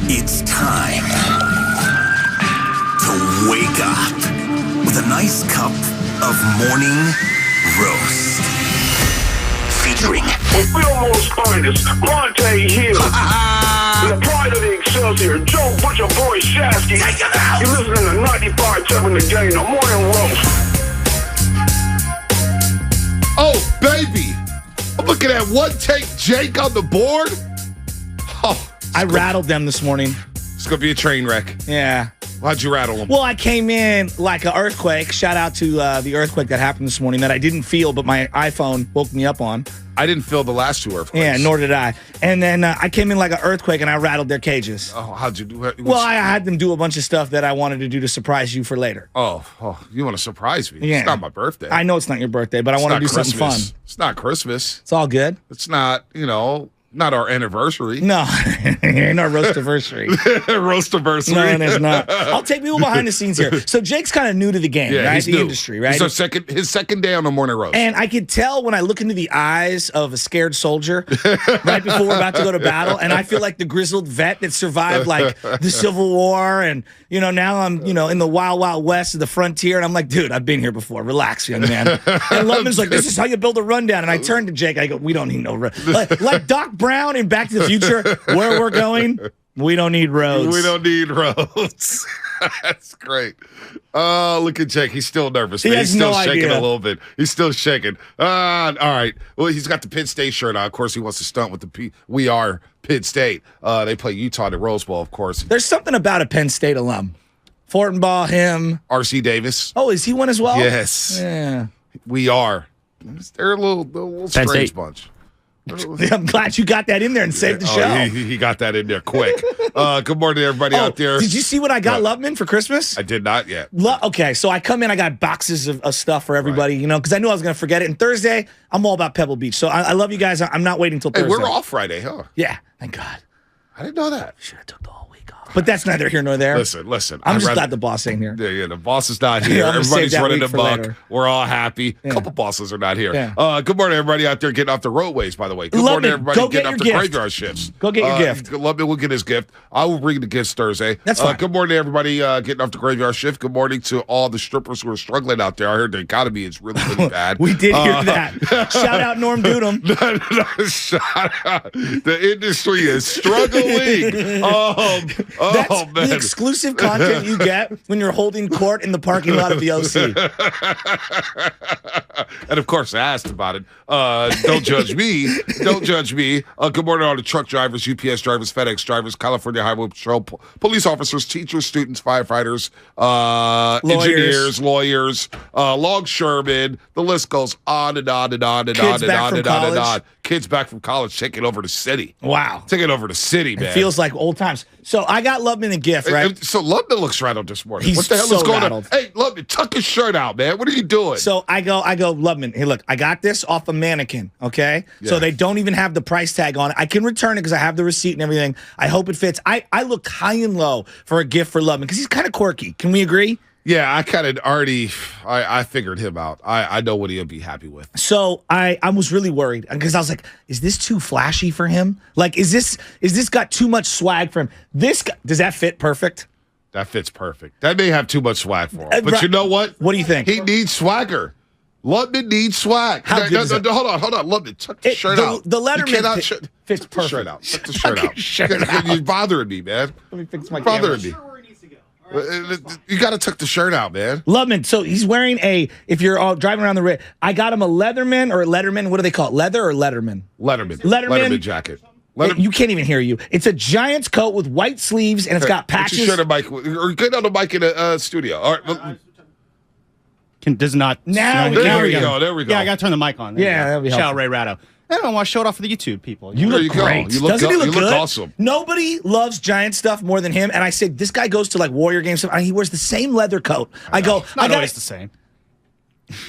It's time to wake up with a nice cup of morning roast. Featuring Fillmore's finest, Monte Hill. The pride of the Excelsior, Joe Butcher Boy Shasky. Take it out. You're listening to 95.7 The Game, the morning roast. Oh, baby. I'm looking at one take Jake on the board. Oh, I rattled them this morning. it's going to be a train wreck. Yeah. Why'd you rattle them? Well, I came in like an earthquake. Shout out to the earthquake that happened this morning that I didn't feel, but my iPhone woke me up on. I didn't feel the last two earthquakes. Yeah, nor did I. And then I came in like an earthquake and I rattled their cages. Oh, how'd you do it? Well, I had them do a bunch of stuff that I wanted to do to surprise you for later. Oh, you want to surprise me? Yeah. It's not my birthday. I know it's not your birthday, but I It's want to not do something fun. Christmas. It's not Christmas. It's all good. It's not, not our anniversary. No, ain't our roast anniversary. Roast-iversary. No, it's not. I'll take people behind the scenes here. So Jake's kind of new to the game, Yeah, right? he's The new. industry, right? It's his second day on the morning roast. And I could tell when I look into the eyes of a scared soldier right before we're about to go to battle, and I feel like the grizzled vet that survived like the Civil War, and now I'm in the wild, wild west of the frontier, and I'm like, dude, I've been here before. Relax, young man. And Lubman's like, this is how you build a rundown. And I turned to Jake, I go, we don't need no run. Like Doc Brown in Back to the Future, where we're going, we don't need roads. We don't need roads. That's great. Oh, look at Jake. He's still nervous. He Man. has He's still no shaking idea. a little bit. He's still shaking. All right. Well, he's got the Penn State shirt on. Of course, he wants to stunt with the We Are Penn State. They play Utah in the Rose Bowl, of course. There's something about a Penn State alum. Fortenbaugh, him. R.C. Davis. Oh, is he one as well? Yes. Yeah. We are. They're a little Penn strange State. bunch. I'm glad you got that in there and saved the show. Oh, he got that in there quick. Good morning, everybody out there. Did you see what I got What? Lubman for Christmas? I did not yet. Okay, so I come in, I got boxes of stuff for everybody, because I knew I was going to forget it. And Thursday, I'm all about Pebble Beach. So I love you guys. I'm not waiting till Hey, Thursday. we're off Friday, huh? Yeah, thank God. I didn't know that. Should have took the whole week off. But that's neither here nor there. Listen. I'm I'd just rather- glad the boss ain't here. Yeah, the boss is not here. I'm gonna save Everybody's that running week for amok. later. We're all happy. Yeah. A couple bosses are not here. Yeah. Good morning, everybody out there getting off the roadways, by the way. Good Love morning, it. everybody Go getting get off your the gift. graveyard shifts. Go get your gift. Love it. We'll get his gift. I will bring the gifts Thursday. That's fine. Good morning, everybody getting off the graveyard shift. Good morning to all the strippers who are struggling out there. I heard the economy is really, really bad. We did hear that. Shout out Norm Dudum. Shout out. The industry is struggling. That's man. the exclusive content you get when you're holding court in the parking lot of the OC. And of course, I asked about it. Don't judge me. Don't judge me. Good morning, all the truck drivers, UPS drivers, FedEx drivers, California Highway Patrol, police officers, teachers, students, firefighters, engineers, lawyers, longshoremen. The list goes on and on and on and Kids on and back on from and on and college. on. Kids back from college taking over the city. Wow. Taking over the city, man. It feels like old times. So I got Lubman a gift, right? So Lubman looks rattled this morning. He's What the hell so is going rattled. on? Hey, Lubman, tuck his shirt out, man. What are you doing? So I go, Lubman, hey, look, I got this off a mannequin, okay? Yeah. So they don't even have the price tag on it. I can return it because I have the receipt and everything. I hope it fits. I look high and low for a gift for Lubman because he's kind of quirky. Can we agree? Yeah, I kind of already, I figured him out. I know what he'll be happy with. So I was really worried because I was like, is this too flashy for him? Like, is this got too much swag for him? Does that fit perfect? That fits perfect. That may have too much swag for him. But right. you know what? What do you think? He needs swagger. Lubman needs swag. How good is that? Hold on. Lubman, tuck the shirt out. The Letterman You cannot fits tuck the perfect. shirt out. Tuck the shirt Tuck out. your shirt out. You're bothering me, man. Let me fix my Bothering camera. me. You got to tuck the shirt out, man. Lubman, so he's wearing if you're all driving around the road, I got him a Leatherman or a Letterman. What do they call it? Leather or Letterman? Letterman jacket. You can't even hear you. It's a Giants coat with white sleeves and it's got Put your patches. shirt on mic, or get on the mic in the studio. All right. Does not. Now no, we There we go. go. There we go. Yeah, I got to turn the mic on. There Yeah, you go. that'd be Shout out helpful. Ray Ratto. I don't want to show it off for the YouTube people. You There look you go. great. You look Doesn't good. he look You look good? awesome. Nobody loves Giant stuff more than him. And I said, this guy goes to like Warrior games. And he wears the same leather coat. I go, Not I got always it. the same.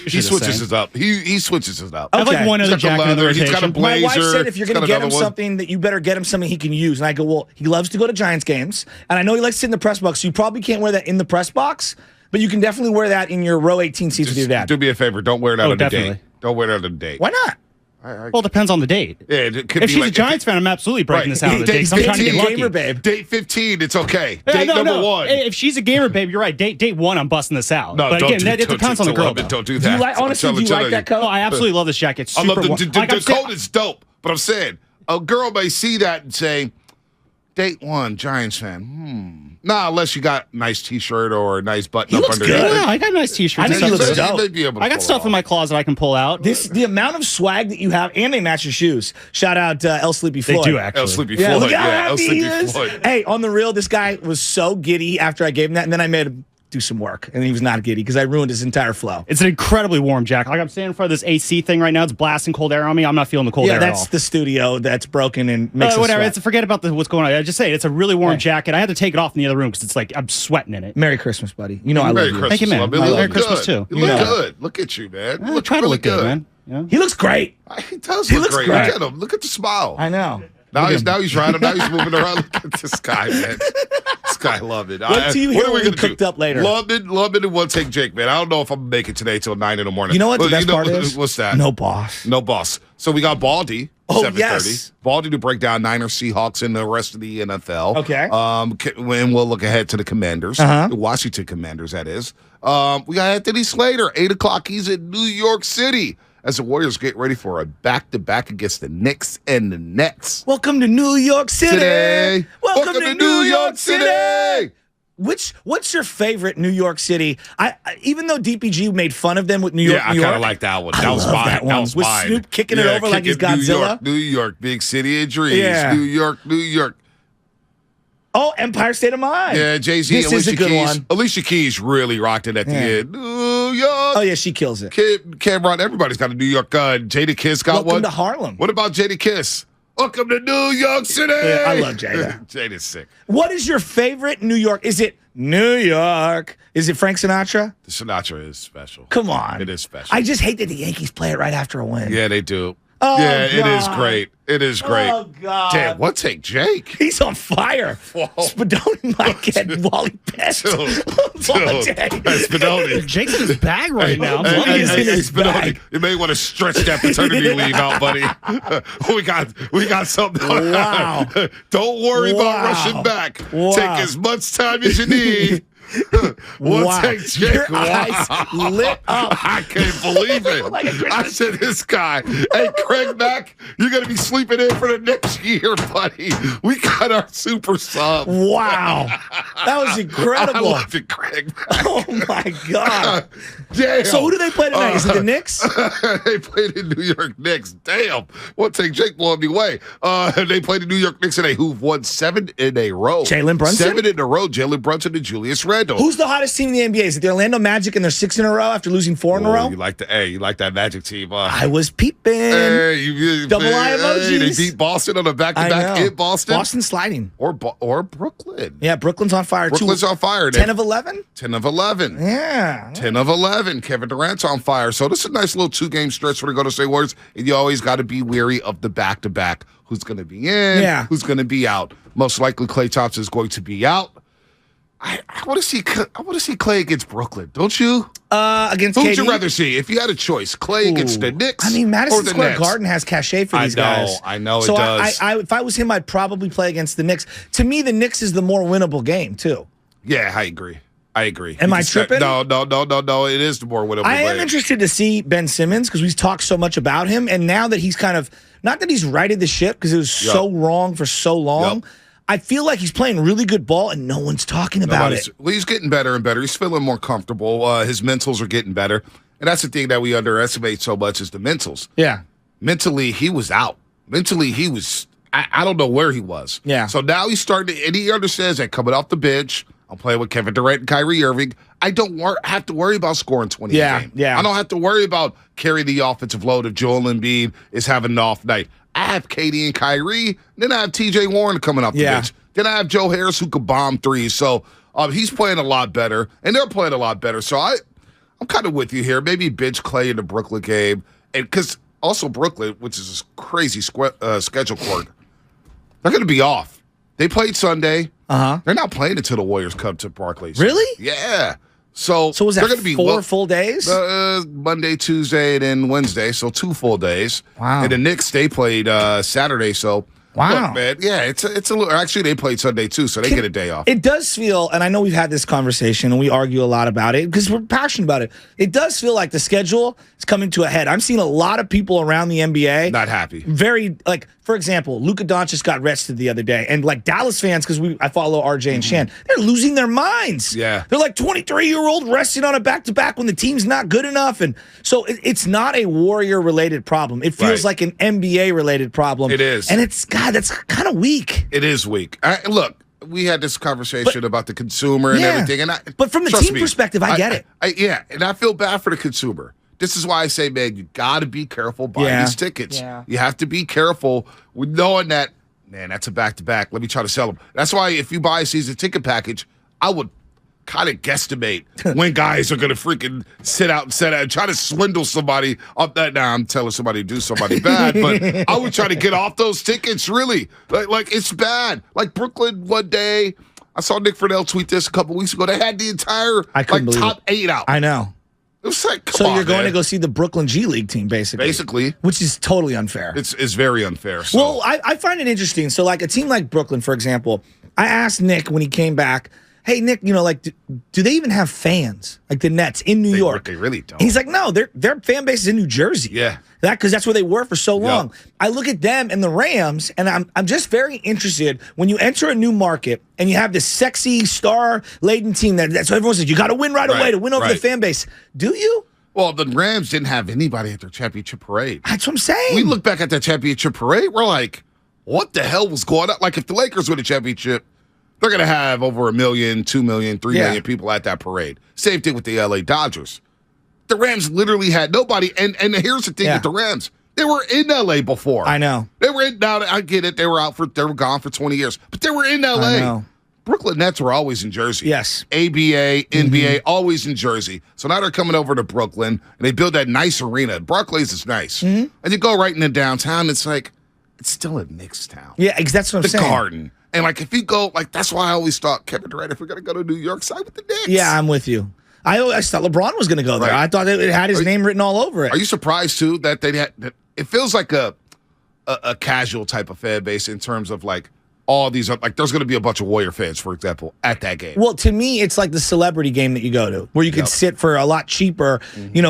He switches it up. He switches it up. I have like Okay. one He's other got the jacket in the leather. He's rotation. got a blazer. My wife said if you're He's going to got get him another one. something, that you better get him something he can use. And I go, well, he loves to go to Giants games. And I know he likes to sit in the press box. So you probably can't wear that in the press box. But you can definitely wear that in your row 18 seats with your dad. Do me a favor. Don't wear it out Oh, on the definitely. date. Don't wear it out on the date. Why not? Well, it depends on the date. Yeah, it could If be she's like, a Giants fan, I'm absolutely breaking this out on the Date date 'cause I'm trying to get 15, lucky. gamer babe. Date 15, it's okay. Yeah, Date no, number no. 1. If she's a gamer, babe, you're right. Date 1, I'm busting this out. No, but don't again, do, it don't depends do, on the girl. Don't do Do that. you like, honestly, do you like that Oh, coat? I absolutely love this jacket. It's I super love the, warm. the, Like the I'm saying- coat is dope, but I'm saying a girl may see that and say, date 1, Giants fan. Nah, unless you got a nice T-shirt or a nice button up looks underneath. good. Yeah, I got nice t-shirts. I and think he stuff. looks dope. You may be able to I got pull it stuff in off. my closet I can pull out. The amount of swag that you have, and they match your shoes. Shout out El Sleepy They Floyd. do actually. El Sleepy Yeah, Floyd. look how Yeah, El happy Sleepy he is. Floyd. Hey, on the real, this guy was so giddy after I gave him that, and then I made him do some work, and he was not giddy because I ruined his entire flow. It's an incredibly warm jacket. Like I'm standing in front of this AC thing right now. It's blasting cold air on me. I'm not feeling the cold Yeah, air at that's all. the studio that's broken and makes us Whatever. sweat. Forget about what's going on. I just say it's a really warm Hey. jacket. I had to take it off in the other room because it's like I'm sweating in it. Merry Christmas, buddy. You know I love Merry you. Christmas, Thank you, man. love. You Merry look Christmas, good. too. You You look know. good. Look at you, man. You I look try to really look good, man. Yeah. He looks great. He does He look looks great. great. Look at him. Look at the smile. I know. Now he's riding. Now he's moving around. Look at this guy, man. This guy love it. Wait till you hear what we cooked up later. London and One Take Jake, man. I don't know if I'm gonna make it today till 9 in the morning. You know what the Well, best part is? What's that? No boss. No boss. So we got Baldy. Oh, 7:30. yes. Baldy to break down Niners, Seahawks, and the rest of the NFL. Okay. When we'll look ahead to the Commanders, the Washington Commanders, that is. We got Anthony Slater, 8 o'clock. He's in New York City as the Warriors get ready for a back-to-back against the Knicks and the Nets. Welcome to New York City. Today. Welcome to New York City. What's your favorite New York City? I even though DPG made fun of them with New York, Yeah, I New kind York, of like that one. I That was love mine. that one. was With mine. Snoop kicking it over like he's kicking Godzilla. New York, big city of dreams. Yeah. New York. Oh, Empire State of Mind. Yeah, Jay-Z, This is Alicia a good Keys. one. Alicia Keys really rocked it at the Yeah. end. New York. Oh yeah, she kills it. Cameron, everybody's got a New York gun. Jada Kiss got Welcome one. to Harlem. What about Jada Kiss? Welcome to New York City. Yeah, I love Jada. Jada's sick. What is your favorite New York? Is it New York? Is it Frank Sinatra? The Sinatra is special. Come on. It is special. I just hate that the Yankees play it right after a win. Yeah, they do. Oh, yeah, it is God. great. It is great. Oh, God. Damn, what take Jake? He's on fire. Whoa. Spadoni might get Wally pissed. Dude, Hey, Spinelli. Jake's in his bag right now. I'm Hey, loving hey, it. in hey, his Spinelli, bag. you may want to stretch that paternity leave out, buddy. we got something. Wow. Don't worry Wow. about rushing back. Wow. Take as much time as you need. One Wow. take, Jake. Your eyes lit up. I can't believe it. Like a Christmas- I said, this guy. Hey, Craig Mack, you're going to be sleeping in for the next year, buddy. We got our super sub. Wow. That was I incredible. love it, Craig Mack. Oh my God. Damn. So who do they play tonight? Is it the Knicks? They played the New York Knicks. Damn. One take Jake blowing me away. They played the New York Knicks today, who've won 7 in a row. Jalen Brunson? 7 in a row. Jalen Brunson and Julius Randle. Who's the hottest team in the NBA? Is it the Orlando Magic and they're 6 in a row after losing 4 in a row? You like that Magic team. I was peeping. Double eye They emojis. beat Boston on a I back-to-back know. in Boston. Boston sliding. Or Brooklyn. Yeah, Brooklyn's on fire. Brooklyn's on fire. 10 of 11? 10 of 11. Yeah. 10 of 11. Kevin Durant's on fire. So this is a nice little 2-game stretch for the Golden State Warriors. And you always got to be wary of the back-to-back. Who's going to be in? Yeah. Who's going to be out? Most likely Klay Thompson is going to be out. I want to see Klay against Brooklyn. Don't you? Against Who KD? would you rather see? If you had a choice, Klay against the Knicks I mean, or Madison the Square Nets? Garden has cachet for these guys. I know it so does. if I was him, I'd probably play against the Knicks. To me, the Knicks is the more winnable game, too. Yeah, I agree. Am I You can step- tripping? No. It is the more winnable I am game. interested to see Ben Simmons because we've talked so much about him. And now that he's kind of, not that he's righted the ship because it was so wrong for so long. Yep. I feel like he's playing really good ball and no one's talking about it. Well, he's getting better and better. He's feeling more comfortable. His mentals are getting better. And that's the thing that we underestimate so much is the mentals. Yeah. Mentally, he was out. Mentally, he was, I don't know where he was. Yeah. So now he's starting to, and he understands that coming off the bench, I'm playing with Kevin Durant and Kyrie Irving. I don't have to worry about scoring 20 a game. Yeah. I don't have to worry about carrying the offensive load if Joel Embiid is having an off night. I have KD and Kyrie. Then I have TJ Warren coming off the bench. Then I have Joe Harris who could bomb threes. So he's playing a lot better, and they're playing a lot better. So I'm kind of with you here. Maybe bench Klay in the Brooklyn game, and because also Brooklyn, which is a crazy schedule quirk, they're going to be off. They played Sunday. They're not playing until the Warriors come to Barclays. Really? Yeah. So So was that they're going to be 4 full days? Monday, Tuesday, and then Wednesday. So 2 full days. Wow. And the Knicks, they played Saturday. So Wow. look, man, yeah, it's a little. Actually, they played Sunday too, so they get a day off. It does feel, and I know we've had this conversation and we argue a lot about it because we're passionate about it. It does feel like the schedule is coming to a head. I'm seeing a lot of people around the NBA Not happy. very, like, for example, Luka Doncic got rested the other day, and like Dallas fans, because I follow RJ and Shan, they're losing their minds. Yeah. They're like 23-year-old resting on a back-to-back when the team's not good enough, and so it's not a Warrior-related problem. It feels Right. like an NBA-related problem. It is. and it's God, that's kind of weak. It is weak. Look, we had this conversation about the consumer and Yeah. everything, and But from the trust team me, perspective, I get it. Yeah, and I feel bad for the consumer. This is why I say, man, you got to be careful buying Yeah. these tickets. Yeah. You have to be careful with knowing that, man, that's a back-to-back. Let me try to sell them. That's why if you buy a season ticket package, I would kind of guesstimate when guys are going to freaking sit out and try to swindle somebody up that. Now I'm telling somebody to do somebody bad, but I would try to get off those tickets, really. Like it's bad. Like Brooklyn one day, I saw Nick Friedel tweet this a couple weeks ago. They had the entire I couldn't believe top it. 8 out. I know. It was like, come So on, you're going man. to go see the Brooklyn G League team, basically. Basically. Which is totally unfair. It's very unfair. So. Well, I find it interesting. So, like a team like Brooklyn, for example, I asked Nick when he came back, hey, Nick, like, do they even have fans? Like the Nets in New York? They really don't. He's like, no, their fan base is in New Jersey. Yeah. Because that's where they were for so long. I look at them and the Rams, and I'm just very interested when you enter a new market and you have this sexy, star-laden team so everyone says, you got to win right away to win over the fan base. Do you? Well, the Rams didn't have anybody at their championship parade. That's what I'm saying. We look back at that championship parade, we're like, what the hell was going on? Like, if the Lakers win a championship, they're going to have over 1 million, 2 million, 3 million people at that parade. Same thing with the LA Dodgers. The Rams literally had nobody. And here's the thing with the Rams. They were in LA before. I know. They were in, now I get it. They were gone for 20 years, but they were in LA. I know. Brooklyn Nets were always in Jersey. Yes. ABA, NBA, always in Jersey. So now they're coming over to Brooklyn, and they build that nice arena. Barclays is nice. And you go right in the downtown, it's like, it's still a Knicks town. Yeah, that's what I'm The saying. Garden. And, like, if you go, like, that's why I always thought, Kevin Durant, if we're going to go to New York, side with the Knicks. Yeah, I'm with you. I thought LeBron was going to go there. Right. I thought it had his name written all over it. Are you surprised, too, that they had, that it feels like a casual type of fan base in terms of, like, all these, like, there's going to be a bunch of Warrior fans, for example, at that game. Well, to me, it's like the celebrity game that you go to, where you could sit for a lot cheaper,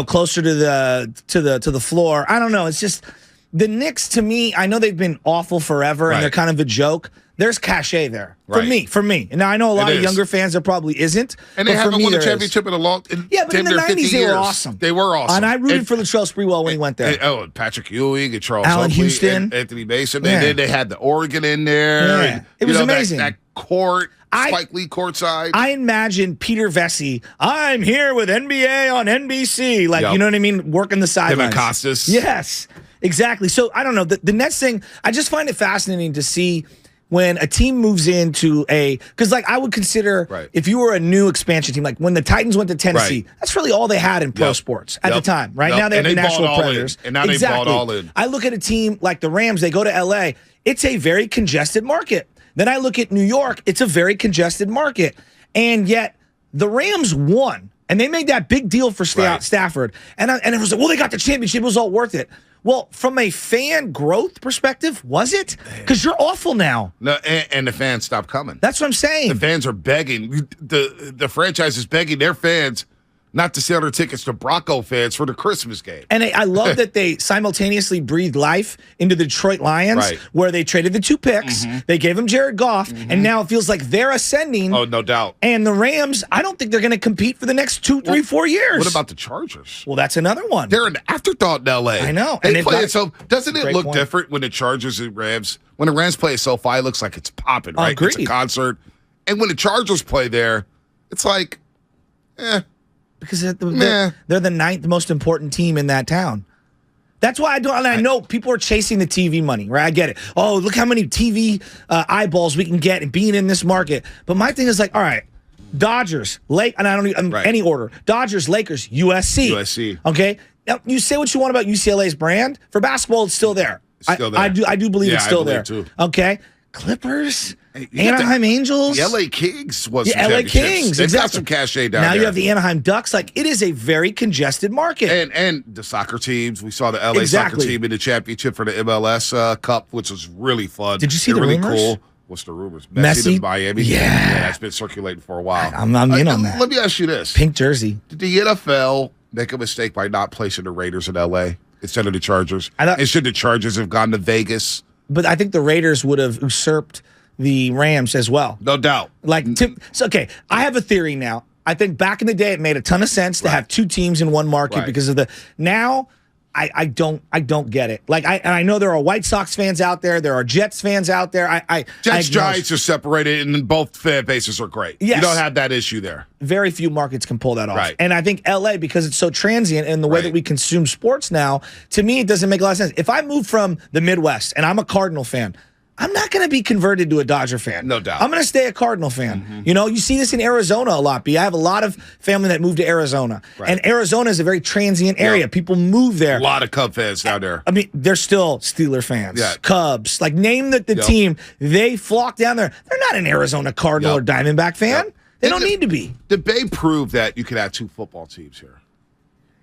closer to the floor. I don't know. It's just the Knicks. To me, I know they've been awful forever, and they're kind of a joke. There's cachet there for me. And now I know a lot of younger fans there probably isn't. And they but for haven't me, won a there championship in a long Yeah, but in the 90s, they were awesome. They were awesome. And I rooted for Latrell Sprewell when he went there. And Patrick Ewing and Charles Allen Oakley Houston. and Anthony Mason. And then they had the Oregon in there. Yeah. And, It was amazing. That court, Spike Lee courtside. I imagine Peter Vesey, I'm here with NBA on NBC. Like, you know what I mean? Working the sidelines. Him and Costas. Yes, exactly. So, I don't know. The Nets thing, I just find it fascinating to see when a team moves into because like I would consider if you were a new expansion team, like when the Titans went to Tennessee, that's really all they had in pro sports at the time. Right now they have the Nashville Predators. And now they bought all in. I look at a team like the Rams, they go to LA, it's a very congested market. Then I look at New York, it's a very congested market. And yet the Rams won. And they made that big deal for Stafford. And it was like, well, they got the championship. It was all worth it. Well, from a fan growth perspective, was it? Because you're awful now. No, and the fans stopped coming. That's what I'm saying. The fans are begging. The franchise is begging their fans not to sell their tickets to Bronco fans for the Christmas game. And I love that they simultaneously breathed life into the Detroit Lions, where they traded the 2 picks. They gave him Jared Goff, and now it feels like they're ascending. Oh, no doubt. And the Rams, I don't think they're going to compete for the next 2, 3, 4 years. What about the Chargers? Well, that's another one. They're an afterthought in L.A. I know. They And play it so. Doesn't it look point. different when the Chargers and Rams? When the Rams play at SoFi, it looks like it's popping, right? Agreed. It's a concert. And when the Chargers play there, it's like, Because they're the 9th most important team in that town. That's why I know people are chasing the TV money, right? I get it. Oh, look how many TV eyeballs we can get and being in this market. But my thing is like, all right, Dodgers, and I don't need any order. Dodgers, Lakers, USC. Okay? Now, you say what you want about UCLA's brand. For basketball, it's still there. It's still there. I do believe it's still there. Too. Okay? Clippers. Hey, you got Anaheim Angels. The LA Kings was Yeah, some LA championships. Kings. They've got Exactly. some cachet down Now there. you have the Anaheim Ducks. Like, it is a very congested market. And the soccer teams. We saw the LA Exactly. soccer team in the championship for the MLS Cup, which was really fun. Did you see They're the really rumors? cool. What's the rumors? Messi? to Miami. Yeah. That's been circulating for a while. I'm in on that. Let me ask you this: Pink jersey. Did the NFL make a mistake by not placing the Raiders in LA instead of the Chargers? And should the Chargers have gone to Vegas? But I think the Raiders would have usurped the Rams as well. No doubt. Okay, I have a theory now. I think back in the day it made a ton of sense to have two teams in one market Right. because of the now I don't get it. Like I know there are White Sox fans out there, there are Jets fans out there. Jets Giants are separated, and both fan bases are great. Yes. You don't have that issue there. Very few markets can pull that off. Right. And I think LA, because it's so transient in the way that we consume sports now, to me, it doesn't make a lot of sense. If I move from the Midwest and I'm a Cardinal fan, I'm not going to be converted to a Dodger fan. No doubt. I'm going to stay a Cardinal fan. You know, you see this in Arizona a lot, B. I have a lot of family that moved to Arizona. Right. And Arizona is a very transient area. Yep. People move there. A lot of Cub fans down there. I mean, they're still Steeler fans, Yeah. Cubs. Like, name the Yep. team. They flock down there. They're not an Arizona Cardinal Yep. or Diamondback fan. Yep. They And don't need to be. The Bay proved that you could have two football teams here.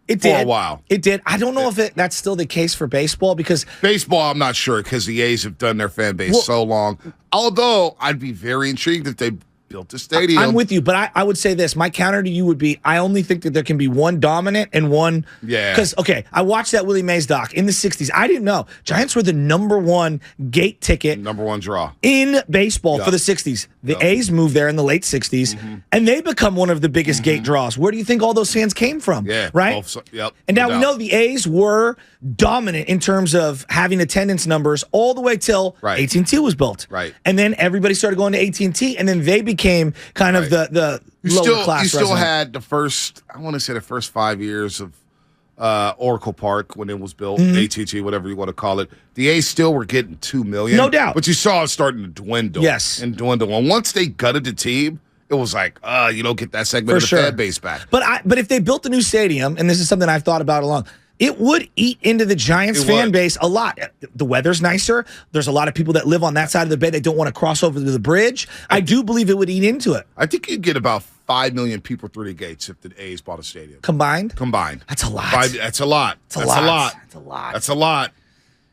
It For did. a while. It did. I don't know if that's still the case for baseball because Baseball, I'm not sure because the A's have done their fan base so long. Although I'd be very intrigued if they built a stadium. I'm with you, but I would say this. My counter to you would be I only think that there can be one dominant and one. Yeah. Because, okay, I watched that Willie Mays doc in the 60s. I didn't know. Giants were the #1 gate ticket Number one draw. in baseball Yeah. for the 60s. The Yeah. A's moved there in the late 60s, and they become one of the biggest gate draws. Where do you think all those fans came from? Yeah. Right? Yep. And now no we doubt. know the A's were dominant in terms of having attendance numbers all the way till Right. AT&T was built. Right. And then everybody started going to AT&T, and then they became kind of Right. the You lower still, class you still resident. had the first, I want to say the first 5 years of Oracle Park when it was built, Mm-hmm. AT&T, whatever you want to call it. The A's still were getting $2 million. No doubt. But you saw it starting to dwindle. Yes. And dwindle. And once they gutted the team, it was like, you don't get that segment For of the sure. fan base back. But if they built a new stadium, and this is something I've thought about along, it would eat into the Giants It fan would. base a lot. The weather's nicer. There's a lot of people that live on that side of the bay that don't want to cross over to the bridge. I do believe it would eat into it. I think you'd get about 5 million people through the gates if the A's bought a stadium. Combined? That's a lot. That's a lot. It's a That's lot. a lot. It's a lot. That's a lot.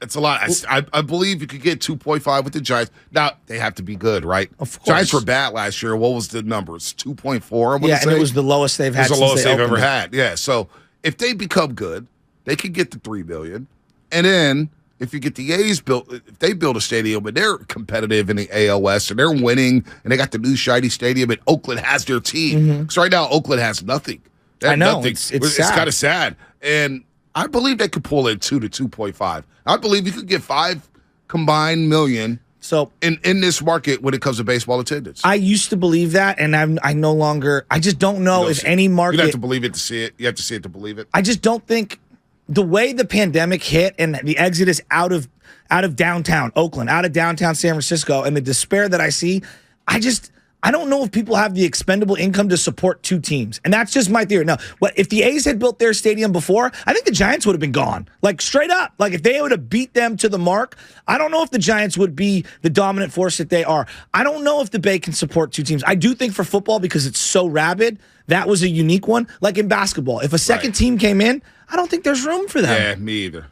That's a lot. I believe you could get 2.5 with the Giants. Now, they have to be good, right? Of course. Giants were bad last year. What was the numbers? 2.4, I want Yeah, to and say. it was the lowest they've It had was the since lowest they they've ever opened it. had. Yeah, so if they become good, they could get to 3 million. And then if you get the A's built, if they build a stadium and they're competitive in the AOS and they're winning and they got the new shiny stadium and Oakland has their team. Because right now Oakland has nothing. They have I know, nothing. it's sad. kind of sad. And I believe they could pull in 2 to 2.5. I believe you could get 5 combined million So in this market when it comes to baseball attendance. I used to believe that, and I no longer. I just don't know if any You market. have to believe it to see it. You have to see it to believe it. I just don't think the way the pandemic hit and the exodus out of downtown Oakland, out of downtown San Francisco, and the despair that I see, I don't know if people have the expendable income to support two teams. And that's just my theory. Now, if the A's had built their stadium before, I think the Giants would have been gone. Like, straight up. Like, if they would have beat them to the mark, I don't know if the Giants would be the dominant force that they are. I don't know if the Bay can support two teams. I do think for football, because it's so rabid, that was a unique one. Like in basketball, if a second team came in, I don't think there's room for them. Yeah, me either.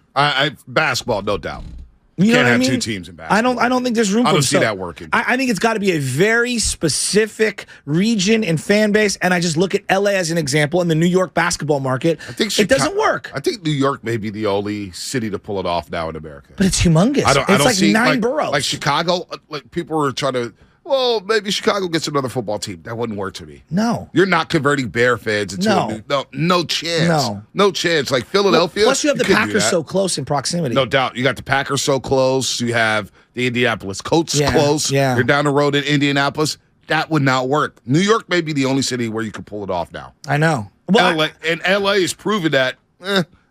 Basketball, no doubt. You know Can't what I have mean? two teams in basketball. I don't think there's room I for don't them. see So that working. I think it's got to be a very specific region and fan base. And I just look at LA as an example and the New York basketball market. I think it doesn't work. I think New York may be the only city to pull it off now in America. But it's humongous. I don't it's like see 9 boroughs. Like Chicago, like people were trying to. Well, maybe Chicago gets another football team. That wouldn't work to me. No. You're not converting Bear fans into no chance. No chance. Like Philadelphia. Plus, you have the couldn't do Packers that. so close in proximity. No doubt. You got the Packers so close. You have the Indianapolis Colts Yeah, close. yeah. You're down the road in Indianapolis. That would not work. New York may be the only city where you could pull it off now. I know. Well, LA is proving that.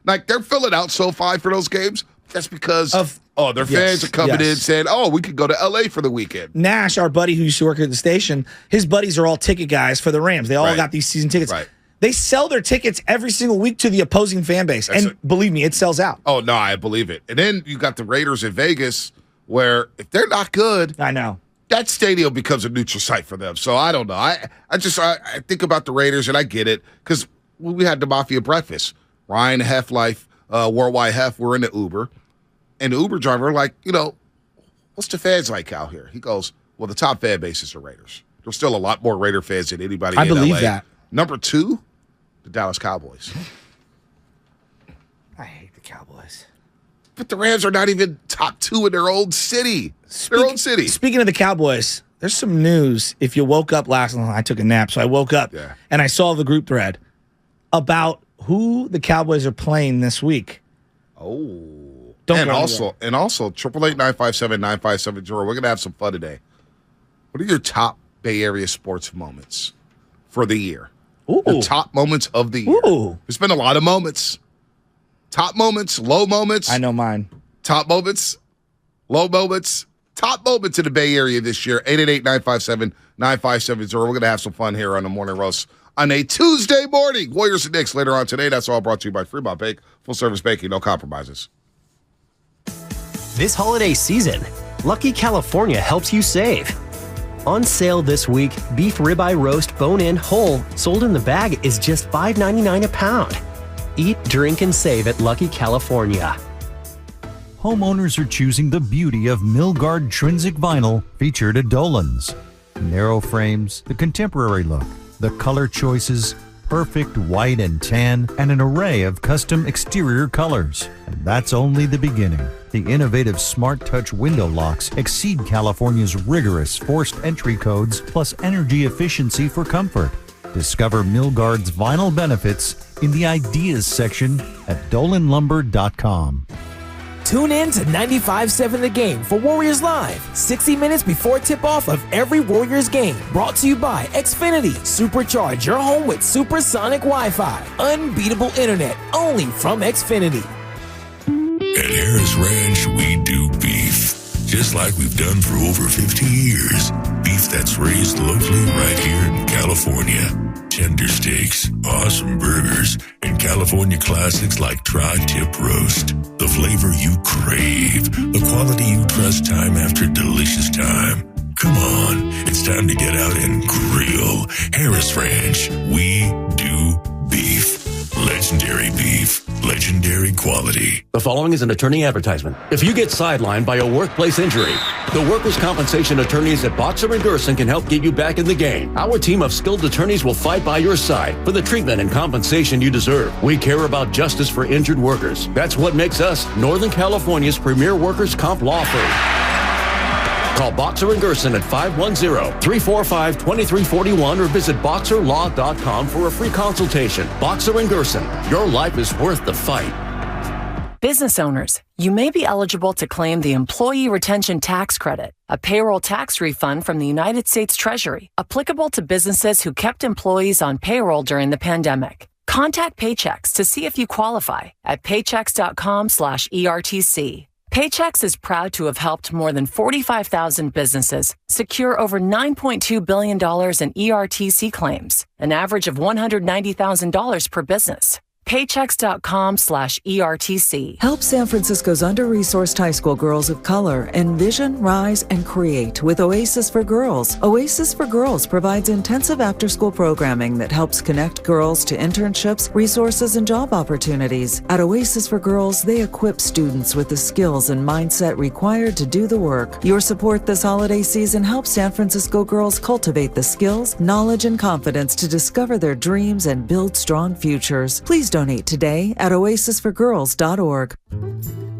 Like they're filling out SoFi for those games. That's because their fans are coming in saying, we could go to LA for the weekend. Nash, our buddy who used to work at the station, his buddies are all ticket guys for the Rams. They all got these season tickets. Right. They sell their tickets every single week to the opposing fan base. Believe me, it sells out. Oh, no, I believe it. And then you got the Raiders in Vegas where if they're not good, I know. that stadium becomes a neutral site for them. So I don't know. I think about the Raiders, and I get it, because we had the Mafia breakfast. Ryan, Hef Life, Worldwide Hef, we're in the Uber. And the Uber driver, like, what's the fans like out here? He goes, well, the top fan bases are Raiders. There's still a lot more Raider fans than anybody in LA. I believe that. Number 2, the Dallas Cowboys. I hate the Cowboys. But the Rams are not even top 2 in their own city. Speaking of the Cowboys, there's some news. If you woke up last night, I took a nap, so I woke up and I saw the group thread about who the Cowboys are playing this week. Oh. And also 888-957-9570. We're going to have some fun today. What are your top Bay Area sports moments for the year? Ooh. The top moments of the year. Ooh. There's been a lot of moments. Top moments, low moments. I know mine. Top moments, low moments, top moments in the Bay Area this year. 888-957-9570. We're going to have some fun here on the Morning Roast on a Tuesday morning. Warriors and Knicks later on today. That's all brought to you by Fremont Bake. Full service baking, no compromises. This holiday season, Lucky California helps you save. On sale this week, beef ribeye roast bone-in whole, sold in the bag, is just $5.99 a pound. Eat, drink, and save at Lucky California. Homeowners are choosing the beauty of Milgard Trinsic Vinyl featured at Dolan's. Narrow frames, the contemporary look, the color choices, perfect white and tan, and an array of custom exterior colors. And that's only the beginning. The innovative Smart Touch window locks exceed California's rigorous forced entry codes, plus energy efficiency for comfort. Discover Milgard's vinyl benefits in the Ideas section at dolanlumber.com. Tune in to 95.7 The Game for Warriors Live, 60 minutes before tip-off of every Warriors game. Brought to you by Xfinity. Supercharge your home with supersonic Wi-Fi. Unbeatable internet, only from Xfinity. At Harris Ranch, we do beef, just like we've done for over 50 years. Beef that's raised locally right here in California. Tender steaks, awesome burgers, and California classics like tri-tip roast. The flavor you crave, the quality you trust time after delicious time. Come on, it's time to get out and grill. Harris Ranch, we do beef. Legendary beef, legendary quality. The following is an attorney advertisement. If you get sidelined by a workplace injury, the workers' compensation attorneys at Boxer and Gerson can help get you back in the game. Our team of skilled attorneys will fight by your side for the treatment and compensation you deserve. We care about justice for injured workers. That's what makes us Northern California's premier workers' comp law firm. Call Boxer and Gerson at 510-345-2341 or visit boxerlaw.com for a free consultation. Boxer and Gerson, your life is worth the fight. Business owners, you may be eligible to claim the Employee Retention Tax Credit, a payroll tax refund from the United States Treasury, applicable to businesses who kept employees on payroll during the pandemic. Contact Paychex to see if you qualify at paychex.com/ERTC. Paychex is proud to have helped more than 45,000 businesses secure over $9.2 billion in ERTC claims, an average of $190,000 per business. Paychex.com/ERTC. Help San Francisco's under-resourced high school girls of color envision, rise, and create with Oasis for Girls. Oasis for Girls provides intensive after-school programming that helps connect girls to internships, resources, and job opportunities. At Oasis for Girls, they equip students with the skills and mindset required to do the work. Your support this holiday season helps San Francisco girls cultivate the skills, knowledge, and confidence to discover their dreams and build strong futures. Please donate today at oasisforgirls.org.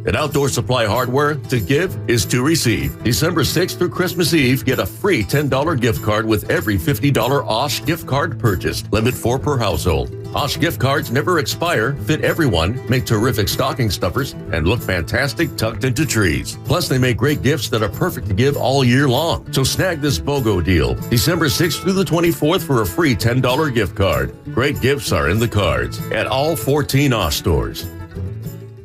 At Outdoor Supply Hardware, to give is to receive. December 6th through Christmas Eve, get a free $10 gift card with every $50 Osh gift card purchased. Limit 4 per household. Osh gift cards never expire, fit everyone, make terrific stocking stuffers, and look fantastic tucked into trees. Plus, they make great gifts that are perfect to give all year long. So snag this BOGO deal. December 6th through the 24th for a free $10 gift card. Great gifts are in the cards at all 14 Osh stores.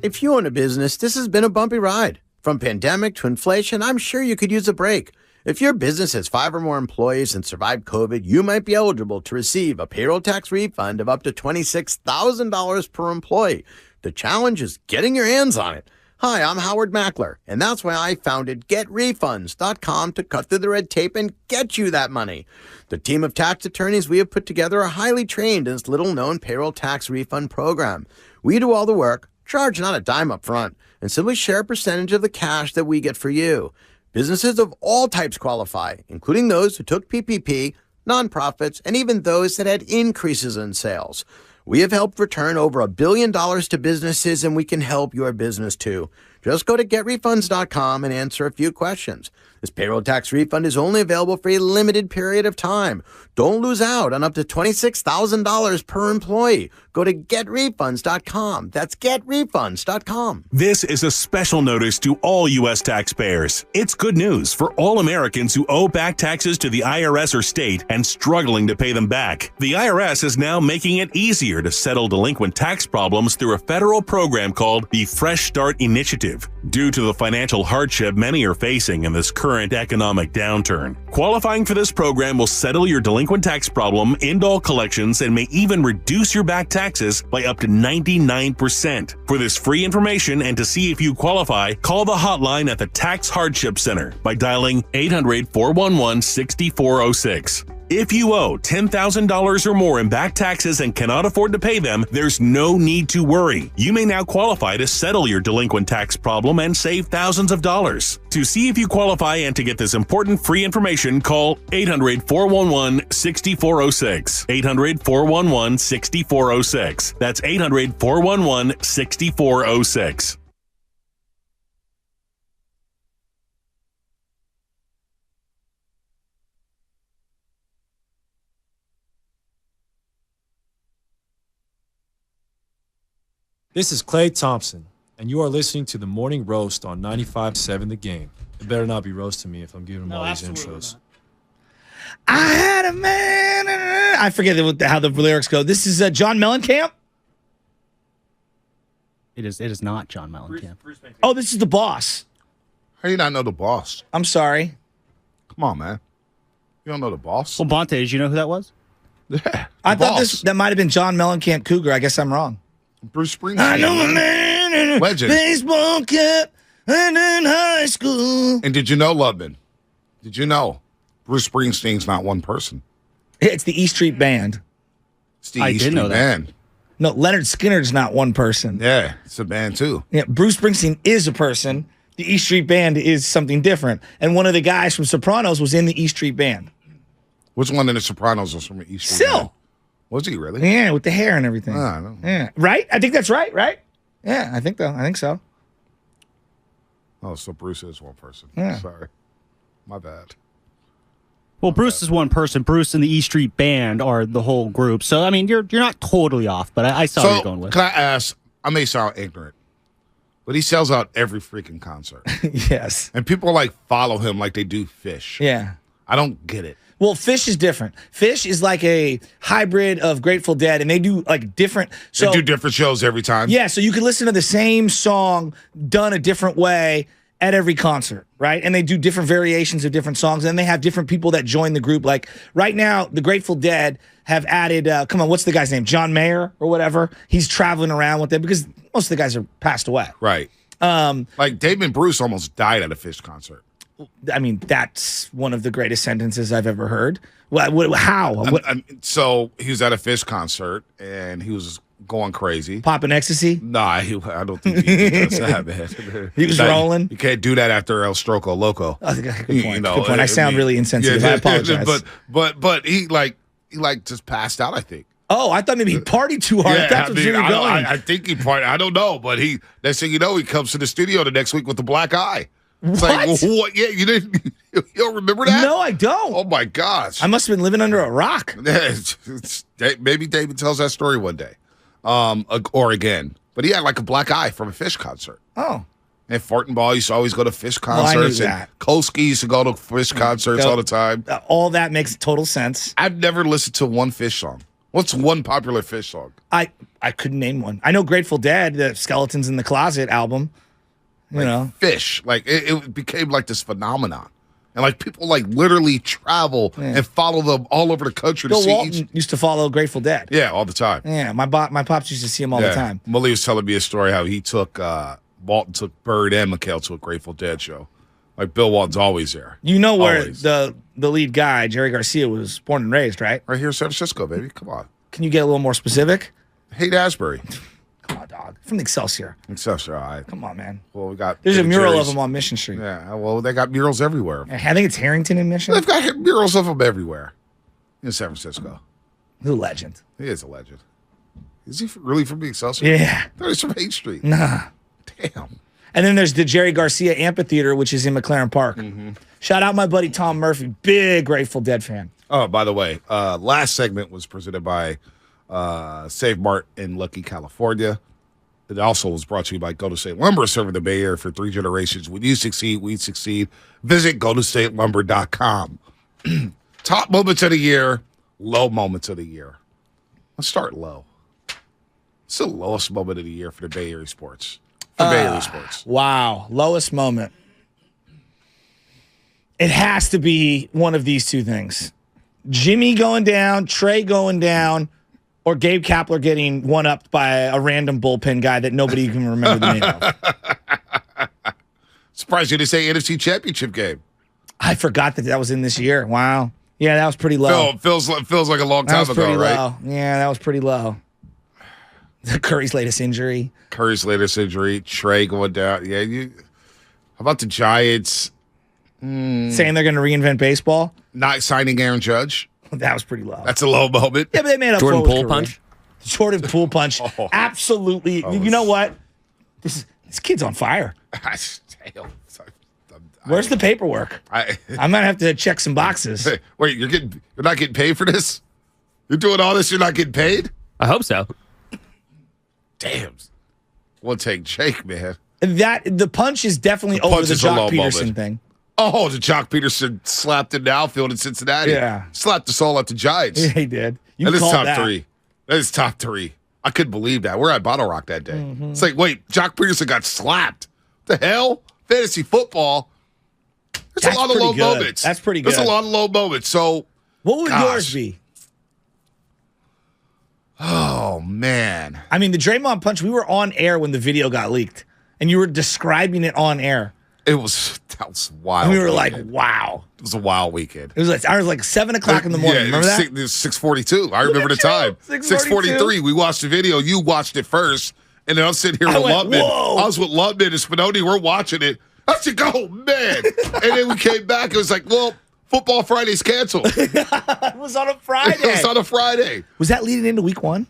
If you own a business, this has been a bumpy ride. From pandemic to inflation, I'm sure you could use a break. If your business has 5 or more employees and survived COVID, you might be eligible to receive a payroll tax refund of up to $26,000 per employee. The challenge is getting your hands on it. Hi, I'm Howard Mackler, and that's why I founded GetRefunds.com to cut through the red tape and get you that money. The team of tax attorneys we have put together are highly trained in this little-known payroll tax refund program. We do all the work, charge not a dime up front, and simply share a percentage of the cash that we get for you. Businesses of all types qualify, including those who took PPP, nonprofits, and even those that had increases in sales. We have helped return over $1 billion to businesses, and we can help your business too. Just go to getrefunds.com and answer a few questions. This payroll tax refund is only available for a limited period of time. Don't lose out on up to $26,000 per employee. Go to getrefunds.com. That's getrefunds.com. This is a special notice to all U.S. taxpayers. It's good news for all Americans who owe back taxes to the IRS or state and struggling to pay them back. The IRS is now making it easier to settle delinquent tax problems through a federal program called the Fresh Start Initiative. Due to the financial hardship many are facing in this current economic downturn, qualifying for this program will settle your delinquent tax problem, end all collections, and may even reduce your back taxes by up to 99%. For this free information and to see if you qualify, call the hotline at the Tax Hardship Center by dialing 800-411-6406. If you owe $10,000 or more in back taxes and cannot afford to pay them, there's no need to worry. You may now qualify to settle your delinquent tax problem and save thousands of dollars. To see if you qualify and to get this important free information, call 800-411-6406. 800-411-6406. That's 800-411-6406. This is Clay Thompson, and you are listening to the Morning Roast on 95.7 The Game. It better not be roasting me if I'm giving them all these intros. I had a man. I forget how the lyrics go. This is John Mellencamp. It is not John Mellencamp. Oh, this is the boss. How do you not know the boss? I'm sorry. Come on, man. You don't know the boss? Well, Bonte, did you know who that was? Yeah. I thought that might have been John Mellencamp Cougar. I guess I'm wrong. Bruce Springsteen. I know a man in a Legend. baseball cap and in high school. And did you know, Lubman? Did you know Bruce Springsteen's not one person? It's the E Street Band. It's the E Street Band. No, Leonard Skinner's not one person. Yeah, it's a band too. Yeah, Bruce Springsteen is a person. The E Street Band is something different. And one of the guys from Sopranos was in the E Street Band. Which one in the Sopranos was from the E Street Syl. Band? Was he really? Yeah, with the hair and everything. I don't know. Yeah, right? I think that's right, right? Yeah, I think so. Oh, so Bruce is one person. Yeah. Sorry. My bad. Well, Bruce is one person. Bruce and the E Street Band are the whole group. So, I mean, you're not totally off, but I saw what you're going with. Can I ask, I may sound ignorant, but he sells out every freaking concert. Yes. And people like follow him like they do Fish. Yeah. I don't get it. Well, Fish is different. Fish is like a hybrid of Grateful Dead, and they do like different. So they do different shows every time. Yeah, so you can listen to the same song done a different way at every concert, right? And they do different variations of different songs, and they have different people that join the group. Like right now, the Grateful Dead have added, what's the guy's name? John Mayer or whatever. He's traveling around with them because most of the guys are passed away. Right. Like David Bruce almost died at a Fish concert. I mean, that's one of the greatest sentences I've ever heard. How? So he was at a Fish concert, and he was going crazy. Popping ecstasy? No, I don't think he does that, man. He was rolling? You can't do that after El Stroco Loco. Oh, good point. Good point. I sound really insensitive. I apologize. But he just passed out, I think. Oh, I thought maybe he partied too hard. Yeah, That's where you were going. I think he partied. I don't know, but next thing you know, he comes to the studio the next week with a black eye. It's what? Like, what? Yeah, you don't remember that? No, I don't. Oh my gosh, I must have been living under a rock. Maybe David tells that story one day, or again. But he had like a black eye from a Fish concert. Oh. And Fortenbaugh used to always go to Fish concerts. Well, I knew that. And Kolsky used to go to Fish concerts all the time. All that makes total sense. I've never listened to one Fish song. What's one popular Fish song? I couldn't name one. I know Grateful Dead, the Skeletons in the Closet album. You know, Fish, like it became like this phenomenon, and like people like literally travel and follow them all over the country. Bill to see Walton used to follow Grateful Dead. Yeah, all the time. Yeah, my pops used to see him all the time. Mully was telling me a story how he took Walton took Bird and McHale to a Grateful Dead show. Like Bill Walton's always there. You know where Always. the lead guy, Jerry Garcia, was born and raised, right? Right here in San Francisco, baby. Come on. Can you get a little more specific? Haight-Ashbury. Come on, dog. From the Excelsior. Excelsior, all right. Come on, man. Well, we got. There's a mural Jerry's. of him on Mission Street. Yeah, well, they got murals everywhere. I think it's Harrington in Mission. They've got murals of him everywhere in San Francisco. He's a legend. He is a legend. Is he really from the Excelsior? Yeah. No, he's from Haight Street. Nah. Damn. And then there's the Jerry Garcia Amphitheater, which is in McLaren Park. Shout out my buddy Tom Murphy, big Grateful Dead fan. Oh, by the way, last segment was presented by Save Mart in Lucky, California. It also was brought to you by Golden State Lumber, serving the Bay Area for 3 generations. When you succeed, we succeed. Visit GoldenStateLumber.com. Top moments of the year, low moments of the year. Let's start low. It's the lowest moment of the year for the Bay Area sports. For Bay Area sports. Wow. Lowest moment. It has to be one of these two things. Jimmy going down, Trey going down, or Gabe Kapler getting one-upped by a random bullpen guy that nobody can remember the name of. Surprised you didn't say NFC Championship game. I forgot that was in this year. Wow. Yeah, that was pretty low. Feels like a long That time was ago, pretty right? low. Yeah, that was pretty low. Curry's latest injury. Curry's latest injury. Trey going down. Yeah, how about the Giants? Saying they're going to reinvent baseball? Not signing Aaron Judge. That was pretty low. That's a low moment. Yeah, but they made up Jordan for it with Poole Carew. punch? Jordan Poole punch. Absolutely. You know what? This kid's on fire. Where's the paperwork? I might have to check some boxes. Wait, you're not getting paid for this? You're doing all this, you're not getting paid? I hope so. Damn. We'll take Jake, man. The punch is definitely over punch the is a low Jock Peterson moment. thing. Oh, the Jock Peterson slapped in the outfield in Cincinnati. Yeah. Slapped us all at the Giants. Yeah, he did. You That is called top that. 3. That is top 3. I couldn't believe that. We're at Bottle Rock that day. It's like, wait, Jock Peterson got slapped. The hell? Fantasy football. There's That's a lot of pretty low good. moments. That's pretty good. There's a lot of low moments. So, What would gosh. yours be? Oh, man. I mean, the Draymond punch, we were on air when the video got leaked, and you were describing it on air. That was wild. And we were weekend. like, wow. It was a wild weekend. It was like 7 o'clock in the morning. Remember that? It was 6:42. I remember the time. 6:43. We watched the video. You watched it first. And then I'm sitting here I with went, Lutman. whoa. I was with Lutman and Spinoni. We're watching it. I said, go, man. And then we came back. It was like, well, Football Friday's canceled. It was on a Friday. It was on a Friday. Was that leading into week 1?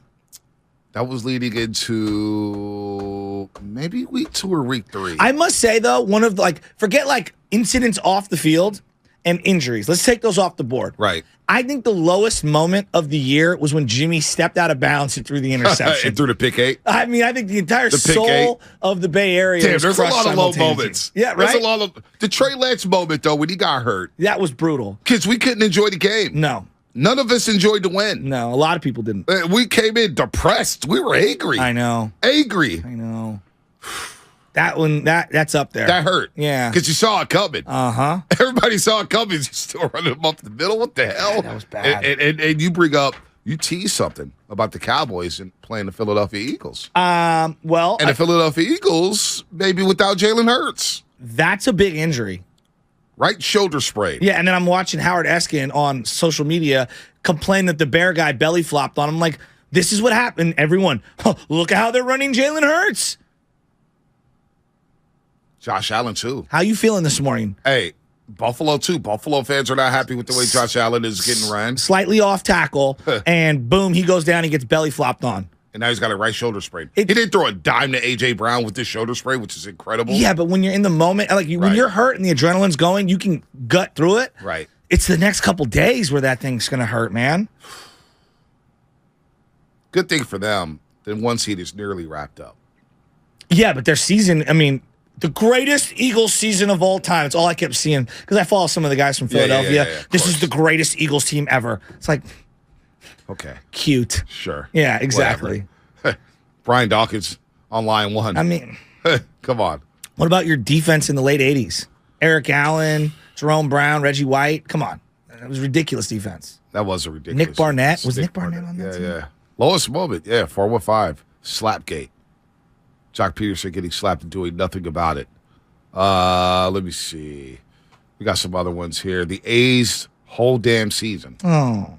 That was leading into maybe week 2 or week 3. I must say, though, one of forget incidents off the field and injuries. Let's take those off the board. Right. I think the lowest moment of the year was when Jimmy stepped out of bounds and threw the interception. And threw the pick 8. I mean, I think the entire The pick soul 8. of the Bay Area Damn, was there's a crushed lot of low simultaneously. moments. Yeah, right? There's a lot of the Trey Lance moment, though, when he got hurt. That was brutal. Kids, we couldn't enjoy the game. No. None of us enjoyed the win. No, a lot of people didn't. We came in depressed. We were angry. I know. Angry. I know. That one, that's up there. That hurt. Yeah. Because you saw it coming. Uh-huh. Everybody saw it coming. You still running them up the middle. What the hell? That was bad. And you tease something about the Cowboys and playing the Philadelphia Eagles. Well, And the Philadelphia Eagles, maybe without Jalen Hurts. that's a big injury. Right shoulder sprain. Yeah, and then I'm watching Howard Eskin on social media complain that the Bear guy belly flopped on him. Like, this is what happened. Everyone, look at how they're running Jalen Hurts. Josh Allen, too. How you feeling this morning? Hey, Buffalo, too. Buffalo fans are not happy with the way Josh Allen is getting ran. Slightly off tackle, and boom, he goes down. He gets belly flopped on. And now he's got a right shoulder sprain. He didn't throw a dime to A.J. Brown with this shoulder sprain, which is incredible. Yeah, but when you're in the moment, when Right. you're hurt and the adrenaline's going, you can gut through it. Right. It's the next couple days where that thing's going to hurt, man. Good thing for them. Then one seed is nearly wrapped up. Yeah, but their season, I mean, the greatest Eagles season of all time. It's all I kept seeing because I follow some of the guys from Philadelphia. yeah, of This is the greatest Eagles team ever. It's like, okay, cute. Sure. Yeah, exactly. Brian Dawkins on line 1. I mean, come on. what about your defense in the late 80s? Eric Allen, Jerome Brown, Reggie White. Come on. It was ridiculous defense. That was a ridiculous. Nick Barnett. Was Nick Nick Barnett on that team? Yeah. Lowest moment. Yeah, 415. Slapgate. Jock Peterson getting slapped and doing nothing about it. Let me see. We got some other ones here. The A's whole damn season. Oh.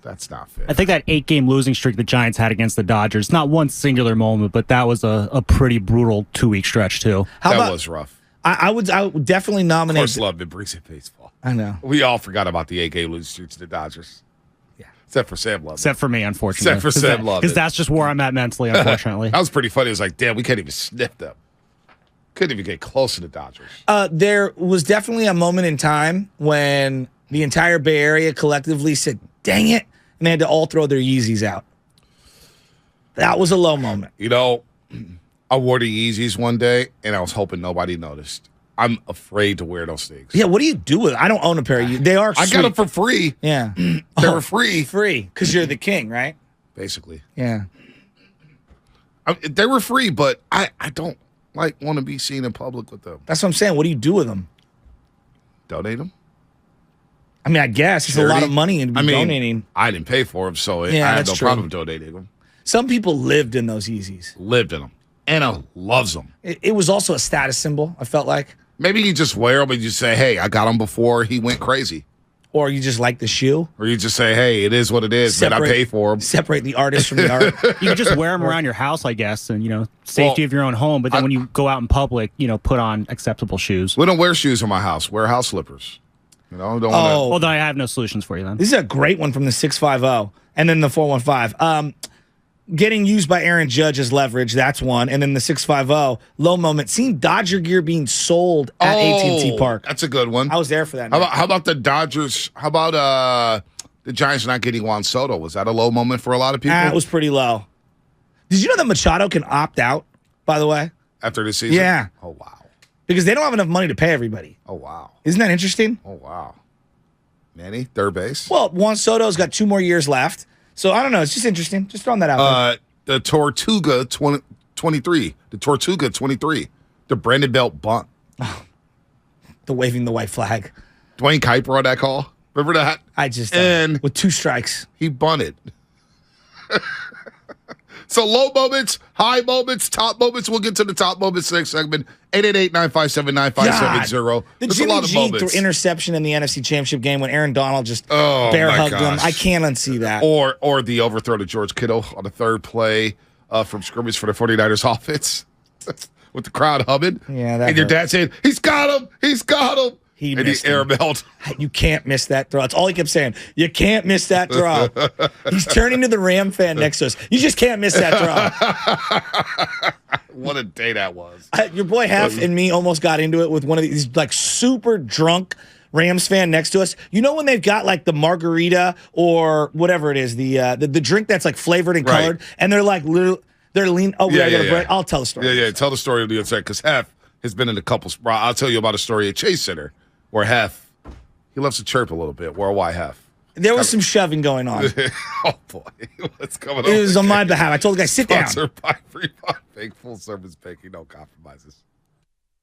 That's not fair. I think that 8-game losing streak the Giants had against the Dodgers, not one singular moment, but that was a pretty brutal 2-week stretch, too. That was rough. I would definitely nominate. Of course, love brings in baseball. I know. We all forgot about the 8-game losing streak to the Dodgers. Yeah. Except for Sam Love. Except for me, unfortunately. Except for Sam Love. Because that's just where I'm at mentally, unfortunately. That was pretty funny. It was like, damn, we can't even sniff them. Couldn't even get close to the Dodgers. There was definitely a moment in time when the entire Bay Area collectively said, dang it, and they had to all throw their Yeezys out. That was a low moment. You know, I wore the Yeezys one day, and I was hoping nobody noticed. I'm afraid to wear those things. Yeah, what do you do with it? I don't own a pair of Yeezys. They are sweet. I got them for free. Yeah. They were free. Free, because you're the king, right? Basically. Yeah. They were free, but I don't want to be seen in public with them. That's what I'm saying. What do you do with them? Donate them? I mean, I guess it's a lot of money to be donating. I didn't pay for them, so I had no problem donating them. Some people lived in those Yeezys. Lived in them. Anna loves them. It was also a status symbol, I felt like. Maybe you just wear them and you say, hey, I got them before he went crazy. Or you just like the shoe. Or you just say, hey, it is what it is, but I pay for them. Separate the artist from the art. You can just wear them around your house, I guess, and, safety of your own home. But then when you go out in public, put on acceptable shoes. We don't wear shoes in my house. Wear house slippers. Don't well, then I have no solutions for you then. This is a great one from the 650 and then the 415. Getting used by Aaron Judge as leverage, that's one. And then the 650, low moment, seeing Dodger gear being sold at AT&T Park. That's a good one. I was there for that. How about the Dodgers? How about the Giants not getting Juan Soto? Was that a low moment for a lot of people? It was pretty low. Did you know that Machado can opt out, by the way? After the season? Yeah. Oh, wow. Because they don't have enough money to pay everybody. Oh, wow. Isn't that interesting? Oh, wow. Manny, third base? Well, Juan Soto's got 2 more years left. So, I don't know. It's just interesting. Just throwing that out there. The Tortuga 23. The Tortuga 23. The Brandon Belt bunt. The waving the white flag. Dwayne Kuiper on that call. Remember that? I just and with 2 strikes. He bunted. So low moments, high moments, top moments. We'll get to the top moments next segment. 888-957-9570. The There's Jimmy a lot of G moments. interception in the NFC Championship game when Aaron Donald just bear hugged him. I can't unsee that. Or the overthrow to George Kittle on the third play from scrimmage for the 49ers offense with the crowd humming. Yeah, that and your hurt. dad saying, he's got him, he's got him. He and missed he airmailed. You can't miss that throw. That's all he kept saying. You can't miss that throw. He's turning to the Ram fan next to us. You just can't miss that throw. What a day that was. Your boy Hef and me almost got into it with one of these like super drunk Rams fan next to us. You know when they've got like the margarita or whatever it is, the drink that's like flavored and colored, and they're like they're lean. Oh, yeah, I got a break. I'll tell the story. Yeah. Tell the story of the inside because Hef has been in a couple. I'll tell you about a story at Chase Center where Hef he loves to chirp a little bit. Why Hef? There was some shoving going on. Oh boy, what's coming on? It was on my behalf. I told the guy, sit down. Sponsored by Fremont Bank, full service banking, no compromises.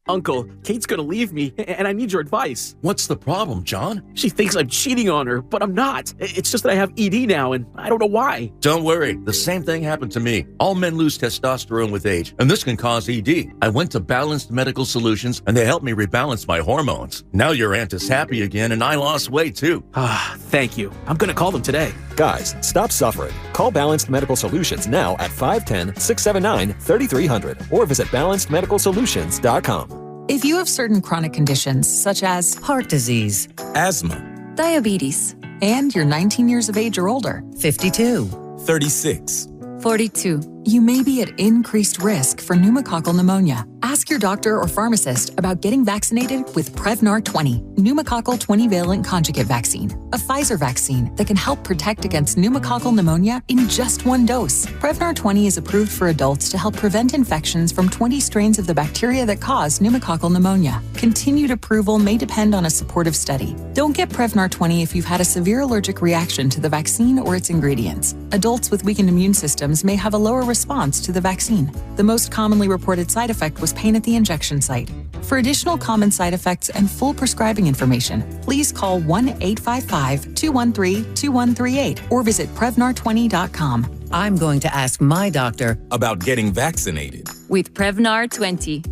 Uncle, Kate's gonna leave me, and I need your advice. What's the problem, John? She thinks I'm cheating on her, but I'm not. It's just that I have ED now, and I don't know why. Don't worry. The same thing happened to me. All men lose testosterone with age, and this can cause ED. I went to Balanced Medical Solutions, and they helped me rebalance my hormones. Now your aunt is happy again, and I lost weight, too. Thank you. I'm gonna call them today. Guys, stop suffering. Call Balanced Medical Solutions now at 510-679-3300 or visit balancedmedicalsolutions.com. If you have certain chronic conditions such as heart disease, asthma, diabetes, and you're 19 years of age or older, 52, 36, 42, you may be at increased risk for pneumococcal pneumonia. Ask your doctor or pharmacist about getting vaccinated with Prevnar 20, pneumococcal 20-valent conjugate vaccine, a Pfizer vaccine that can help protect against pneumococcal pneumonia in just 1 dose. Prevnar 20 is approved for adults to help prevent infections from 20 strains of the bacteria that cause pneumococcal pneumonia. Continued approval may depend on a supportive study. Don't get Prevnar 20 if you've had a severe allergic reaction to the vaccine or its ingredients. Adults with weakened immune systems may have a lower response to the vaccine. The most commonly reported side effect was pain at the injection site. For additional common side effects and full prescribing information, please call 1-855-213-2138 or visit Prevnar20.com. I'm going to ask my doctor about getting vaccinated. with Prevnar 20.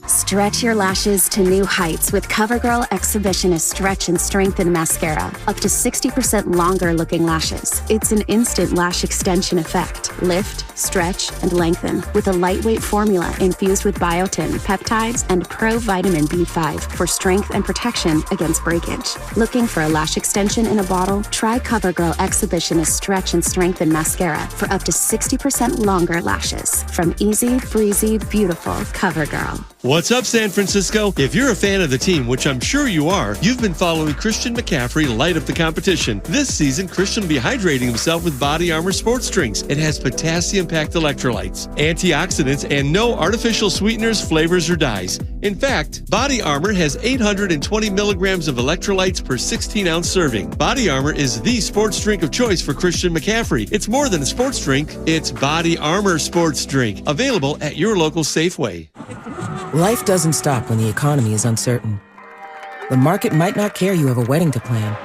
Stretch your lashes to new heights with CoverGirl Exhibitionist Stretch and Strengthen Mascara. Up to 60% longer looking lashes. It's an instant lash extension effect. Lift, stretch, and lengthen with a lightweight formula infused with biotin, peptides, and pro vitamin B5 for strength and protection against breakage. Looking for a lash extension in a bottle? Try CoverGirl Exhibitionist Stretch and Strengthen Mascara for up to 60% longer lashes. From easy, breezy, beautiful CoverGirl. What's up, San Francisco? If you're a fan of the team, which I'm sure you are, you've been following Christian McCaffrey light up the competition. This season, Christian will be hydrating himself with Body Armor sports drinks. It has potassium-packed electrolytes, antioxidants, and no artificial sweeteners, flavors, or dyes. In fact, Body Armor has 820 milligrams of electrolytes per 16-ounce serving. Body Armor is the sports drink of choice for Christian McCaffrey. It's more than a sports drink. It's Body Armor sports drink. Available at your local Safeway. Life doesn't stop when the economy is uncertain. The market might not care you have a wedding to plan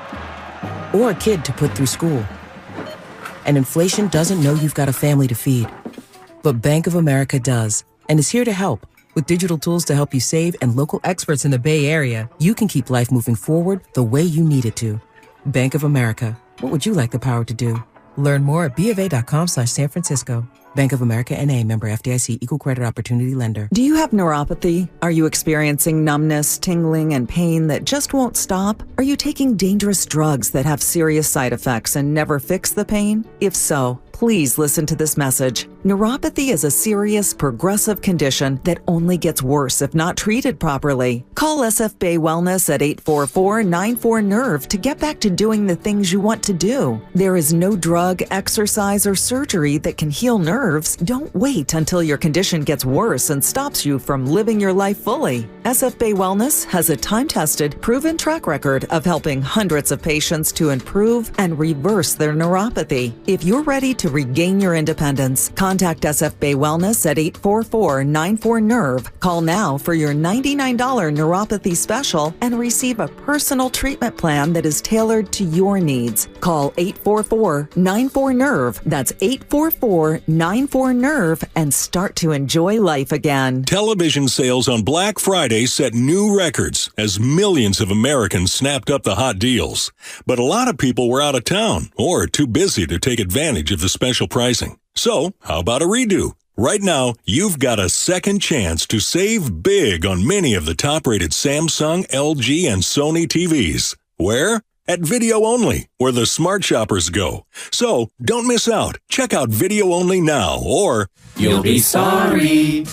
or a kid to put through school. And inflation doesn't know you've got a family to feed. But Bank of America does and is here to help. With digital tools to help you save and local experts in the Bay Area, you can keep life moving forward the way you need it to. Bank of America. What would you like the power to do? Learn more at BofA.com/San Francisco. Bank of America N.A. member FDIC equal credit opportunity lender. Do you have neuropathy? Are you experiencing numbness, tingling, and pain that just won't stop? Are you taking dangerous drugs that have serious side effects and never fix the pain? If so, please listen to this message. Neuropathy is a serious, progressive condition that only gets worse if not treated properly. Call SF Bay Wellness at 844-94-NERVE to get back to doing the things you want to do. There is no drug, exercise, or surgery that can heal nerves. Don't wait until your condition gets worse and stops you from living your life fully. SF Bay Wellness has a time-tested, proven track record of helping hundreds of patients to improve and reverse their neuropathy. If you're ready to regain your independence, contact SF Bay Wellness at 844-94-NERVE. Call now for your $99 neuropathy special and receive a personal treatment plan that is tailored to your needs. Call 844-94-NERVE. That's 844-94-NERVE and start to enjoy life again. Television sales on Black Friday set new records as millions of Americans snapped up the hot deals. But a lot of people were out of town or too busy to take advantage of the special pricing. So, how about a redo? Right now, you've got a second chance to save big on many of the top-rated Samsung, LG, and Sony TVs. Where? At Video Only, where the smart shoppers go. So, don't miss out. Check out Video Only now, or you'll be sorry.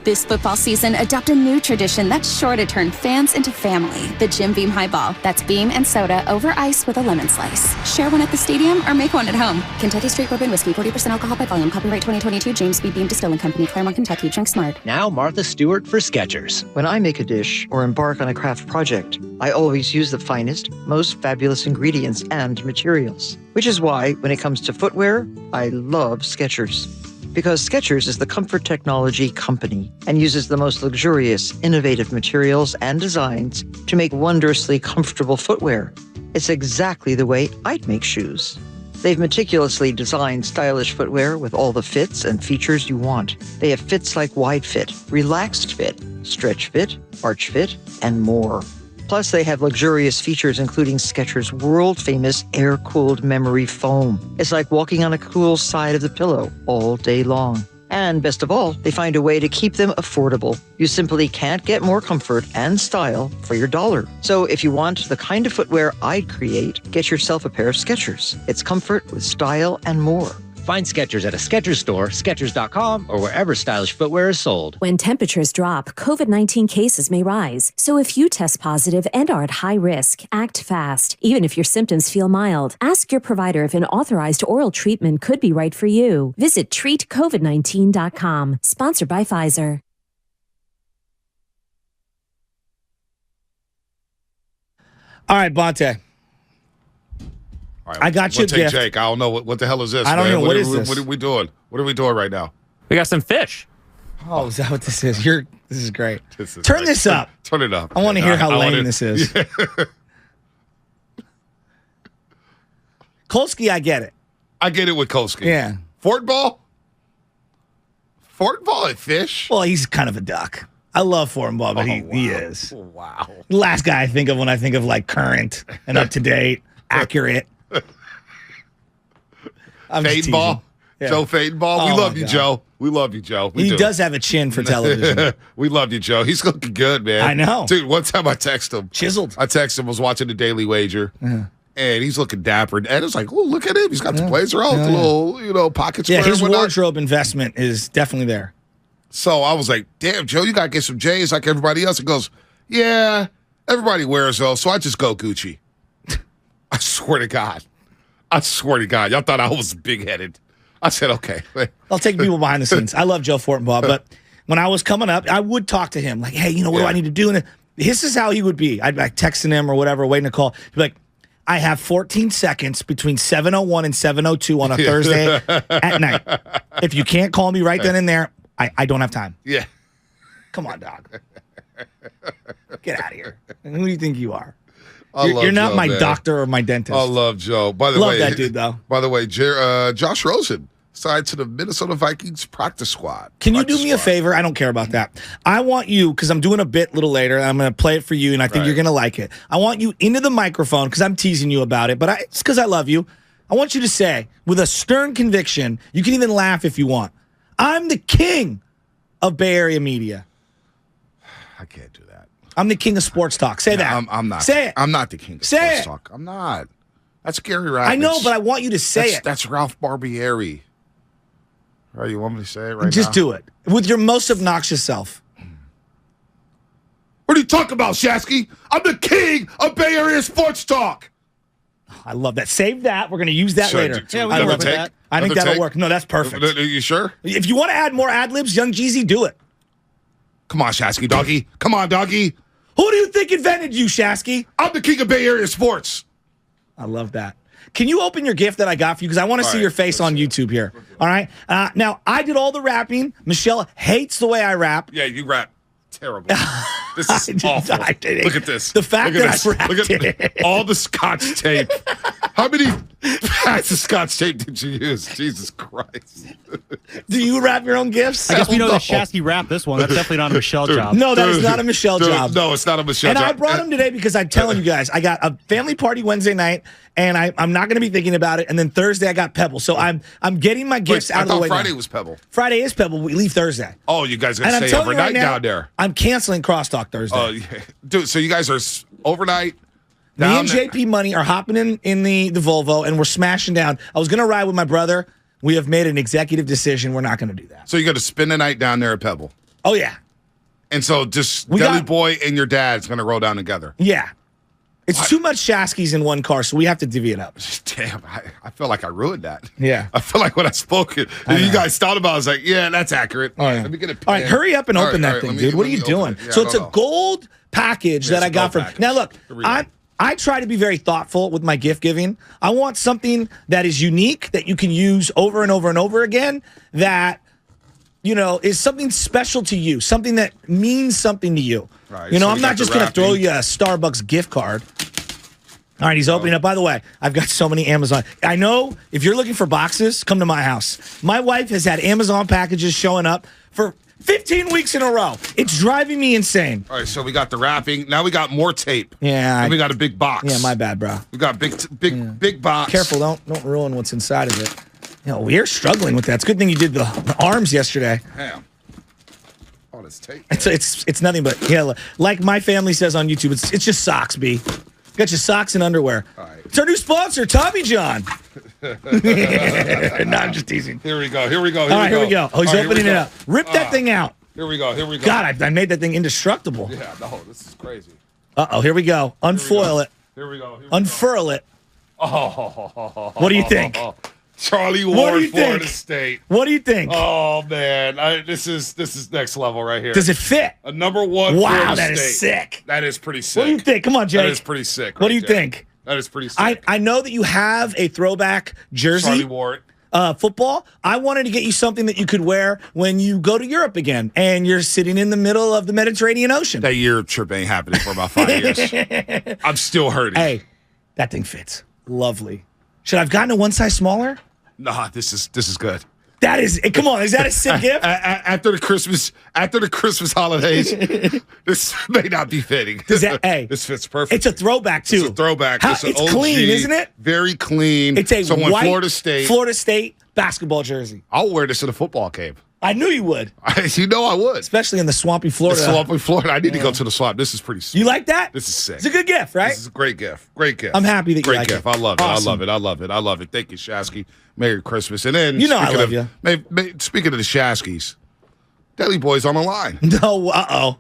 This football season, adopt a new tradition that's sure to turn fans into family. The Jim Beam Highball. That's beam and soda over ice with a lemon slice. Share one at the stadium or make one at home. Kentucky Straight Bourbon Whiskey, 40% alcohol by volume. Copyright 2022, James B. Beam Distilling Company, Claremont, Kentucky. Drink smart. Now Martha Stewart for Skechers. When I make a dish or embark on a craft project, I always use the finest, most fabulous ingredients and materials. Which is why, when it comes to footwear, I love Skechers. Because Skechers is the comfort technology company and uses the most luxurious, innovative materials and designs to make wondrously comfortable footwear. It's exactly the way I'd make shoes. They've meticulously designed stylish footwear with all the fits and features you want. They have fits like wide fit, relaxed fit, stretch fit, arch fit, and more. Plus, they have luxurious features including Skechers' world-famous air-cooled memory foam. It's like walking on a cool side of the pillow all day long. And best of all, they find a way to keep them affordable. You simply can't get more comfort and style for your dollar. So if you want the kind of footwear I'd create, get yourself a pair of Skechers. It's comfort with style and more. Find Skechers at a Skechers store, Skechers.com, or wherever stylish footwear is sold. When temperatures drop, COVID-19 cases may rise. So if you test positive and are at high risk, act fast. Even if your symptoms feel mild, ask your provider if an authorized oral treatment could be right for you. Visit treatcovid19.com. Sponsored by Pfizer. All right, Bonte. All right, I got you a gift. Jake. I don't know what the hell is this. I don't man? know what is this. What are we doing? What are we doing right now? We got some fish. Oh, is that what this is? This is great. Turn this up. Turn it up. I want to hear how lame this is. Yeah. Kolsky, I get it. I get it with Kolsky. Yeah. Fort ball? Fortenbaugh a fish? Well, he's kind of a duck. I love Fortenbaugh, but he is. Wow. The last guy I think of when I think of like current and up to date, accurate. Fadenbaugh? Yeah. Joe Fadenbaugh? We Oh, love my you, God. Joe. We love you, Joe. We He do. does have a chin for television. We love you, Joe. He's looking good, man. I know. Dude, one time I texted him. Chiseled. I texted him, was watching the Daily Wager, and he's looking dapper. And it's like, oh, look at him. He's got the blazer on, the little, pocket square. Yeah, his and whatnot. wardrobe investment is definitely there. So I was like, damn, Joe, you got to get some J's like everybody else. He goes, yeah, everybody wears those, so I just go Gucci. I swear to God. Y'all thought I was big-headed. I said, okay. I'll take people behind the scenes. I love Joe Fortenbaugh, but when I was coming up, I would talk to him like, hey, what do I need to do? And this is how he would be. I'd be like texting him or whatever, waiting to call. He'd be like, I have 14 seconds between 7:01 and 7:02 on a Thursday at night. If you can't call me right then and there, I don't have time. Yeah. Come on, dog. Get out of here. Who do you think you are? I love You're not Joe, my man. doctor or my dentist. I love Joe. By the Love way, that dude, though. By the way, Josh Rosen signed to the Minnesota Vikings practice squad. Can you do me a favor? I don't care about that. I want you, because I'm doing a bit a little later, I'm going to play it for you, and I think you're going to like it. I want you into the microphone, because I'm teasing you about it, but it's because I love you. I want you to say, with a stern conviction, you can even laugh if you want, I'm the king of Bay Area media. I can't do that. I'm the king of sports talk. Say that. I'm not. Say it. I'm not the king of Say sports it. talk. I'm not. That's Gary Ratner. I know, but I want you to say it. That's Ralph Barbieri. All right, you want me to say it right now? Just do it. With your most obnoxious self. What are you talking about, Shasky? I'm the king of Bay Area sports talk. I love that. Save that. We're going to use that Sure, later. yeah, we I can love have a that. take. I think Another that'll take? work. No, that's perfect. Are you sure? If you want to add more ad-libs, Young Jeezy, do it. Come on, Shasky, doggy. Come on, doggy. Who do you think invented you, Shasky? I'm the king of Bay Area sports. I love that. Can you open your gift that I got for you? Because I want to see right, your face on YouTube here. All right? Now, I did all the rapping. Michelle hates the way I rap. Yeah, you rap terrible. This is awful. Look at this. The fact Look at that this. I rapped Look at it. all the Scotch tape. How many packs of Scotch tape did you use? Jesus Christ. Do you rap your own gifts? I guess we know no. that Shasky rapped this one. That's definitely not a Michelle job. No, that is not a Michelle job. No, it's not a Michelle And job. I brought him today because I'm telling you guys, I got a family party Wednesday night, and I'm not going to be thinking about it. And then Thursday I got Pebble, so I'm getting my gifts out of the way. I thought Friday now. was Pebble. Friday is Pebble. We leave Thursday. Oh, you guys are And going I'm to stay telling you right overnight now, down there. I'm canceling Crosstalk Thursday. Oh, yeah. Dude, so you guys are overnight Me down and there? JP Money are hopping in the Volvo, and we're smashing down. I was going to ride with my brother. We have made an executive decision. We're not going to do that. So you're going to spend the night down there at Pebble. Oh, yeah. And so just We Deli got- Boy and your dad's going to roll down together. Yeah. It's too much Shaskies in one car, so we have to divvy it up. Damn, I feel like I ruined that. Yeah. I feel like when I spoke it, you guys thought about it, I was like, yeah, that's accurate. Oh, yeah. Let me get a pen. All right, hurry up and All open right, that all thing, right, dude. What are let you me open doing? it. Yeah, So I it's don't a know. gold package Yeah, that it's I a got gold from. package. Now, look, Here we go. I try to be very thoughtful with my gift giving. I want something that is unique that you can use over and over and over again. That is something special to you, something that means something to you. Right, You know, so I'm we not got just the going to throw wrapping. you a Starbucks gift card. All right, he's opening up. By the way, I've got so many Amazon. I know if you're looking for boxes, come to my house. My wife has had Amazon packages showing up for 15 weeks in a row. It's driving me insane. All right, so we got the wrapping. Now we got more tape. Yeah. And we got a big box. Yeah, my bad, bro. We got big box. Careful, don't ruin what's inside of it. We're struggling with that. It's a good thing you did the arms yesterday. Damn. Oh, this tape. It's nothing but like my family says on YouTube. It's just socks, B. Got your socks and underwear. All right. It's our new sponsor, Tommy John. No, I'm just teasing. Here we go. Here we go. All right, here we go. Oh, he's All right, here opening we it go. up. Rip that thing out. Here we go. Here we go. God, I made that thing indestructible. Yeah, no, this is crazy. Uh-oh, here we go. Unfoil it. Here we go. Here we Unfurl it. Oh. What do you think? Charlie What do Ward, you Florida think? State. What do you think? Oh man, this is next level right here. Does it fit? A number one. Wow, Florida that is State. sick. That is pretty sick. What do you think? Come on, Jake. That is pretty sick. What do right you there. think? That is pretty sick. I know that you have a throwback jersey. Charlie Ward. Football. I wanted to get you something that you could wear when you go to Europe again and you're sitting in the middle of the Mediterranean Ocean. That Europe trip ain't happening for about 5 years. I'm still hurting. Hey, that thing fits. Lovely. Should I have gotten a one size smaller? Nah, this is good. That is, come on, is that a sick gift? After the Christmas holidays, this may not be fitting. This fits perfect. It's a throwback too. It's a throwback. It's OG, clean, isn't it? Very clean. It's a white Florida State basketball jersey. I'll wear this in a football game. I knew you would. You know I would. Especially in the swampy Florida. I need to go to the swamp. This is pretty sick. You like that? This is sick. It's a good gift, right? This is a great gift. Great gift. I'm happy that you like gift. it. I love it. Awesome. I love it. Thank you, Shasky. Merry Christmas. And then, I love you. Speaking of the Shaskys, Deli Boy's on the line. No,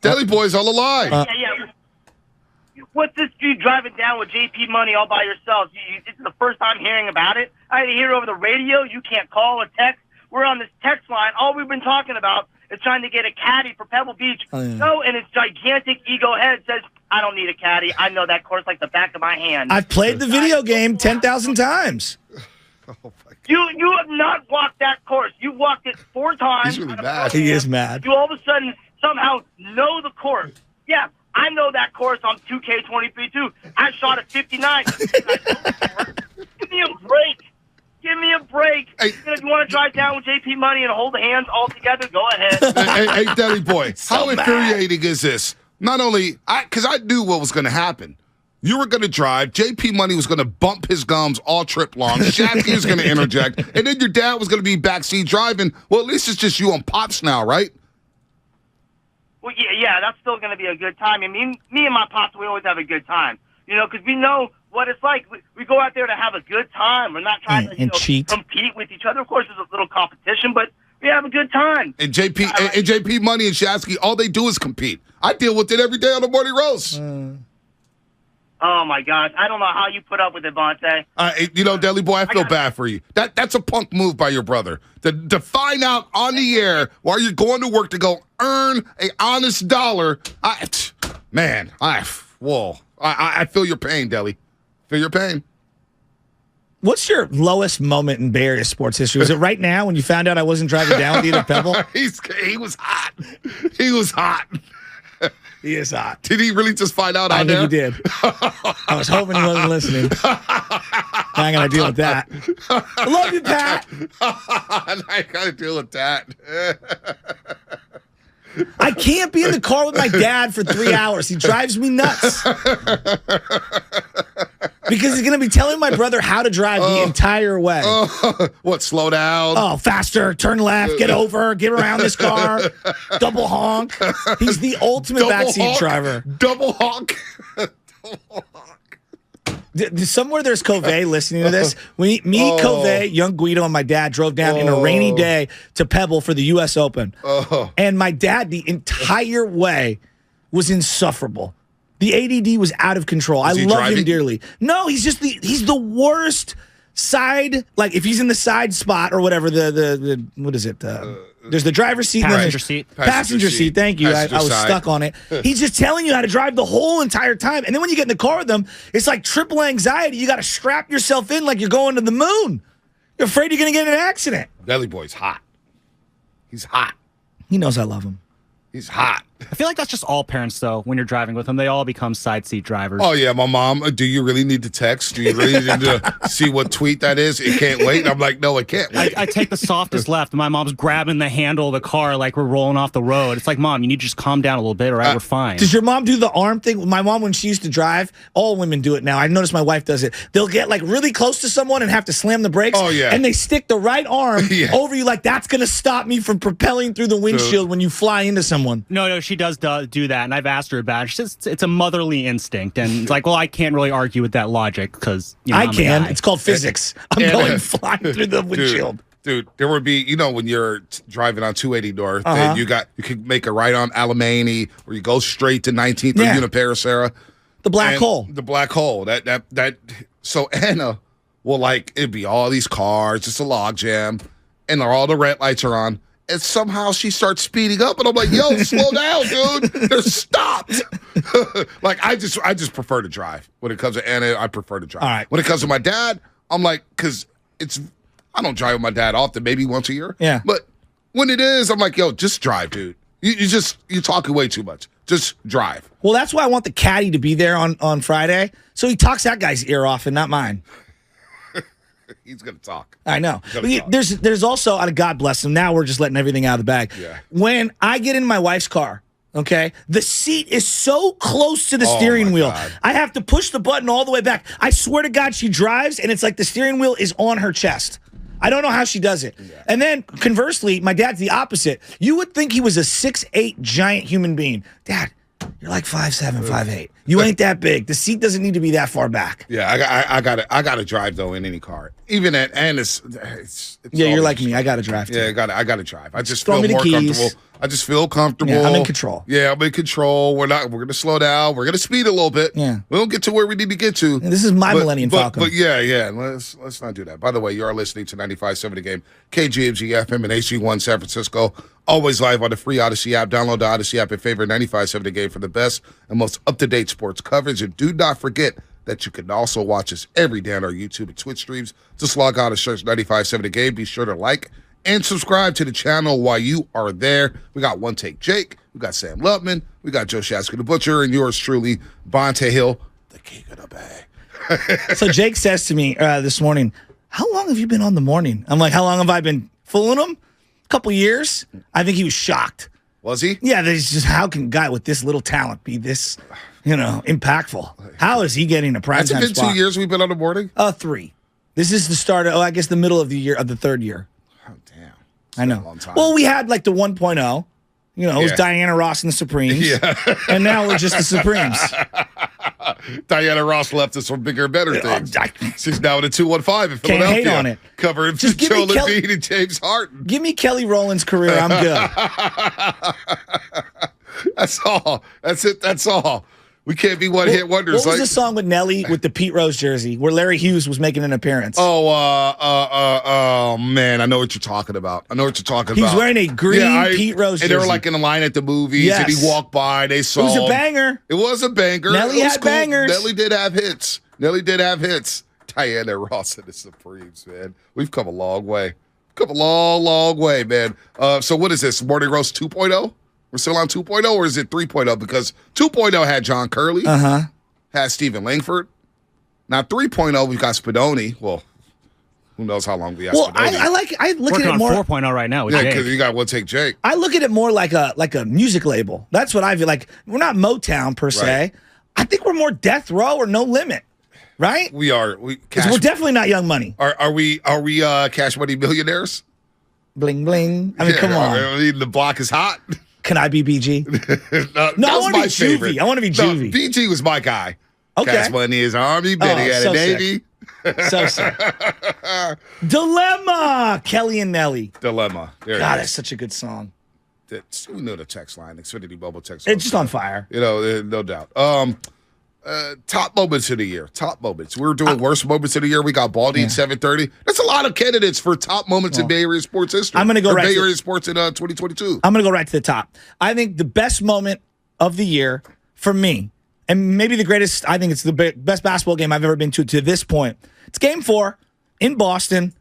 Deli Boy's on the line. Yeah. What's this you driving down with JP Money all by yourself? This is the first time hearing about it. I hear over the radio. You can't call or text. We're on this text line. All we've been talking about is trying to get a caddy for Pebble Beach. No, and its gigantic ego head says, I don't need a caddy. I know that course like the back of my hand. I've played the video game 10,000 times. You have not walked that course. You walked it 4 times. He's really mad. He is mad. You all of a sudden somehow know the course. Yeah, I know that course on 2K23 too. I shot a 59. Give me a break. Give me a break. Hey, if you want to drive down with JP Money and hold hands all together, go ahead. Hey, Deli Boy, how infuriating is this? Not only, because I knew what was going to happen. You were going to drive. JP Money was going to bump his gums all trip long. Shasky was going to interject. And then your dad was going to be backseat driving. Well, at least it's just you on Pops now, right? Well, yeah, that's still going to be a good time. I mean, me and my Pops, we always have a good time. Because we know what it's like. We go out there to have a good time. We're not trying to cheat. Compete with each other. Of course, there's a little competition, but we have a good time. And JP Money and Shasky, all they do is compete. I deal with it every day on the Morning Roast. Oh, my gosh. I don't know how you put up with it, Vontae. Deli Boy, I feel bad for you. That's a punk move by your brother. To find out on the air while you're going to work to go earn an honest dollar. I feel your pain, Deli. Feel your pain. What's your lowest moment in Bay Area sports history? Was it right now when you found out I wasn't driving down with you to Pebble? He was hot. He was hot. He is hot. Did he really just find out I out there? think he did. I was hoping he wasn't listening. I got to deal with that. I love you, Pat. I got to deal with that. I can't be in the car with my dad for 3 hours. He drives me nuts. Because he's going to be telling my brother how to drive the entire way. What, slow down? Oh, faster, turn left, get over, get around this car, double honk. He's the ultimate backseat driver. Double honk. Somewhere there's Covey listening to this. Covey, young Guido, and my dad drove down in a rainy day to Pebble for the U.S. Open. And my dad, the entire way, was insufferable. The ADD was out of control. I love him dearly. No, he's the worst side. Like if he's in the side spot or whatever, the what is it? There's the driver's seat, passenger seat. Passenger seat. Thank you. I was stuck on it. He's just telling you how to drive the whole entire time, and then when you get in the car with him, it's like triple anxiety. You got to strap yourself in like you're going to the moon. You're afraid you're going to get in an accident. Deli Boy's hot. He's hot. He knows I love him. He's hot. I feel like that's just all parents, though. When you're driving with them, they all become side seat drivers. Oh, yeah, my mom, do you really need to text? Do you really need to see what tweet that is? It can't wait. I'm like, no, it can't wait. I take the softest left. My mom's grabbing the handle of the car like we're rolling off the road. It's like, Mom, you need to just calm down a little bit, all right? We're fine. Does your mom do the arm thing? My mom, when she used to drive, all women do it now. I noticed my wife does it. They'll get like really close to someone and have to slam the brakes. Oh, yeah. And they stick the right arm over you like that's going to stop me from propelling through the windshield when you fly into someone. No, she does do that, and I've asked her about it. She says it's a motherly instinct, and it's like, well, I can't really argue with that logic because I can. It's called physics. I'm going flying through the windshield. Dude, there would be, when you're driving on 280 North, and you could make a right on Alemany, or you go straight to 19th or Uniparacera. The black hole. The black hole. So Anna will it'd be all these cars, just a log jam, and all the red lights are on. And somehow she starts speeding up, and I'm like, "Yo, slow down, dude! They're stopped." I just prefer to drive. When it comes to Anna, I prefer to drive. All right. When it comes to my dad, I'm like, because I don't drive with my dad often, maybe once a year. Yeah. But when it is, I'm like, "Yo, just drive, dude. You're talking way too much. Just drive." Well, that's why I want the caddy to be there on Friday, so he talks that guy's ear off and not mine. He's going to talk. I know. Talk. There's also, God bless him, now we're just letting everything out of the bag. Yeah. When I get in my wife's car, okay, the seat is so close to the steering wheel. God. I have to push the button all the way back. I swear to God, she drives, and it's like the steering wheel is on her chest. I don't know how she does it. Yeah. And then, conversely, my dad's the opposite. You would think he was a 6'8" giant human being. Dad, you're like 5'7", 5'8". You ain't that big. The seat doesn't need to be that far back. Yeah, I got to drive though in any car, even at it's yeah, you're like me. I got to drive too. Yeah, I got to drive. I just Throw feel me the more keys. comfortable. I just feel comfortable. Yeah, I'm in control. Yeah, I'm in control. We're gonna slow down. We're gonna speed a little bit. Yeah, we don't get to where we need to get to. And this is my Millennium Falcon. But yeah, let's not do that. By the way, you are listening to 95.7 The Game, KGMG FM and AC1 San Francisco. Always live on the free Odyssey app. Download the Odyssey app and favorite 95.7 The Game for the best and most up-to-date sports coverage. And do not forget that you can also watch us every day on our YouTube and Twitch streams. Just log on and search 95.7 The Game. Be sure to like and subscribe to the channel while you are there. We got One Take Jake. We got Sam Lutman. We got Joe Shasky the Butcher. And yours truly, Bonte Hill, the king of the bag. So Jake says to me this morning, how long have you been on the morning? I'm like, how long have I been fooling him? A couple years. I think he was shocked. Was he? Yeah, that he's just, how can a guy with this little talent be this, impactful? How is he getting a prime time spot? Has it been 2 years we've been on the morning? 3. This is the start of, I guess the middle of the year, of the third year. Oh, damn. I know. Well, we had like the 1.0. It was Diana Ross and the Supremes. Yeah. And now we're just the Supremes. Diana Ross left us for bigger and better things. She's now in a 215 in Philadelphia. Can't hate on it. Covering Joe Levine and James Harden. Give me Kelly Rowland's career. I'm good. That's all. That's it. That's all. We can't be one-hit wonders. What was the song with Nelly with the Pete Rose jersey where Larry Hughes was making an appearance? Oh, man, I know what you're talking about. He's wearing a green Pete Rose jersey. And they were like in the line at the movies, and he walked by, and they saw it was a banger. It was a banger. Nelly had bangers. Nelly did have hits. Diana Ross and the Supremes, man. We've come a long way. Long way, man. So what is this, Morning Roast 2.0? We're still on 2.0, or is it 3.0? Because 2.0 had John Curley, had Stephen Langford. Now 3.0, we've got Spadoni. Well, who knows how long we have Spadoni. I look Working at it more. on 4.0 right now with Yeah, Jake. because you got One Take Jake. I look at it more like a music label. That's what I feel like. We're not Motown per se. Right. I think we're more Death Row or No Limit, right? We are. Because we're definitely not Young Money. Are we Cash Money millionaires? Bling bling. I mean, come on. The block is hot. Can I be BG? No, I want to be Juvie. I want to be Juvie. BG was my guy. Okay. Cash Money is Army, Benny had a Navy. So sick. Dilemma. Kelly and Nelly. Dilemma. There God, it that's is. such a good song. We know the text line. Xfinity Bubble text. It's just on fire. No doubt. Top moments of the year. Top moments. We're doing worst moments of the year. We got Baldy at 7:30. That's a lot of candidates for top moments in Bay Area sports history. I'm going to go right Bay to Area sports in 2022. I'm going to go right to the top. I think the best moment of the year for me, and maybe the greatest, I think it's the best basketball game I've ever been to this point. It's Game 4 in Boston,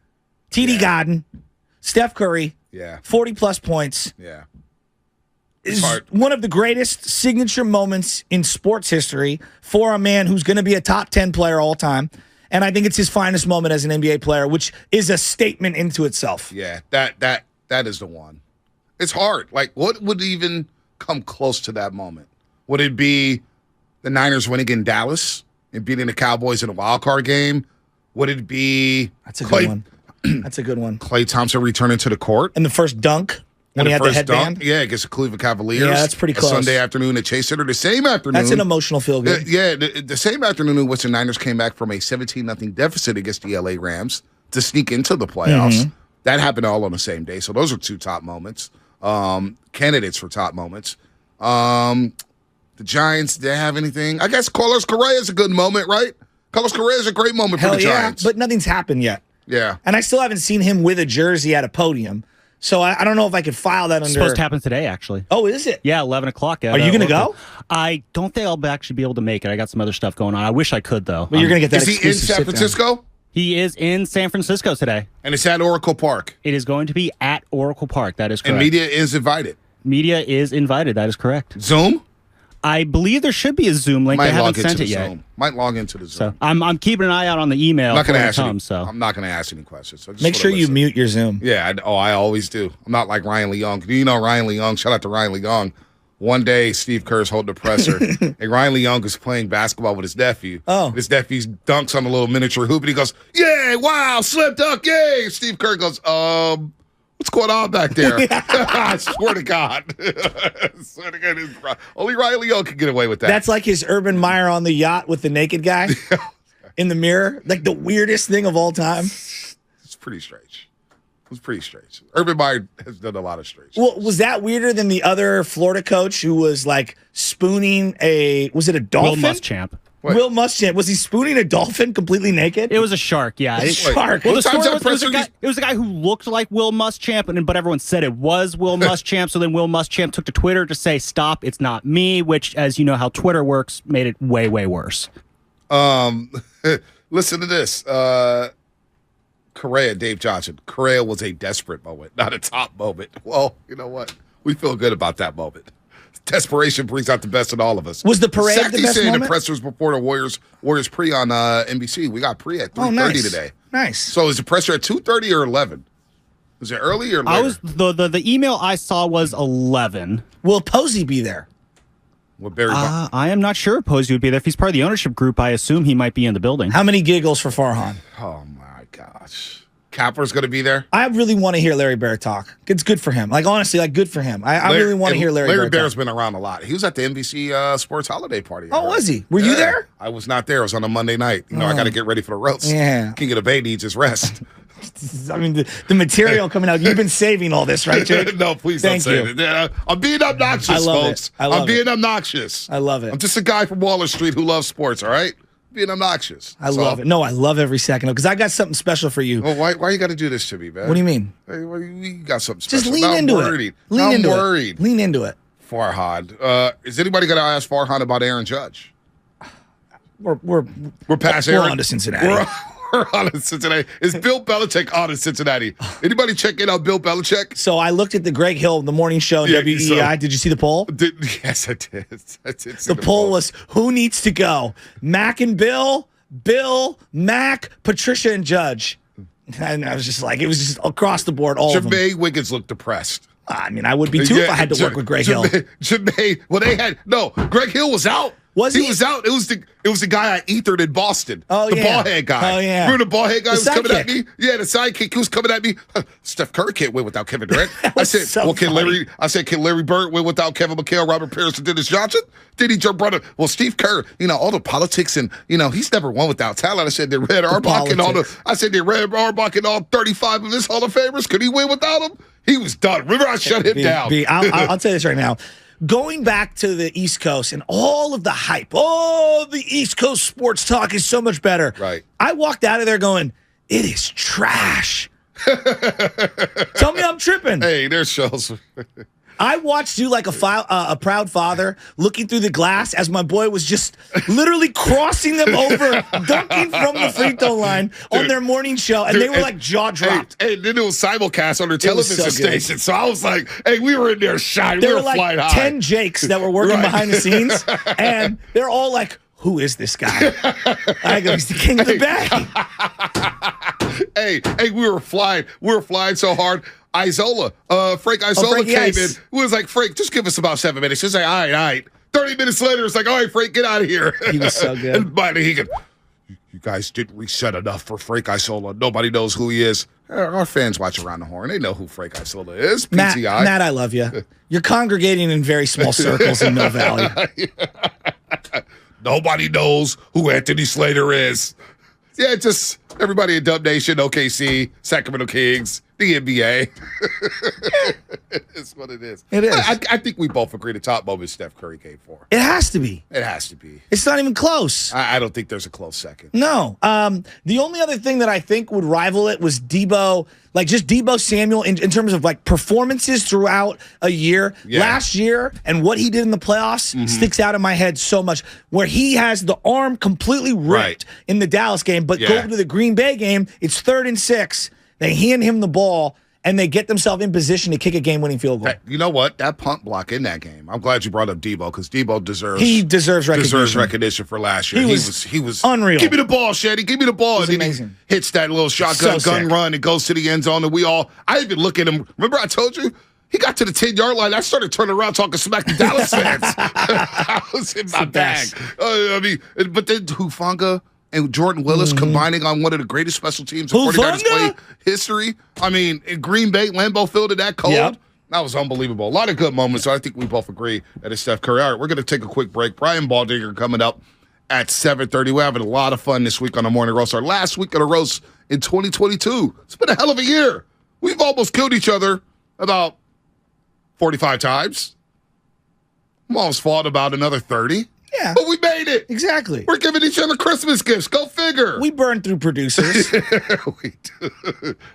TD Garden, Steph Curry, 40-plus points. Yeah. Is one of the greatest signature moments in sports history for a man who's going to be a top 10 player all time. And I think it's his finest moment as an NBA player, which is a statement into itself. Yeah, that is the one. It's hard. Like, what would even come close to that moment? Would it be the Niners winning in Dallas and beating the Cowboys in a wild card game? Would it be That's a good one. That's a good one. Klay Thompson returning to the court? And the first dunk when he had the headband? Against the Cleveland Cavaliers. Yeah, that's pretty close. Sunday afternoon at Chase Center. The same afternoon. That's an emotional feel-good. The same afternoon in which the Niners came back from a 17-0 deficit against the LA Rams to sneak into the playoffs. Mm-hmm. That happened all on the same day. So those are two top moments. Candidates for top moments. The Giants, do they have anything? I guess Carlos Correa is a good moment, right? Carlos Correa is a great moment for the Giants. But nothing's happened yet. Yeah. And I still haven't seen him with a jersey at a podium. So I don't know if I could file that under. It's supposed to happen today, actually. Oh, is it? Yeah, 11 o'clock. Are you going to go? I don't think I'll actually be able to make it. I got some other stuff going on. I wish I could, though. But you're going to get that. Is he in San Francisco? He is in San Francisco today. And it's at Oracle Park. It is going to be at Oracle Park. That is correct. And media is invited. Media is invited. That is correct. Zoom? I believe there should be a Zoom link. They haven't sent it yet. Might log into the Zoom. So I'm keeping an eye out on the email. I'm not going to ask I'm not going to ask any questions. So make sure you mute your Zoom. Yeah. I always do. I'm not like Ryan Leong. Do you know Ryan Leong? Shout out to Ryan Leong. One day, Steve Kerr's holding the presser, and Ryan Leong is playing basketball with his nephew. Oh. His nephew dunks on a little miniature hoop, and he goes, "Yeah, wow, slip dunk, yay!" Steve Kerr goes, what's going on back there? I swear to God. Only Ryan Leong can get away with that. That's like his Urban Meyer on the yacht with the naked guy in the mirror. Like the weirdest thing of all time. It's pretty strange. It was pretty strange. Urban Meyer has done a lot of strange. Well, was that weirder than the other Florida coach who was like spooning was it a dolphin? Will Muschamp. What? Will Muschamp. Was he spooning a dolphin completely naked? It was a shark, yeah. Shark. Well, the story was, it was a guy who looked like Will Muschamp, but everyone said it was Will Muschamp. So then Will Muschamp took to Twitter to say, "Stop, it's not me," which, as you know how Twitter works, made it way, way worse. Listen to this. Correa, Dave Johnson. Correa was a desperate moment, not a top moment. Well, you know what? We feel good about that moment. Desperation brings out the best in all of us. Was the parade the best moment? The pressers before the Warriors pre on NBC. We got pre at 3:30 today. Nice. So is the presser at 2:30 or 11? Was it early or later? The email I saw was 11. Will Posey be there? With Barry I am not sure if Posey would be there. If he's part of the ownership group, I assume he might be in the building. How many giggles for Farhan? Oh my gosh. Capper's going to be there. I really want to hear Larry Bear talk. It's good for him. Like, honestly, like, good for him. I really want to hear Larry Bear talk. Larry Bear's been around a lot. He was at the NBC Sports Holiday Party. Oh, was he? Were you there? I was not there. It was on a Monday night. You know, I got to get ready for the roast. Yeah. King of the Bay needs his rest. I mean, the material coming out. You've been saving all this, right, Jake? No, please don't say it. I'm being obnoxious, folks. I'm being obnoxious. I love it. I'm just a guy from Waller Street who loves sports, all right? Being obnoxious. I love it. No, I love every second of it because I got something special for you. Well, why you got to do this to me, man? What do you mean? Hey, you got something special. Just lean into it. I'm worried. Lean into it. Farhan. Is anybody going to ask Farhan about Aaron Judge? We're past Aaron. We're on to Cincinnati. We're on to Cincinnati. Is Bill Belichick on to Cincinnati? Anybody check in on Bill Belichick? So I looked at the Greg Hill, the morning show, WEI. Did you see the poll? Yes, I did. The poll was, who needs to go? Mac and Bill, Mac, Patricia, and Judge. And I was just like, it was just across the board, all of them. Jermaine Wiggins looked depressed. I mean, I would be too if I had to work with Greg Hill. Greg Hill was out. He was out. It was the guy I ethered in Boston. Oh, the ballhead guy. Oh, yeah. Remember the ballhead guy The was coming at sidekick. me? Yeah, the sidekick. He was coming at me. Steph Curry can't win without Kevin Durant. I said, can Larry Bird win without Kevin McHale, Robert Pierce, and Dennis Johnson? Did he jump running? Well, Steve Kerr, all the politics and, he's never won without talent. I said, Red Auerbach and all 35 of his Hall of Famers. Could he win without him? He was done. Remember, I shut him down. I'll tell you this right now. Going back to the East Coast and all of the hype, the East Coast sports talk is so much better. Right. I walked out of there going, it is trash. Tell me I'm tripping. Hey, there's shows. I watched you like a proud father looking through the glass as my boy was just literally crossing them over, dunking from the free throw line on their morning show, and they were like jaw dropped. Hey, then it was simulcast on their television station, so I was like, hey, we were in there shining. We were like flying high. 10 Jakes that were working behind the scenes, and they're all like, who is this guy? I go, he's the king of the bay. Hey, we were flying. We were flying so hard. Frank Isola came in. We was like, Frank, just give us about 7 minutes. He's like, all right. 30 minutes later, it's like, all right, Frank, get out of here. He was so good. And finally, he goes, you guys didn't reset enough for Frank Isola. Nobody knows who he is. Our fans watch Around the Horn. They know who Frank Isola is. PTI. Matt, I love you. You're congregating in very small circles in Mill Valley. Nobody knows who Anthony Slater is. Yeah, just everybody in Dub Nation, OKC, Sacramento Kings, the NBA. It's what it is. It is. I think we both agree the top moment Steph Curry came for. It has to be. It has to be. It's not even close. I don't think there's a close second. No. The only other thing that I think would rival it was Debo, like just Debo Samuel in terms of like performances throughout a year. Yeah. Last year and what he did in the playoffs sticks out in my head so much, where he has the arm completely ripped in the Dallas game, but go to the Green Bay game, it's 3rd and 6. They hand him the ball, and they get themselves in position to kick a game-winning field goal. Hey, you know what? That punt block in that game. I'm glad you brought up Debo because Debo deserves recognition for last year. He was unreal. Give me the ball, Shady. Give me the ball. And then amazing. He hits that little shotgun gun sick. run and goes to the end zone. And I even look at him. Remember I told you? He got to the 10-yard line. I started turning around talking smack to Dallas fans. I was in my bag. But then Hufanga and Jordan Willis combining on one of the greatest special teams in 49ers play history. I mean, in Green Bay, Lambeau Field, in that cold. Yep. That was unbelievable. A lot of good moments. So I think we both agree that it's Steph Curry. All right, we're going to take a quick break. Brian Baldinger coming up at 7:30. We're having a lot of fun this week on the Morning Roast. Our last week of the roast in 2022. It's been a hell of a year. We've almost killed each other about 45 times. We almost fought about another 30. Yeah. But we made it. Exactly. We're giving each other Christmas gifts. Go figure. We burned through producers. We do.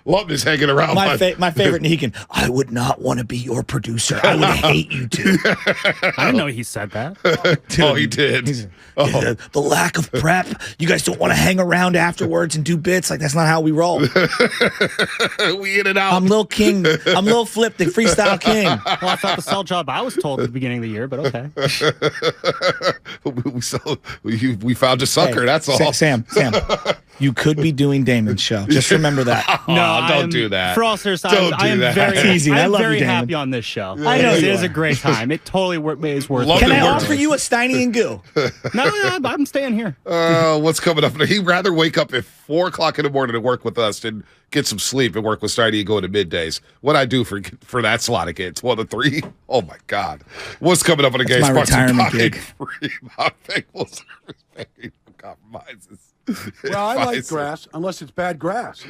Love is hanging around. My favorite Negan. I would not want to be your producer. I would hate you too. I didn't know he said that. Dude, he did. The lack of prep. You guys don't want to hang around afterwards and do bits. Like, that's not how we roll. We in and out. I'm Lil King. I'm Lil Flip, the freestyle king. Well, I thought the sell job I was told at the beginning of the year, but okay. We found a sucker. Hey, that's all. Sam, you could be doing Damon's show. Just remember that. No, don't do that. For all seriousness, I am very happy on this show. I know it is a great time. It totally is worth it. Can I offer you a Steiny and Goo? No, I'm staying here. What's coming up? He'd rather wake up at 4 o'clock in the morning to work with us than get some sleep and work with Steiny and go to middays. What I do for that slot of kids, 1 to 3. Oh my God! What's coming up on the game? My retirement gig. Thankful service paying compromises. Well, I like grass unless it's bad grass.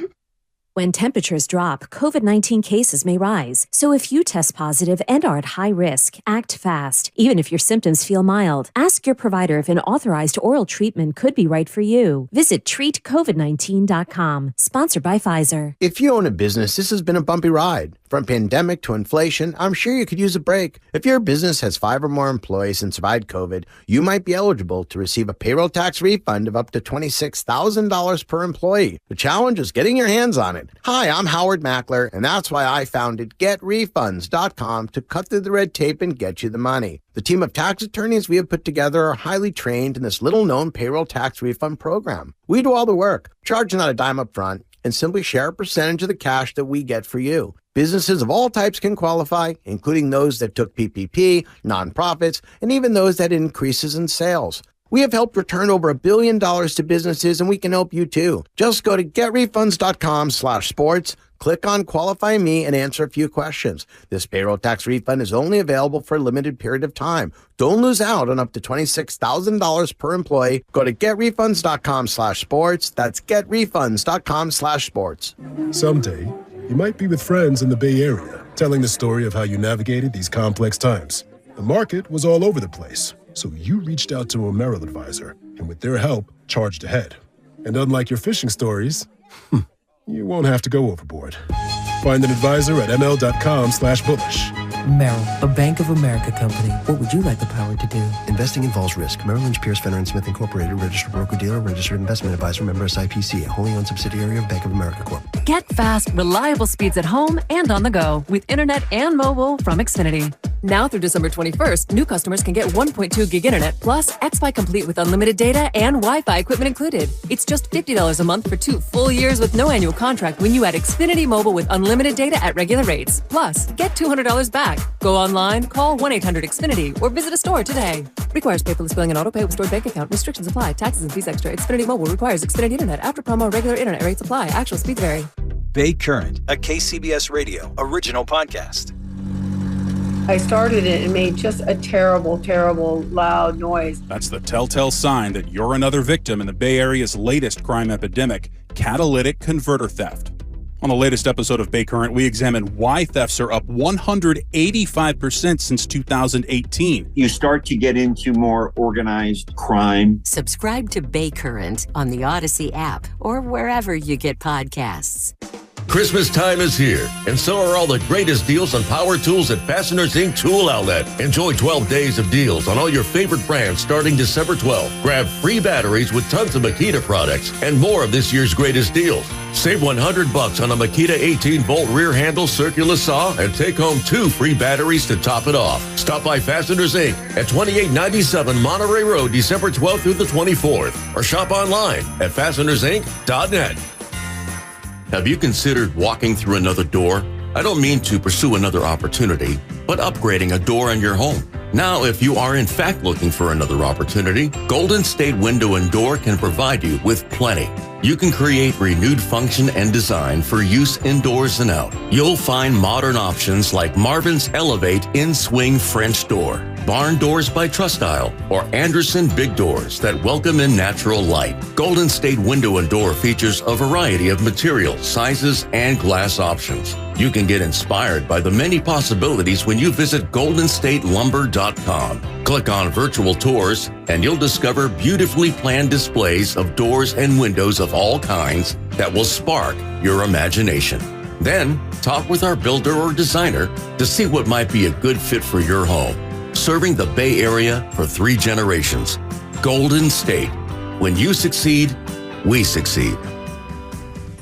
When temperatures drop, COVID-19 cases may rise. So if you test positive and are at high risk, act fast. Even if your symptoms feel mild, ask your provider if an authorized oral treatment could be right for you. Visit treatcovid19.com. Sponsored by Pfizer. If you own a business, this has been a bumpy ride. From pandemic to inflation, I'm sure you could use a break. If your business has 5 or more employees and survived COVID, you might be eligible to receive a payroll tax refund of up to $26,000 per employee. The challenge is getting your hands on it. Hi, I'm Howard Mackler, and that's why I founded GetRefunds.com to cut through the red tape and get you the money. The team of tax attorneys we have put together are highly trained in this little-known payroll tax refund program. We do all the work, charge not a dime up front, and simply share a percentage of the cash that we get for you. Businesses of all types can qualify, including those that took PPP, nonprofits, and even those that had increases in sales. We have helped return over $1 billion to businesses, and we can help you too. Just go to getrefunds.com/sports, click on Qualify Me, and answer a few questions. This payroll tax refund is only available for a limited period of time. Don't lose out on up to $26,000 per employee. Go to getrefunds.com/sports. That's getrefunds.com/sports. Someday, you might be with friends in the Bay Area, telling the story of how you navigated these complex times. The market was all over the place, so you reached out to a Merrill advisor, and with their help, charged ahead. And unlike your fishing stories, you won't have to go overboard. Find an advisor at ml.com/bullish. Merrill, a Bank of America company. What would you like the power to do? Investing involves risk. Merrill Lynch, Pierce, Fenner & Smith Incorporated, registered broker-dealer, registered investment advisor, member SIPC, a wholly owned subsidiary of Bank of America Corp. Get fast, reliable speeds at home and on the go with internet and mobile from Xfinity. Now through December 21st, new customers can get 1.2 gig internet plus Xfi Complete with unlimited data and Wi-Fi equipment included. It's just $50 a month for 2 full years with no annual contract when you add Xfinity Mobile with unlimited data at regular rates. Plus, get $200 back. Go online, call 1-800-XFINITY, or visit a store today. Requires paperless billing and auto pay with stored bank account. Restrictions apply. Taxes and fees extra. Xfinity Mobile requires Xfinity Internet. After promo, regular internet rates apply. Actual speeds vary. Bay Current, a KCBS Radio original podcast. I started it and made just a terrible, terrible, loud noise. That's the telltale sign that you're another victim in the Bay Area's latest crime epidemic, catalytic converter theft. On the latest episode of Bay Current, we examine why thefts are up 185% since 2018. You start to get into more organized crime. Subscribe to Bay Current on the Odyssey app or wherever you get podcasts. Christmas time is here, and so are all the greatest deals on power tools at Fasteners Inc. Tool Outlet. Enjoy 12 days of deals on all your favorite brands starting December 12th. Grab free batteries with tons of Makita products and more of this year's greatest deals. Save $100 on a Makita 18-volt rear handle circular saw and take home 2 free batteries to top it off. Stop by Fasteners Inc. at 2897 Monterey Road, December 12th through the 24th, or shop online at fastenersinc.net. Have you considered walking through another door? I don't mean to pursue another opportunity, but upgrading a door in your home. Now, if you are in fact looking for another opportunity, Golden State Window and Door can provide you with plenty. You can create renewed function and design for use indoors and out. You'll find modern options like Marvin's Elevate In-Swing French Door, Barn Doors by Trustyle, or Anderson Big Doors that welcome in natural light. Golden State Window and Door features a variety of materials, sizes, and glass options. You can get inspired by the many possibilities when you visit goldenstatelumber.com. Click on virtual tours and you'll discover beautifully planned displays of doors and windows of all kinds that will spark your imagination. Then, talk with our builder or designer to see what might be a good fit for your home. Serving the Bay Area for 3 generations. Golden State. When you succeed, we succeed.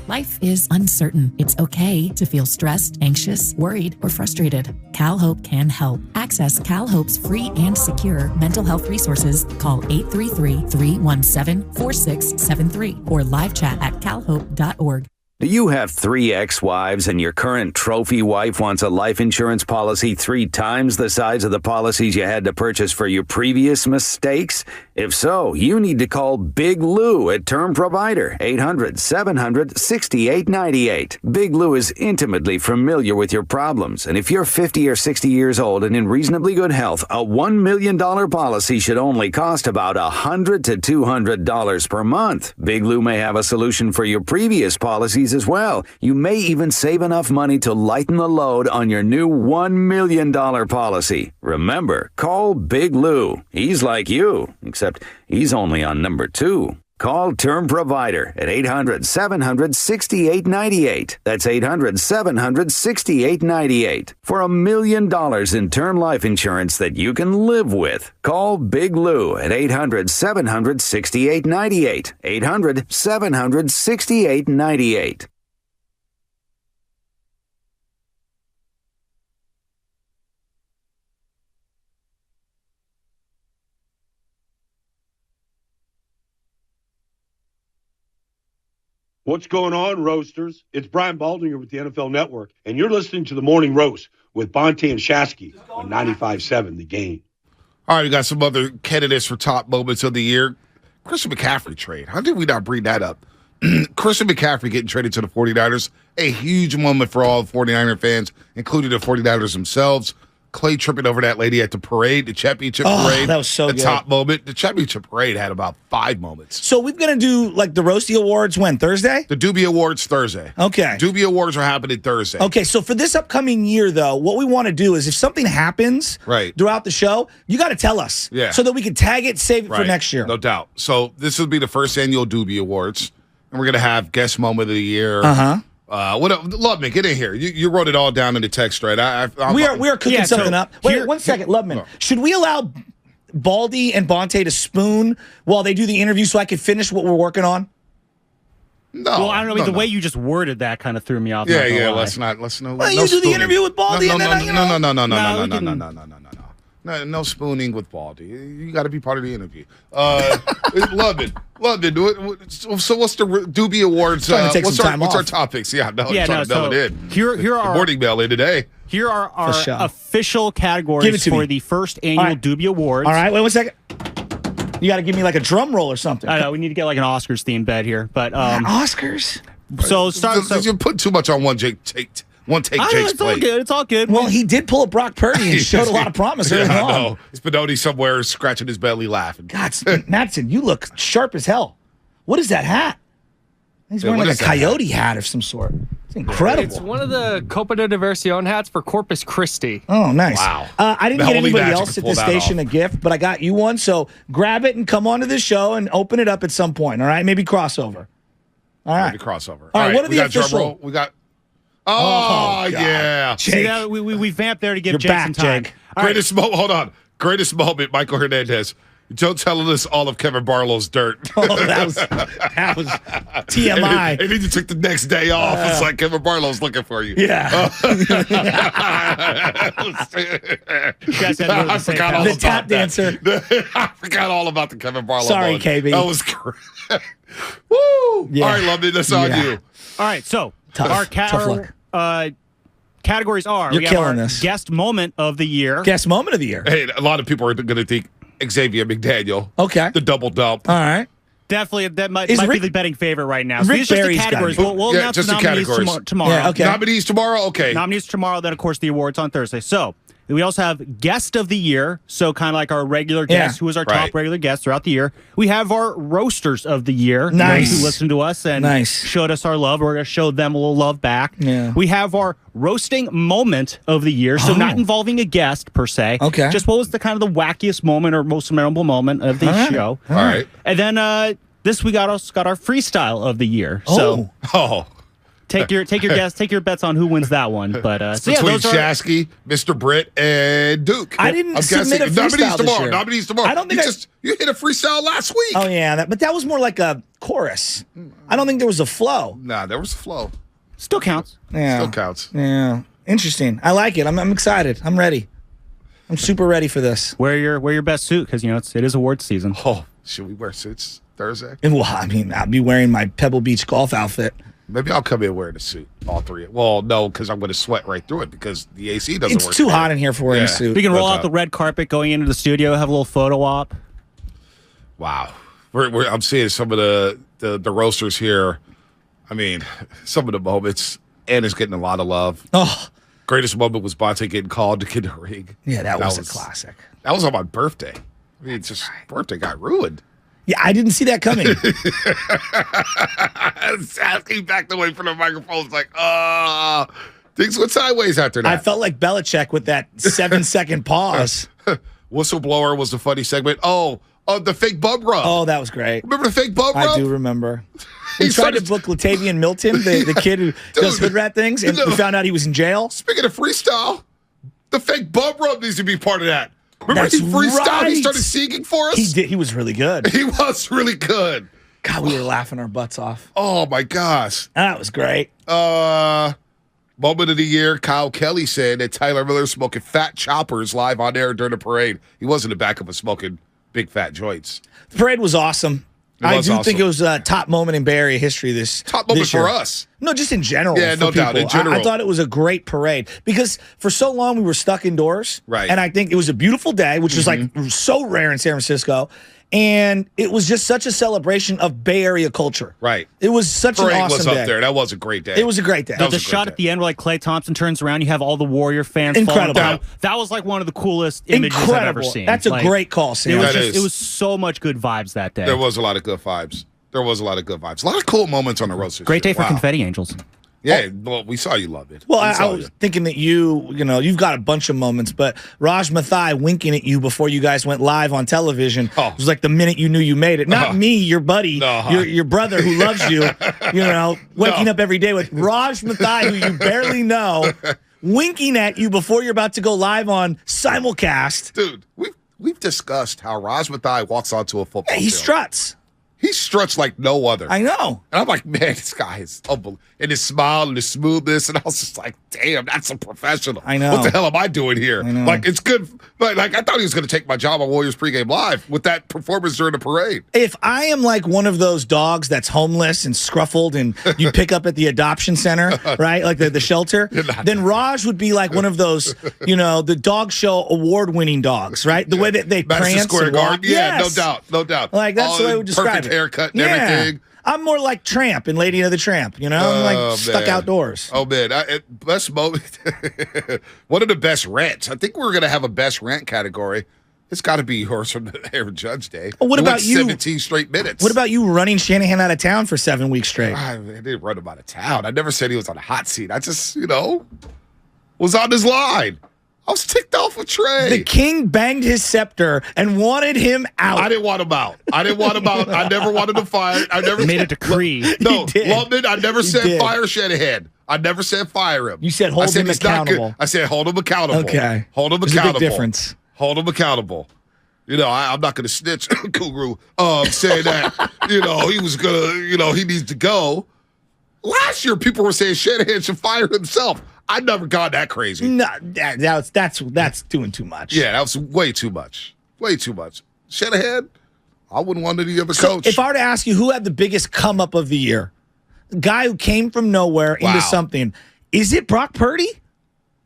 Life is uncertain. It's okay to feel stressed, anxious, worried, or frustrated. CalHope can help. Access CalHope's free and secure mental health resources. Call 833-317-4673 or live chat at calhope.org. Do you have 3 ex-wives and your current trophy wife wants a life insurance policy 3 times the size of the policies you had to purchase for your previous mistakes? If so, you need to call Big Lou at Term Provider, 800-700-6898. Big Lou is intimately familiar with your problems, and if you're 50 or 60 years old and in reasonably good health, a $1 million policy should only cost about $100 to $200 per month. Big Lou may have a solution for your previous policies as well. You may even save enough money to lighten the load on your new $1 million policy. Remember, call Big Lou. He's like you, except he's only on number 2. Call Term Provider at 800-700-6898. That's 800-700-6898 for $1 million in term life insurance that you can live with. Call Big Lou at 800-700-6898. 800-700-6898. What's going on, Roasters? It's Brian Baldinger with the NFL Network, and you're listening to the Morning Roast with Bonte and Shasky on 95.7 The Game. All right, we got some other candidates for top moments of the year. Christian McCaffrey trade. How did we not bring that up? Christian McCaffrey getting traded to the 49ers. A huge moment for all the 49er fans, including the 49ers themselves. Clay tripping over that lady at the parade, the championship parade. That was so good. The top moment. The championship parade had about 5 moments. So we're going to do like the Roasty Awards when? Thursday? The Doobie Awards Thursday. Okay. Doobie Awards are happening Thursday. Okay, so for this upcoming year, though, what we want to do is if something happens throughout the show, you got to tell us so that we can tag it, save it for next year. No doubt. So this will be the first annual Doobie Awards, and we're going to have guest moment of the year. Lubman, get in here. You wrote it all down in the text, right? We are cooking something up. Wait, 1 second, Lubman. Should we allow Baldy and Bonte to spoon while they do the interview so I can finish what we're working on? No. Well, I don't know. The way you just worded that kind of threw me off. Yeah. Let's no. Well, you do the interview with Baldy and then No spooning with Baldy. You got to be part of the interview. Lubman. So what's the Doobie Awards? What's our topics? Here are our morning mail in today. Here are our official categories for the first annual Doobie Awards. All right, wait 1 second. You got to give me like a drum roll or something. I know we need to get like an Oscars themed bed here, but Oscars. So you put too much on one take Jake's plate. It's all good. Well, he did pull a Brock Purdy and showed a lot of promise early on. I know. Spinoni somewhere scratching his belly laughing. God, Madsen, you look sharp as hell. What is that hat? He's wearing like a coyote hat of some sort. It's incredible. It's one of the Copa de Diversión hats for Corpus Christi. Oh, nice. Wow. I didn't get anybody else at the station a gift, but I got you one. So grab it and come onto the show and open it up at some point. All right, maybe crossover. All right, maybe crossover. All right, what are the official? We got Oh, yeah. See, that, we vamped there to give You're Jake back, some time. Jake. All right. Greatest moment. Hold on. Greatest moment. Michael Hernandez. Don't tell us all of Kevin Barlow's dirt. Oh, that was TMI. And then you took the next day off. It's like Kevin Barlow's looking for you. Yeah. You guys had to go to I the same forgot house. all The about tap that. dancer. I forgot all about the Kevin Barlow. Sorry, moment. KB. That was great. Woo! Yeah. All right, Lumby, that's on Yeah. you. All right, so Tough luck. our categories are You're we have killing our this. guest moment of the year. Guess moment of the year. Hey, a lot of people are going to think Xavier McDaniel. Okay. The double dump. All right. Definitely, that might Is be Rick- the betting favorite right now. So Rick these are just the Barry's categories. got it. We'll Yeah, announce just the the nominees categories. tomorrow. Yeah, okay. Nominees tomorrow? Okay. Nominees tomorrow, then, of course, the awards on Thursday. So we also have guest of the year. So kind of like our regular guest, who is our Right. top regular guest throughout the year. We have our roasters of the year. Nice. Those who listened to us and Nice. showed us our love. We're going to show them a little love back. Yeah. We have our roasting moment of the year. So not involving a guest per se. Okay. Just what was the kind of the wackiest moment or most memorable moment of the All right. show. All right. And then this we got our freestyle of the year. So Oh. take your guess, take your bets on who wins that one. But so yeah, Between those are Shasky, Mr. Britt, and Duke. I didn't I'm submit a guessing. freestyle this year. Nominees tomorrow. I don't think you hit a freestyle last week. Oh, yeah. But that was more like a chorus. I don't think there was a flow. Nah, there was a flow. still counts. Yeah. Still counts. Yeah. Interesting. I like it. I'm excited. I'm ready. I'm super ready for this. Wear your best suit because it is awards season. Oh, should we wear suits Thursday? And, well, I mean, I'll be wearing my Pebble Beach golf outfit. Maybe I'll come in wearing a suit, all three. Well, no, because I'm going to sweat right through it because the AC doesn't work. It's too hot in here for wearing a suit. We can roll No out the doubt. red carpet going into the studio, have a little photo op. Wow. I'm seeing some of the roasters here. I mean, some of the moments. Anna's getting a lot of love. Oh, Greatest moment was Bonte getting called to get the ring. yeah, that was a classic. That was on my birthday. I mean, just birthday got ruined. Yeah, I didn't see that coming. He backed away from the microphone. It's like, things went sideways after that. I felt like Belichick with that 7-second pause. Whistleblower was the funny segment. Oh, the fake bum rub. Oh, that was great. Remember the fake bum rub? I do remember. He He tried to started- book Latavian Milton, the kid who does hood rat things, and we found out he was in jail. Speaking of freestyle, the fake bum rub needs to be part of that. Remember That's he freestyled? right. He started singing for us? He did. He was really good. He was really good. God, we were laughing our butts off. Oh, my gosh. That was great. Moment of the year, Kyle Kelly said that Tyler Miller smoking fat choppers live on air during the parade. He wasn't the back of a smoking big fat joints. The parade was awesome. I was do awesome. think it was a top moment in Bay Area history Top moment this for year. us. No, just in general. Yeah, for no doubt, in people. I general. thought it was a great parade because for so long we were stuck indoors. Right. And I think it was a beautiful day, which was like so rare in San Francisco. And it was just such a celebration of Bay Area culture. Right. It was such Parade an awesome was up day. there. That was a great day. It was a great day. That was The a great shot day. at the end where like Klay Thompson turns around, you have all the Warrior fans Incredible. falling down. That was like one of the coolest images I've ever Incredible. seen. That's a Like, great call, Sam. It was, That just, is. it was so much good vibes that day. There was a lot of good vibes. A lot of cool moments on the roasters. Great day for Wow. confetti angels. Yeah, well, we saw you love it. Well, We I saw was you. thinking that you've got a bunch of moments, but Raj Mathai winking at you before you guys went live on television was like the minute you knew you made it. Not me, your buddy, your brother who loves you, waking up every day with Raj Mathai, who you barely know, winking at you before you're about to go live on simulcast. Dude, we've discussed how Raj Mathai walks onto a football Yeah, he field. struts. He struts like no other. I know. And I'm like, man, this guy is unbelievable. And his smile and his smoothness. And I was just like, damn, that's a professional. I know. What the hell am I doing here? I know. Like, it's good. But, like, I thought he was going to take my job on Warriors Pregame Live with that performance during the parade. If I am like one of those dogs that's homeless and scruffled and you pick up at the adoption center, right? Like the shelter, then Raj would be like one of those, the dog show award-winning dogs, right? The way that they Madison prance Square and walk. Garden. Yeah, Yes. no doubt. Like that's the way I would describe perfect it. haircut and Yeah. everything. I'm more like Tramp and Lady of the Tramp, I'm like stuck man. outdoors. Oh, man. Best moment. One of the best rants. I think we're going to have a best rant category. It's got to be yours from Aaron Judge Day. Well, what He went about you? 17 straight minutes. What about you running Shanahan out of town for 7 weeks straight? I didn't run him out of town. I never said he was on a hot seat. I just, was on his line. I was ticked off with Trey. The king banged his scepter and wanted him out. I didn't want him out. I never wanted to fire. I never Made a decree. No, He did. London, I never He said did. fire Shanahan. I never said fire him. You said hold him accountable. I said hold him accountable. Okay. Hold him There's accountable. a big difference. Hold him accountable. You know, I'm not going to snitch, Guru, saying that, he was going to, he needs to go. Last year, people were saying Shanahan should fire himself. I never got that crazy. No, that's doing too much. Yeah, that was way too much. Way too much. Shanahan, I wouldn't want any other coach. If I were to ask you who had the biggest come up of the year, guy who came from nowhere into something, is it Brock Purdy?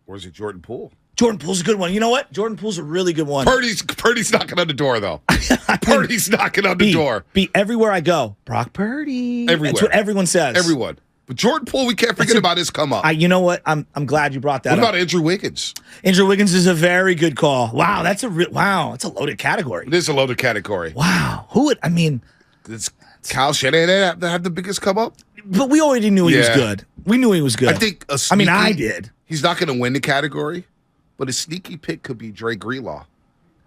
Or is it Jordan Poole? Jordan Poole's a good one. You know what? Jordan Poole's a really good one. Purdy's knocking on the door, though. Purdy's knocking on the door. Be everywhere I go. Brock Purdy. Everywhere. That's what everyone says. Everyone. But Jordan Poole, we can't forget about his come up. You know what? I'm glad you brought that up. What about Andrew Wiggins? Andrew Wiggins is a very good call. Wow, that's a loaded category. It is a loaded category. Wow. It's Kyle Shanahan that had the biggest come up? But we already knew he was good. We knew he was good. I think I did. He's not going to win the category, but a sneaky pick could be Dre Greenlaw.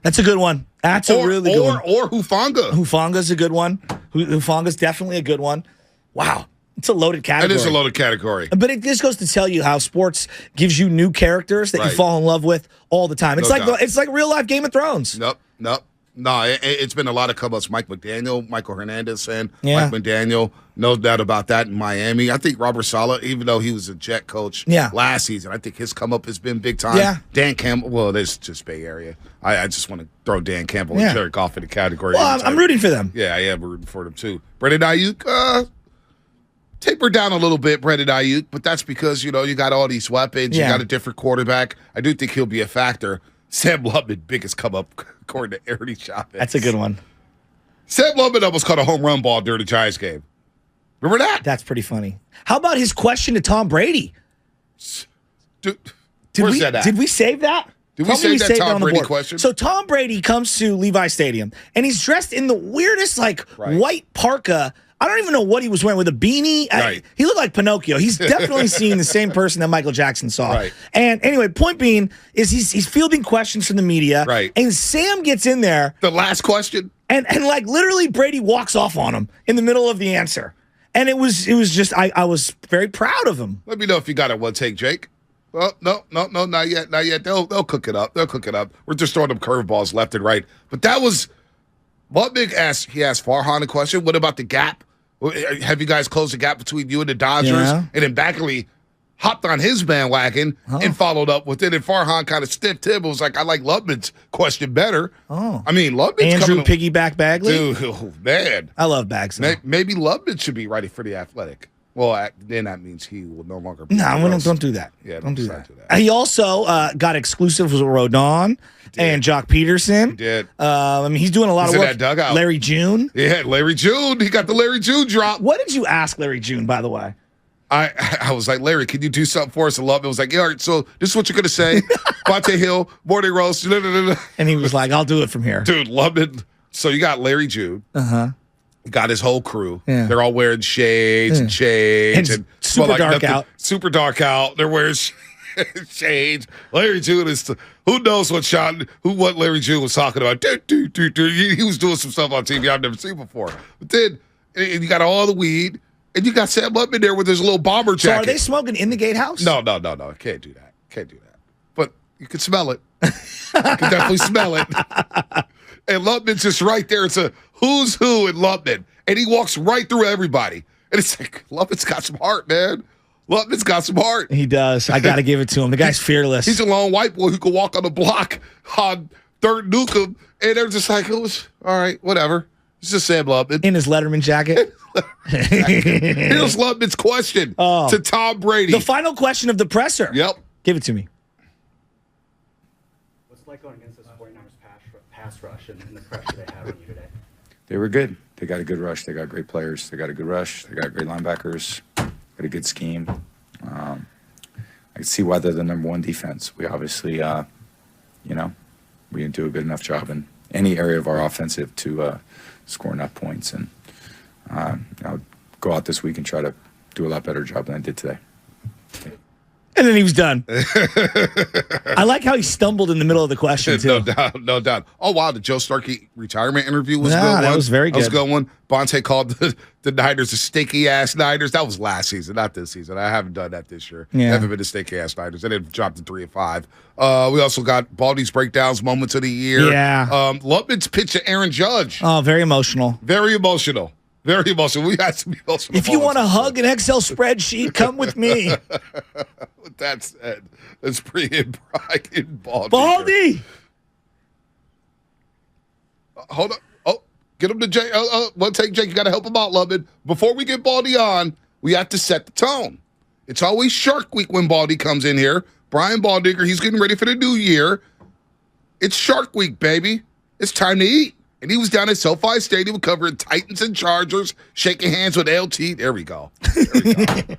That's a good one. That's a really good one. Or Hufanga. Hufanga's a good one. Hufanga's definitely a good one. Wow. It's a loaded category. It is a loaded category. But it just goes to tell you how sports gives you new characters that you fall in love with all the time. It's like real life Game of Thrones. Nope. No, it's been a lot of come-ups. Mike McDaniel, Michael Hernandez fan. Yeah. Mike McDaniel, no doubt about that in Miami. I think Robert Saleh, even though he was a Jet coach last season, I think his come-up has been big time. Yeah. Dan Campbell, well, that's just Bay Area. I just want to throw Dan Campbell and Jared Goff in the category. Well, I'm rooting for them. Yeah, I am rooting for them, too. Brandon Ayuk, taper down a little bit, Brandon Ayuk, but that's because, you got all these weapons. You got a different quarterback. I do think he'll be a factor. Sam Lubman, biggest come up, according to Ernie Chavez. That's a good one. Sam Lubman almost caught a home run ball during the Giants game. Remember that? That's pretty funny. How about his question to Tom Brady? Where's that at? Did we save that? Did we save that Tom Brady question? So Tom Brady comes to Levi Stadium, and he's dressed in the weirdest, white parka. I don't even know what he was wearing, with a beanie. Right. He looked like Pinocchio. He's definitely seeing the same person that Michael Jackson saw. Right. And anyway, point being is he's fielding questions from the media. Right. And Sam gets in there. The last question. And literally Brady walks off on him in the middle of the answer. And it was just I was very proud of him. Let me know if you got it one take, Jake. Well, no, not yet. They'll cook it up. We're just throwing them curveballs left and right. But that was what big ass. He asked Farhan a question. What about the gap? Have you guys closed the gap between you and the Dodgers? Yeah. And then Beckley hopped on his bandwagon and followed up with it. And Farhan kind of stiffed him. It was like, I like Lubman's question better. Oh. I mean, Lubman's Andrew Piggyback Bagley? Dude, oh, man. I love Bags. Maybe Lubman should be ready for the Athletic. Well, then that means he will no longer be. No, don't do that. Yeah, don't do that. He also got exclusive with Rodon and Jock Peterson. He did. He's doing a lot of work. In that dugout. Larry June. Yeah, Larry June. He got the Larry June drop. What did you ask Larry June, by the way? I was like, Larry, can you do something for us? And Lubman was like, yeah, all right, so this is what you're going to say. Bonte Hill, morning roast. And he was like, I'll do it from here. Dude, Lubman. So you got Larry June. Uh-huh. Got his whole crew. Yeah. They're all wearing shades and shades. And super dark out. Super dark out. They're wearing shades. Larry June is, who knows what Larry June was talking about. He was doing some stuff on TV I've never seen before. But then you got all the weed, and you got Sam Lubman there with his little bomber jacket. So are they smoking in the gatehouse? No. I can't do that. But you can smell it. You can definitely smell it. And Lubman's just right there. It's a who's who in Lubman. And he walks right through everybody. And it's like, Lubman's got some heart, man. Lubman's got some heart. He does. I got to give it to him. The guy's fearless. He's a lone white boy who can walk on the block on 3rd Newcomb. And they're just like, all right, whatever. It's just Sam Lubman. In his Letterman jacket. Here's Lubman's question to Tom Brady. The final question of the presser. Yep. Give it to me. What's it like going against this 49ers pass rush and the pressure they have on you today? They were good. They got a good rush. They got great players. They got a good rush. They got great linebackers. Got a good scheme. I can see why they're the #1 defense. We obviously, we didn't do a good enough job in any area of our offensive to score enough points. And I'll go out this week and try to do a lot better job than I did today. And then he was done. I like how he stumbled in the middle of the question, too. No doubt. Oh, wow. The Joe Starkey retirement interview was a good one. That was very good. That was a good one. Bonte called the Niners the stinky-ass Niners. That was last season, not this season. I haven't done that this year. Yeah. Haven't been the stinky-ass Niners. They didn't drop to 3-5. We also got Baldy's breakdowns, moments of the year. Yeah. Lutman's pitch to Aaron Judge. Oh, very emotional. Very emotional. Very emotional. We had some emotional. If you want to hug an Excel spreadsheet, come with me. With that said, let's bring in Brian Baldy. Baldy! Hold on. Oh, get him to Jake. One take, Jake. You got to help him out, Lubman. Before we get Baldy on, we have to set the tone. It's always Shark Week when Baldy comes in here. Brian Baldinger, he's getting ready for the new year. It's Shark Week, baby. It's time to eat. And he was down at SoFi Stadium covering Titans and Chargers, shaking hands with LT. There we go. There we go.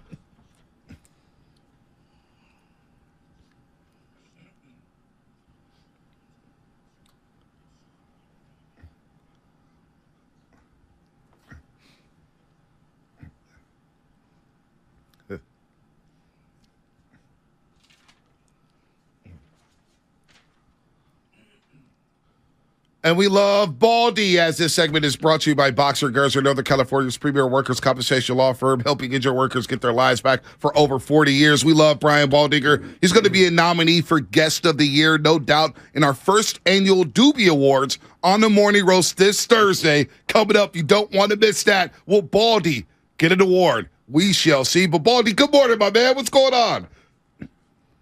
And we love Baldy, as this segment is brought to you by Boxer Gerzer, Northern California's premier workers' compensation law firm, helping injured workers get their lives back for over 40 years. We love Brian Baldinger. He's going to be a nominee for Guest of the Year, no doubt, in our first annual Doobie Awards on the Morning Roast this Thursday. Coming up, you don't want to miss that. Will Baldy get an award? We shall see. But Baldy, good morning, my man. What's going on?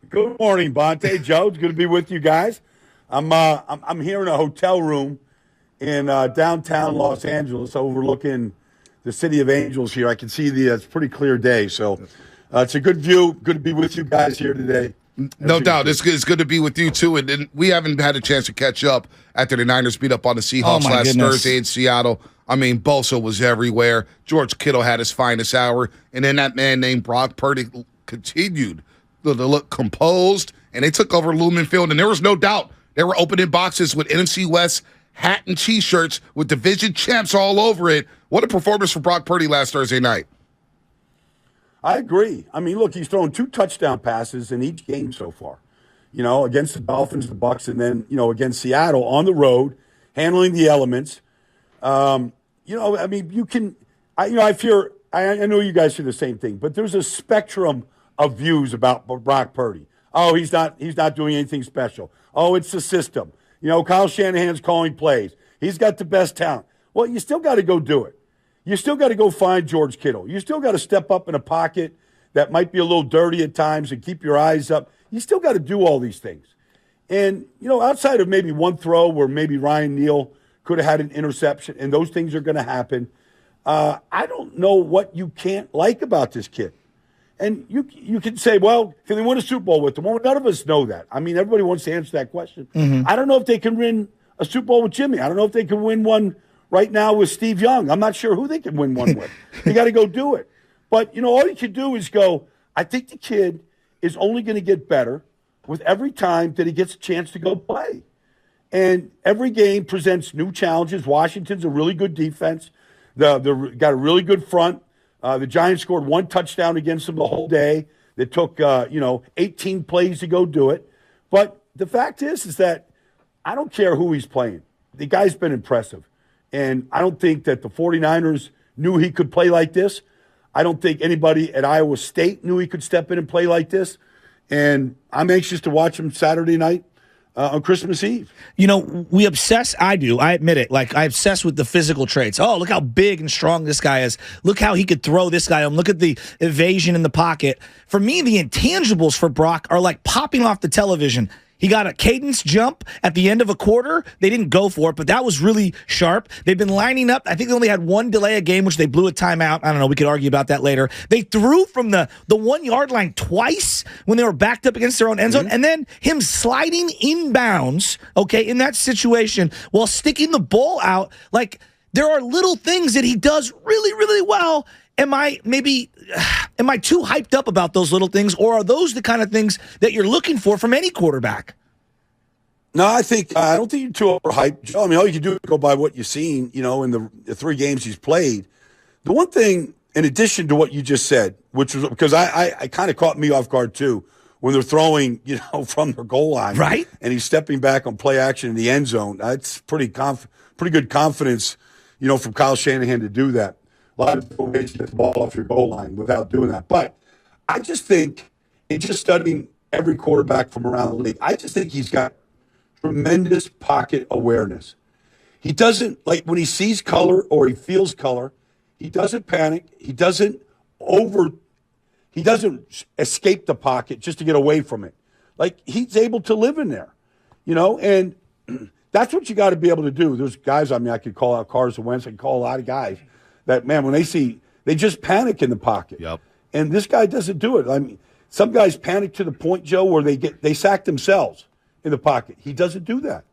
Good morning, Bonte. Joe, it's good to be with you guys. I'm here in a hotel room in downtown Los Angeles, overlooking the city of Angels. Here, I can see it's a pretty clear day, so it's a good view. Good to be with you guys here today. No doubt, it's good to be with you too. And we haven't had a chance to catch up after the Niners beat up on the Seahawks last Thursday in Seattle. I mean, Bosa was everywhere. George Kittle had his finest hour, and then that man named Brock Purdy continued to look composed, and they took over Lumen Field, and there was no doubt. They were opening boxes with NFC West hat and T-shirts with division champs all over it. What a performance for Brock Purdy last Thursday night. I agree. I mean, look, he's thrown 2 touchdown passes in each game so far. You know, against the Dolphins, the Bucs, and then, against Seattle on the road, handling the elements. I mean, you can – I know you guys say the same thing, but there's a spectrum of views about Brock Purdy. Oh, he's not doing anything special. Oh, it's the system. Kyle Shanahan's calling plays. He's got the best talent. Well, you still got to go do it. You still got to go find George Kittle. You still got to step up in a pocket that might be a little dirty at times and keep your eyes up. You still got to do all these things. And, outside of maybe one throw where maybe Ryan Neal could have had an interception, and those things are going to happen, I don't know what you can't like about this kid. And you can say, well, can they win a Super Bowl with them? Well, none of us know that. I mean, everybody wants to answer that question. Mm-hmm. I don't know if they can win a Super Bowl with Jimmy. I don't know if they can win one right now with Steve Young. I'm not sure who they can win one with. You got to go do it. But, all you can do is go, I think the kid is only going to get better with every time that he gets a chance to go play. And every game presents new challenges. Washington's a really good defense. They've got a really good front. The Giants scored 1 touchdown against them the whole day. It took, 18 plays to go do it. But the fact is that I don't care who he's playing. The guy's been impressive. And I don't think that the 49ers knew he could play like this. I don't think anybody at Iowa State knew he could step in and play like this. And I'm anxious to watch him Saturday night on Christmas Eve. We obsess, I admit it, I obsess with the physical traits. Oh, look how big and strong this guy is. Look how he could throw this guy. Look at the evasion in the pocket. For me, the intangibles for Brock are like popping off the television. He got a cadence jump at the end of a quarter. They didn't go for it, but that was really sharp. They've been lining up. I think they only had 1 delay a game, which they blew a timeout. I don't know. We could argue about that later. They threw from the 1 yard line twice when they were backed up against their own end zone. Mm-hmm. And then him sliding inbounds, in that situation while sticking the ball out. There are little things that he does really, really well. Am I too hyped up about those little things, or are those the kind of things that you're looking for from any quarterback? No, I don't think you're too overhyped, Joe. I mean, all you can do is go by what you've seen, in the 3 games he's played. The one thing, in addition to what you just said, which was because I kind of caught me off guard too, when they're throwing, from their goal line. Right. And he's stepping back on play action in the end zone. That's pretty good confidence, from Kyle Shanahan to do that. A lot of ways to get the ball off your goal line without doing that. But I just think, in just studying every quarterback from around the league, I just think he's got tremendous pocket awareness. He doesn't, like when he sees color or he feels color, he doesn't panic. He doesn't escape the pocket just to get away from it. Like, he's able to live in there, and that's what you got to be able to do. There's guys, I could call out Carson Wentz. I could call a lot of guys that, man, when they just panic in the pocket. Yep. And this guy doesn't do it. Some guys panic to the point, Joe, where they sack themselves in the pocket. He doesn't do that.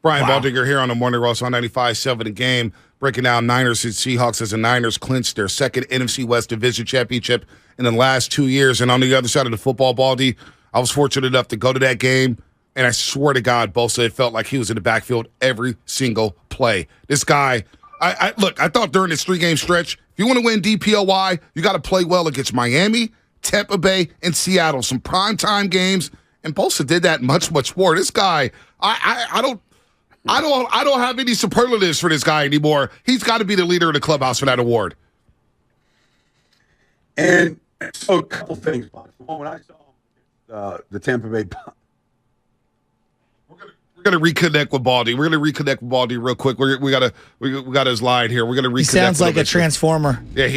Brian Baldinger here on the Morning Roast on 95.7 The Game, breaking down Niners and Seahawks as the Niners clinched their second NFC West Division championship in the last 2 years. And on the other side of the football, Baldy, I was fortunate enough to go to that game, and I swear to God, Bosa, it felt like he was in the backfield every single play. This guy, I thought during this 3-game stretch, if you want to win DPOY, you got to play well against Miami, Tampa Bay, and Seattle. Some primetime games, and Bosa did that much, much more. This guy, I don't have any superlatives for this guy anymore. He's got to be the leader of the clubhouse for that award. And so a couple things. When I saw the Tampa Bay, we're gonna reconnect with Baldy. We're gonna reconnect with Baldy real quick. We got his line here. We're gonna reconnect. He sounds like a transformer. Yeah,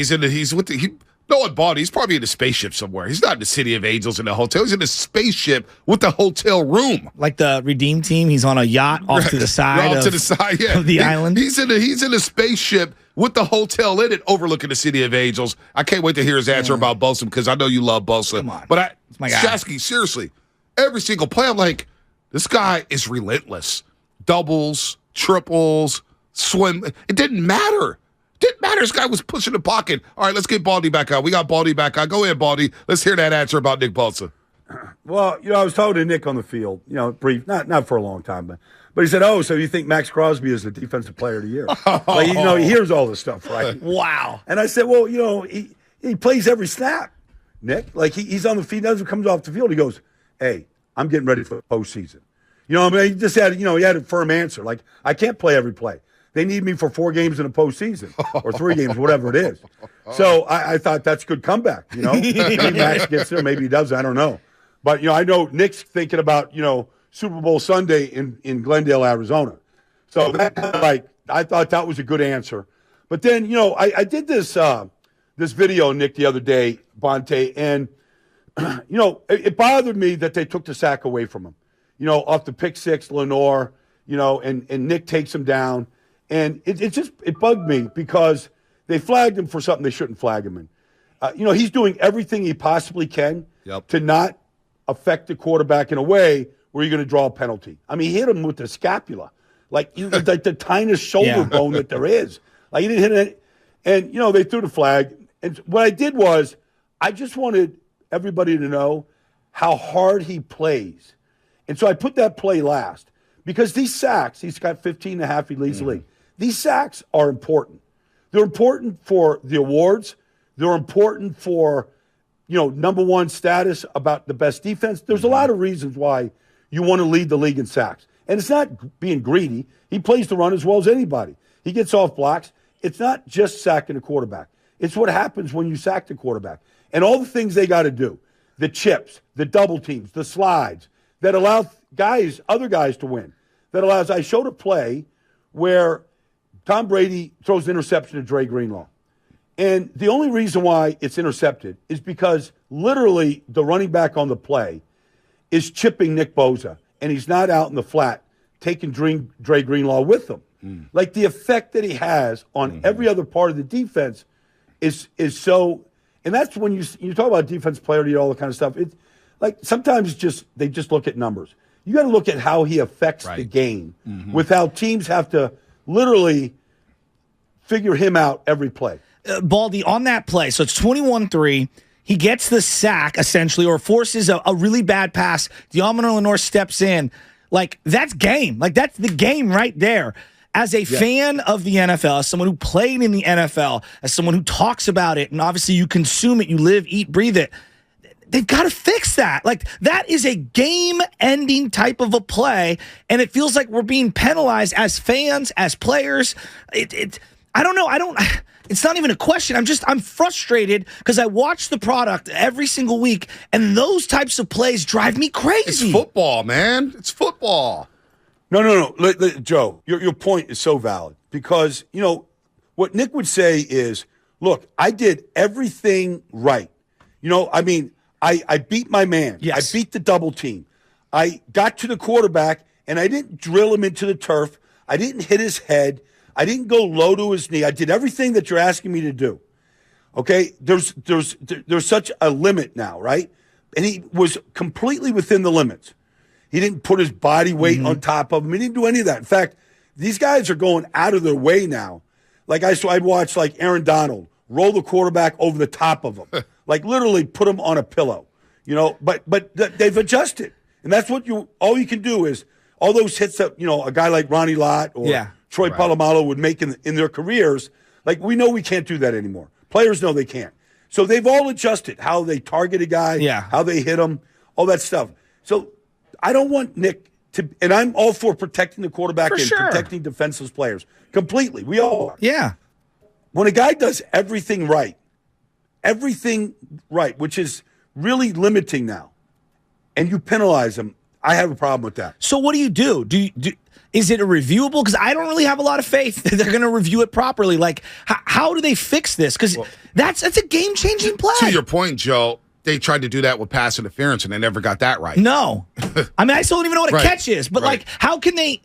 Baldy. He's probably in a spaceship somewhere. He's not in the City of Angels in the hotel. He's in a spaceship with the hotel room. Like the Redeem Team, he's on a yacht off to the side of the island. He's in a spaceship with the hotel in it overlooking the City of Angels. I can't wait to hear his answer about Bosa, because I know you love Bosa. Come on. But It's my guy. Shasky, seriously, every single play, I'm like, this guy is relentless. Doubles, triples, swim. It didn't matter. This guy was pushing the pocket. All right, let's get Baldy back out. We got Baldy back out. Go ahead, Baldy. Let's hear that answer about Nick Bosa. Well, I was talking to Nick on the field, brief, not for a long time, but he said, "Oh, so you think Max Crosby is the defensive player of the year?" Like, he hears all this stuff, right? Wow. And I said, "Well, he plays every snap, Nick. Like he's on the field, doesn't comes off the field. He goes, hey, I'm getting ready for the postseason. He just had, he had a firm answer. Like, I can't play every play. They need me for 4 games in the postseason or 3 games, whatever it is. So I thought that's a good comeback. Maybe Max gets there, maybe he doesn't. I don't know. But, I know Nick's thinking about, Super Bowl Sunday in Glendale, Arizona. So that I thought that was a good answer. But then, I did this video, Nick, the other day, Bonte, and, it bothered me that they took the sack away from him. Off the pick six, Lenore, and Nick takes him down. And it bugged me because they flagged him for something they shouldn't flag him in. He's doing everything he possibly can to not affect the quarterback in a way where you're going to draw a penalty. I mean, he hit him with the scapula, like the tiniest shoulder bone that there is. Like, he didn't hit it. And, they threw the flag. And what I did was I just wanted everybody to know how hard he plays. And so I put that play last because these sacks, he's got 15.5, he leads the league. These sacks are important. They're important for the awards. They're important for, number one status about the best defense. There's a lot of reasons why you want to lead the league in sacks. And it's not being greedy. He plays the run as well as anybody. He gets off blocks. It's not just sacking the quarterback. It's what happens when you sack the quarterback. And all the things they got to do, the chips, the double teams, the slides, that allow other guys to win. That allows, I showed a play where Tom Brady throws an interception to Dre Greenlaw. And the only reason why it's intercepted is because literally the running back on the play is chipping Nick Bosa, and he's not out in the flat taking Dre Greenlaw with him. Like, the effect that he has on every other part of the defense is so, and that's when you talk about defense player, all that kind of stuff. It's like sometimes they just look at numbers. You got to look at how he affects the game with how teams have to literally figure him out every play. Baldy, on that play, so it's 21-3. He gets the sack, essentially, or forces a really bad pass. Deommodore Lenoir steps in. Like, that's game. Like, that's the game right there. As a fan of the NFL, as someone who played in the NFL, as someone who talks about it, and obviously you consume it, you live, eat, breathe it, they've got to fix fix that. Like, that is a game-ending type of a play, and it feels like we're being penalized as fans, as players. I don't know. It's not even a question. I'm frustrated because I watch the product every single week, and those types of plays drive me crazy. It's football, man. It's football. No. Joe, your point is so valid because, what Nick would say is, look, I did everything right. I beat my man. Yes. I beat the double team. I got to the quarterback, and I didn't drill him into the turf. I didn't hit his head. I didn't go low to his knee. I did everything that you're asking me to do. Okay? There's such a limit now, right? And he was completely within the limits. He didn't put his body weight on top of him. He didn't do any of that. In fact, these guys are going out of their way now. Like I'd watch like Aaron Donald roll the quarterback over the top of him, like literally put him on a pillow, But they've adjusted, and that's what all you can do is all those hits that a guy like Ronnie Lott or Troy Polamalu would make in their careers. Like we know we can't do that anymore. Players know they can't, so they've all adjusted how they target a guy, how they hit him, all that stuff. So I don't want Nick to, and I'm all for protecting the quarterback protecting defenseless players completely. We all are. Yeah. When a guy does everything right, which is really limiting now, and you penalize him, I have a problem with that. So what do you do? Is it a reviewable? Because I don't really have a lot of faith that they're going to review it properly. Like, how do they fix this? Because that's a game-changing play. To your point, Joe, they tried to do that with pass interference, and they never got that right. No. I still don't even know what a catch is. But, how can they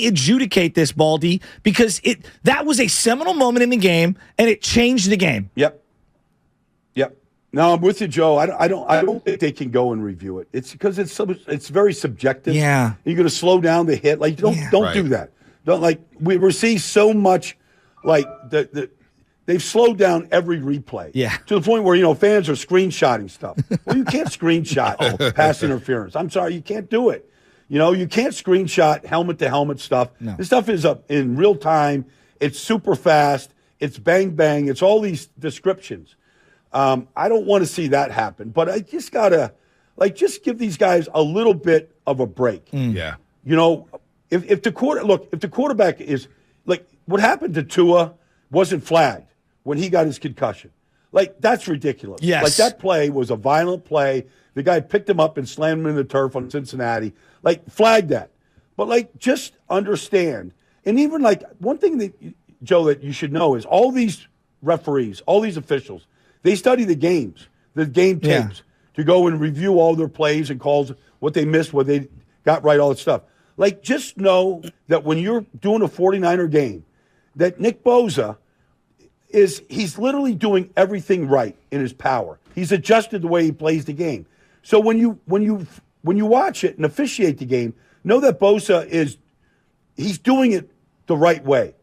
adjudicate this, Baldy? Because that was a seminal moment in the game, and it changed the game. Yep. No, I'm with you, Joe. I don't think they can go and review it. It's because it's very subjective. Yeah. You're going to slow down the hit. Like don't do that. Don't we receive so much like they've slowed down every replay. Yeah. To the point where fans are screenshotting stuff. Well, you can't screenshot pass interference. I'm sorry, you can't do it. You can't screenshot helmet to helmet stuff. No. This stuff is up in real time. It's super fast. It's bang bang. It's all these descriptions. I don't want to see that happen, but I just gotta just give these guys a little bit of a break. Yeah. If the quarterback is like what happened to Tua wasn't flagged when he got his concussion. Like that's ridiculous. Yes. Like that play was a violent play. The guy picked him up and slammed him in the turf on Cincinnati. Like flag that. But just understand. And even one thing that Joe that you should know is all these referees, all these officials, they study the game tapes to go and review all their plays and calls, what they missed, what they got right, all that stuff. Just know that when you're doing a 49er game, that Nick Bosa he's literally doing everything right in his power. He's adjusted the way he plays the game. So when you watch it and officiate the game, know that Bosa he's doing it the right way.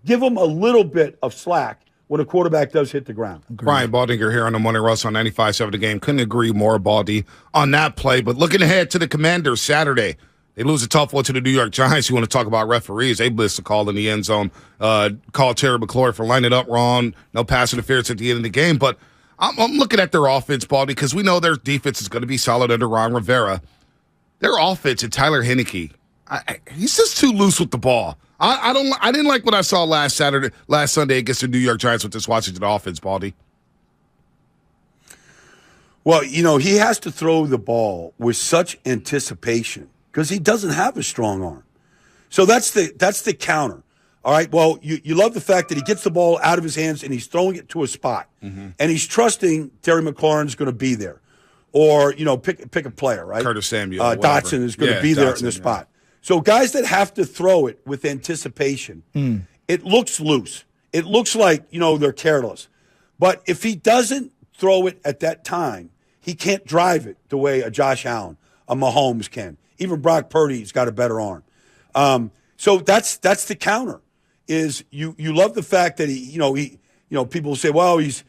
Give him a little bit of slack when a quarterback does hit the ground. Brian Baldinger here on the Morning Rush on 95.7 The Game. Couldn't agree more, Baldy, on that play. But looking ahead to the Commanders Saturday, they lose a tough one to the New York Giants. You want to talk about referees. They missed a call in the end zone. Called Terry McLaurin for lining it up wrong. No pass interference at the end of the game. But I'm looking at their offense, Baldy, because we know their defense is going to be solid under Ron Rivera. Their offense and Tyler Heineke, he's just too loose with the ball. I didn't like what I saw last Sunday against the New York Giants with this Washington offense, Baldy. Well, he has to throw the ball with such anticipation because he doesn't have a strong arm. So that's the counter. All right. Well, you love the fact that he gets the ball out of his hands and he's throwing it to a spot, and he's trusting Terry McLaurin's going to be there, or pick a player, right? Curtis Samuel, Dotson is going to be there in the spot. So guys that have to throw it with anticipation, it looks loose. It looks like, they're careless. But if he doesn't throw it at that time, he can't drive it the way a Josh Allen, a Mahomes can. Even Brock Purdy's got a better arm. So that's the counter. Is you love the fact that he people say, well, he's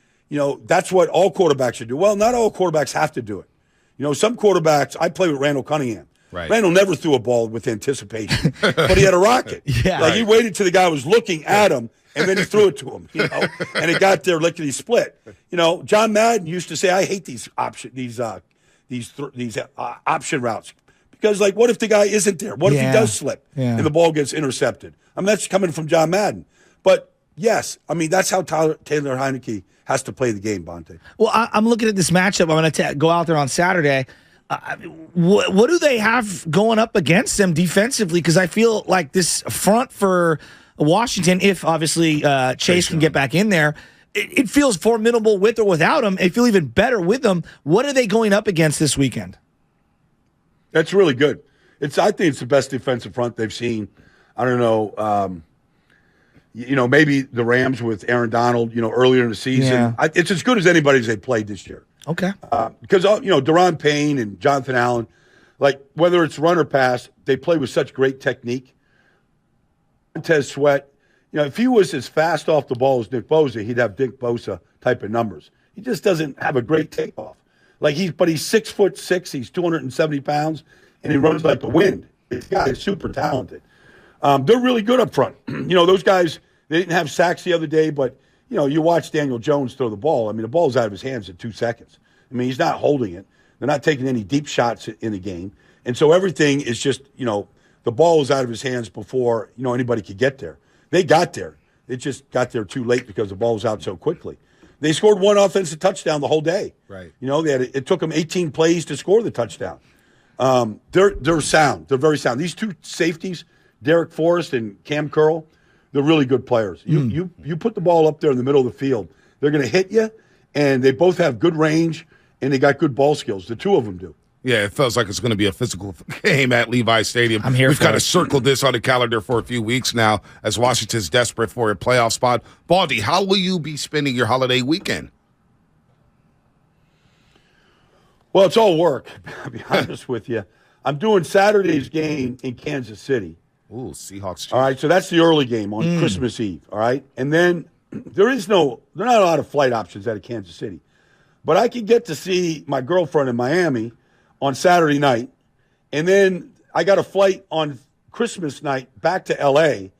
that's what all quarterbacks should do. Well, not all quarterbacks have to do it. Some quarterbacks. I play with Randall Cunningham. Right. Randall never threw a ball with anticipation, but he had a rocket. He waited till the guy was looking at him, and then he threw it to him. And it got there lickety split. John Madden used to say, "I hate these these option routes. Because, like, what if the guy isn't there? What if he does slip and the ball gets intercepted? I mean, that's coming from John Madden. But, yes, I mean, that's how Taylor Heineke has to play the game, Bonte. Well, I'm looking at this matchup. I'm going to go out there on Saturday. What do they have going up against them defensively? Because I feel like this front for Washington, if obviously Chase can get back in there, it feels formidable with or without him. It feels even better with them. What are they going up against this weekend? That's really good. I think it's the best defensive front they've seen. I don't know. Maybe the Rams with Aaron Donald, earlier in the season. Yeah. It's as good as anybody's they played this year. Okay. Because, Daron Payne and Jonathan Allen, like, whether it's run or pass, they play with such great technique. Montez Sweat, if he was as fast off the ball as Nick Bosa, he'd have Nick Bosa type of numbers. He just doesn't have a great takeoff. But he's 6'6", he's 270 pounds, and he runs like the wind. This guy is super talented. They're really good up front. Those guys, they didn't have sacks the other day, but you watch Daniel Jones throw the ball. I mean, the ball's out of his hands in 2 seconds. I mean, he's not holding it. They're not taking any deep shots in the game. And so everything is just, the ball is out of his hands before, anybody could get there. They got there. It just got there too late because the ball was out so quickly. They scored 1 offensive touchdown the whole day. Right. It took them 18 plays to score the touchdown. They're sound. They're very sound. These 2 safeties, Derek Forrest and Cam Curl, they're really good players. You put the ball up there in the middle of the field, they're going to hit you, and they both have good range, and they got good ball skills. The 2 of them do. Yeah, it feels like it's going to be a physical game at Levi Stadium. We've kind of circled this on the calendar for a few weeks now as Washington's desperate for a playoff spot. Baldy, how will you be spending your holiday weekend? Well, it's all work, I'll be honest with you. I'm doing Saturday's game in Kansas City. Ooh, Seahawks. All right, so that's the early game on Christmas Eve, all right? And then there are not a lot of flight options out of Kansas City. But I could get to see my girlfriend in Miami on Saturday night, and then I got a flight on Christmas night back to L.A.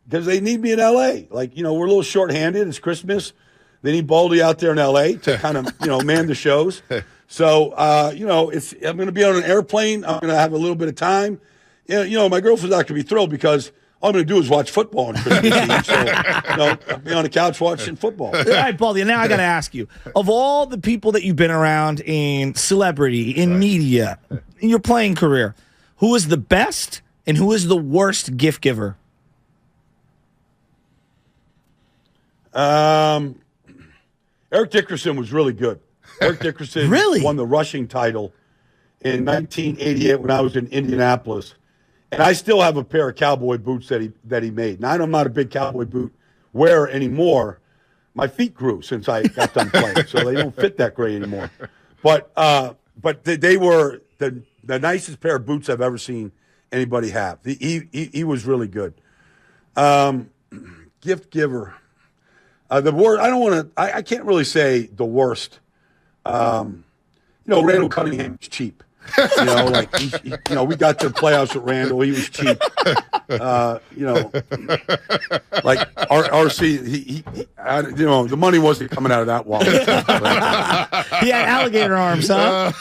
because they need me in L.A. Like, we're a little shorthanded. It's Christmas. They need Baldy out there in L.A. to kind of, man the shows. So, I'm going to be on an airplane. I'm going to have a little bit of time. My girlfriend's not going to be thrilled because all I'm going to do is watch football on Christmas Eve. So, I'll be on the couch watching football. All right, Baldy, now I got to ask you, of all the people that you've been around in celebrity, in media, in your playing career, who is the best and who is the worst gift giver? Eric Dickerson was really good. Eric Dickerson won the rushing title in 1988 when I was in Indianapolis. And I still have a pair of cowboy boots that he made. Now, I'm not a big cowboy boot wearer anymore. My feet grew since I got done playing, so they don't fit that great anymore. But they were the nicest pair of boots I've ever seen anybody have. He was really good. Gift giver. The word I don't want to. I can't really say the worst. Randall Cunningham is cheap. We got to the playoffs with Randall. He was cheap. Like RC. The money wasn't coming out of that wallet. He had alligator arms, huh?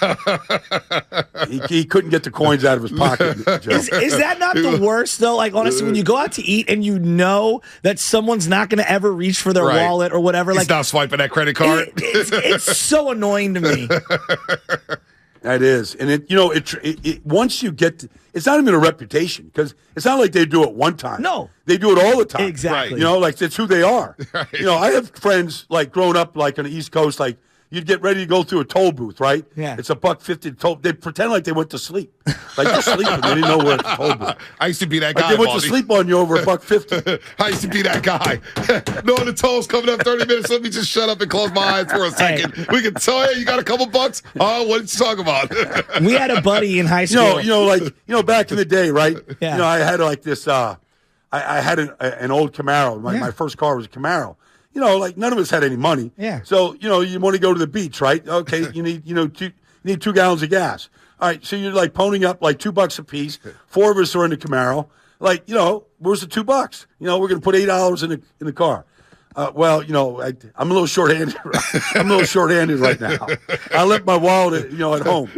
He couldn't get the coins out of his pocket. Is that not the worst though? Like honestly, when you go out to eat and you know that someone's not going to ever reach for their wallet or whatever, He's not swiping that credit card. It's so annoying to me. That is, and once you get, it's not even a reputation because it's not like they do it one time. No, they do it all the time. Exactly. Like it's who they are. Right. I have friends like growing up like on the East Coast, like you'd get ready to go through a toll booth, right? Yeah. It's $1.50 toll. They pretend like they went to sleep, like they're sleeping. They didn't know where the toll booth. I used to be that guy. Like they went to sleep on you over $1.50. I used to be that guy. No, the toll's coming up 30 minutes. Let me just shut up and close my eyes for a second. We can tell you got a couple bucks. Oh, what did you talk about? We had a buddy in high school. Back in the day, right? Yeah. I had like this. I had an old Camaro. My first car was a Camaro. None of us had any money. Yeah. So, you want to go to the beach, right? Okay, you need 2 gallons of gas. All right, so you're like ponying up like $2 a piece. 4 of us are in the Camaro. Like, where's the $2? We're going to put $8 in the car. Well, I'm a little short-handed. I'm a little short-handed right now. I left my wallet, at home.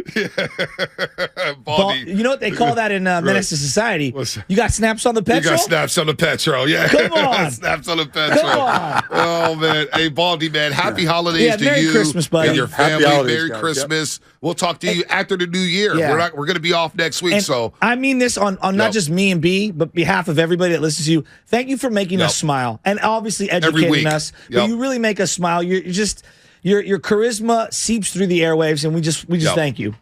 You know what they call that in Menace to Society? You got snaps on the petrol? You got snaps on the petrol, yeah. Come on. Snaps on the petrol. Come on. Oh, man. Hey, Baldy, man, happy holidays to Merry you Christmas, buddy. and your family. Happy holidays, Merry guys. Christmas. We'll talk to you after the new year. Yeah. We're going to be off next week, And so. I mean this on not just me and B, but behalf of everybody that listens to you. Thank you for making us smile and obviously educating us. But you really make us smile. You're just your charisma seeps through the airwaves, and we just thank you.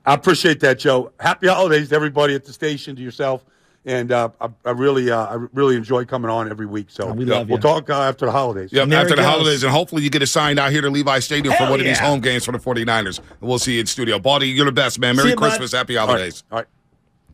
I appreciate that, Joe. Happy holidays to everybody at the station, to yourself. And I really enjoy coming on every week. So we love you. We'll talk after the holidays. Yep, after the holidays, and hopefully you get assigned out here to Levi Stadium for one of these home games for the 49ers. And we'll see you in studio. Baldy, you're the best, man. Merry Christmas. Happy holidays. All right.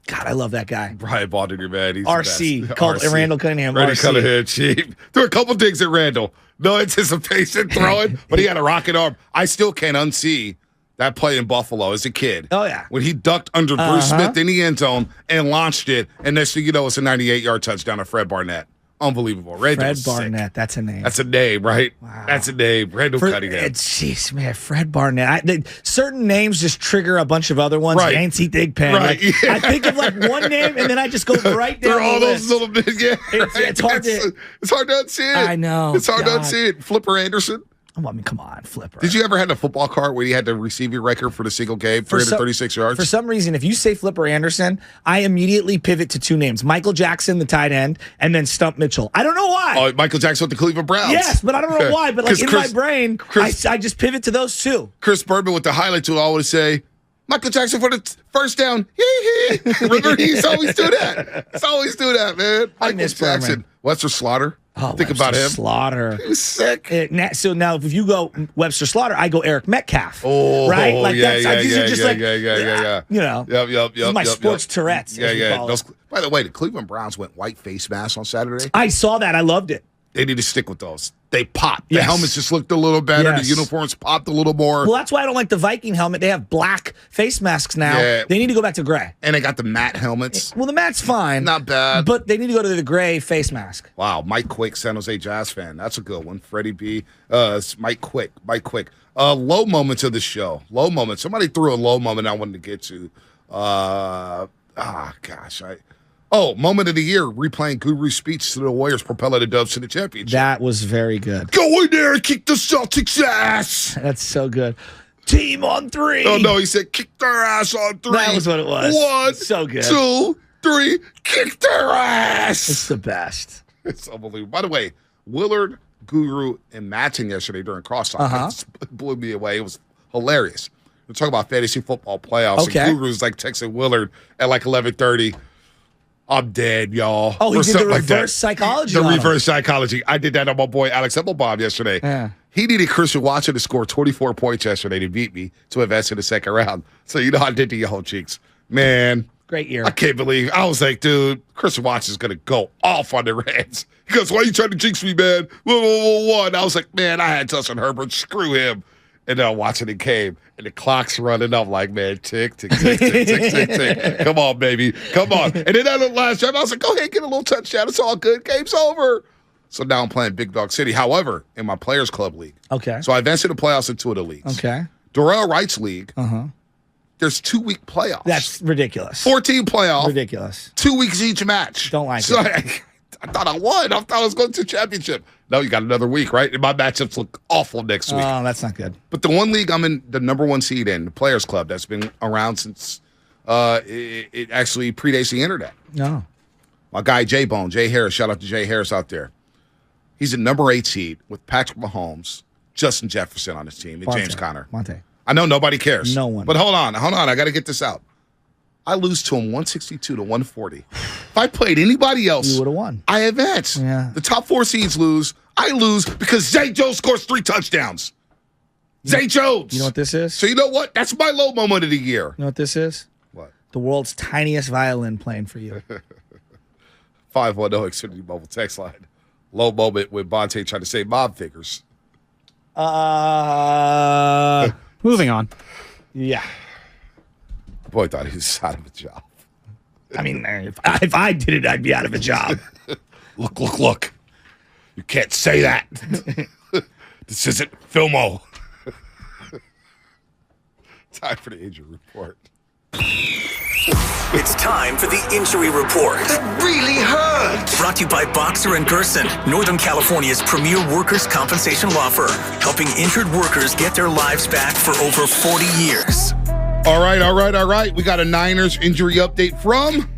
God, I love that guy. Brian Baldy, your man. He's RC, the best. called RC. Randall Cunningham. Randy RC. Cunningham, cheap. Threw a couple digs at Randall. No anticipation throwing, but he had a rocket arm. I still can't unsee that play in Buffalo as a kid. Oh, yeah. When he ducked under Bruce Smith in the end zone and launched it, and next thing you know, it's a 98-yard touchdown to Fred Barnett. Unbelievable. Fred Barnett, that's a name. That's a name, right? Wow. That's a name. Randall Cunningham. Jeez, man, Fred Barnett. Certain names just trigger a bunch of other ones. Right. Yancey Thigpen. Right. Like, I think of like one name, and then I just go right down They're all the those list. little bit, yeah. It's hard to. It's hard to unsee it. I know. It's hard to God. unsee it. Flipper Anderson. I mean, come on, Flipper. Did you ever have a football cart where you had to receive your record for the single game, 336 yards? For some reason, if you say Flipper Anderson, I immediately pivot to two names: Michael Jackson, the tight end, and then Stump Mitchell. I don't know why. Oh, Michael Jackson with the Cleveland Browns. Yes, but I don't know why. But like in my brain, Chris- I just pivot to those two. Chris Berman with the highlights will always say, Michael Jackson for the first down. Remember, he used to always do that. He's always do that, man. Michael miss Jackson. Berman. Webster Slaughter. Oh, Think Webster about him. Slaughter. He was sick. So now, if you go Webster Slaughter, I go Eric Metcalf. Oh, right? Like yeah. these are just like, yeah. You know, Yep. this is my sports Tourette's. as we call it. By the way, the Cleveland Browns went white face masks on Saturday. I saw that. I loved it. They need to stick with those. They popped. The Yes. helmets just looked a little better. Yes. The uniforms popped a little more. Well, that's why I don't like the Viking helmet. They have black face masks now. Yeah. They need to go back to gray. And they got the matte helmets. Well, the matte fine. Not bad. But they need to go to the gray face mask. Wow, Mike Quick, San Jose Jazz fan. That's a good one. Freddie B. Mike Quick. Low moments of the show. Low moments. Somebody threw a low moment I wanted to get to. Moment of the year, replaying Guru's speech to the Warriors, propelling the Dubs to the championship. That was very good. Go in there and kick the Celtics' ass. That's so good. Team on three. Oh, no, he said kick their ass on three. That was what it was. 1, So good. 2, 3, kick their ass. It's the best. It's unbelievable. By the way, Willard, Guru, and Matting yesterday during crosstalk it blew me away. It was hilarious. We're talking about fantasy football playoffs. Okay. And Guru's like texting Willard at like 11:30. I'm dead, y'all. Oh, he Or did the something like that. reverse psychology. The on him. reverse psychology. I did that on my boy Alex Epplbaum yesterday. Yeah. He needed Christian Watson to score 24 points yesterday to beat me to advance in the second round. So you know how I did to your whole cheeks. Man. Great year. I can't believe. I was like, dude, Christian Watson's going to go off on the Reds. He goes, why are you trying to jinx me, man? And I was like, man, I had Justin Herbert. Screw him. And then watching it came, and the clock's running. I'm like, man, tick, tick, tick, tick, tick, tick, tick. Come on, baby. Come on. And then that last drive, I was like, go ahead, get a little touchdown. It's all good. Game's over. So now I'm playing Big Dog City. However, in my Players Club League. Okay. So I advanced to the playoffs in 2 of the leagues. Okay. Darrell Wright's league. Uh-huh. There's 2-week playoffs. That's ridiculous. 14 playoff. Ridiculous. 2 weeks each match. Don't like so it. I thought I won. I thought I was going to the championship. No, you got another week, right? And my matchups look awful next week. Oh, that's not good. But the one league I'm in, the number 1 seed in, the Players Club, that's been around since it actually predates the internet. No. My guy Jay Harris, shout out to Jay Harris out there. He's the number 8 seed with Patrick Mahomes, Justin Jefferson on his team, and James Conner. Monte. I know nobody cares. No one. But hold on. I got to get this out. I lose to him 162 to 140. If I played anybody else, You would have won. I advance. Yeah. The top 4 seeds lose. I lose because Zay Jones scores 3 touchdowns. Zay Jones. You know what this is? So you know what? That's my low moment of the year. You know what this is? What? The world's tiniest violin playing for you. 510 Xfinity Mobile text line. Low moment when Bonte tried to say mob figures. Moving on. Yeah. Boy thought he was out of a job. I mean, if I did it, I'd be out of a job. Look. You can't say that. This isn't Filmo. Time for the injury report. It's time for the injury report. That really hurts. Brought to you by Boxer & Gerson, Northern California's premier workers' compensation law firm, helping injured workers get their lives back for over 40 years. All right. We got a Niners injury update from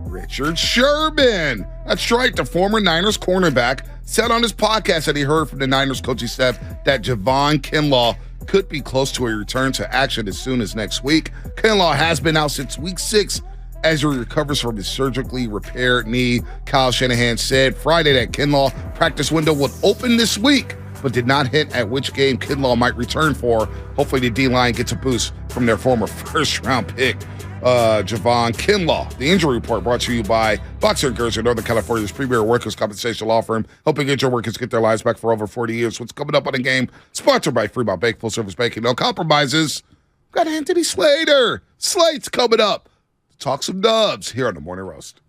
Richard Sherman. That's right. The former Niners cornerback said on his podcast that he heard from the Niners coaching staff that Javon Kinlaw could be close to a return to action as soon as next week. Kinlaw has been out since week 6 as he recovers from his surgically repaired knee. Kyle Shanahan said Friday that Kinlaw practice window would open this week, but did not hint at which game Kinlaw might return for. Hopefully the D-line gets a boost from their former first-round pick, Javon Kinlaw. The injury report brought to you by Boxer & Gerson, Northern California's premier workers' compensation law firm, helping injured workers get their lives back for over 40 years. What's coming up on the game? Sponsored by Fremont Bank, full-service banking, no compromises. We've got Anthony Slater. Slate's coming up. Talk some Dubs here on the Morning Roast.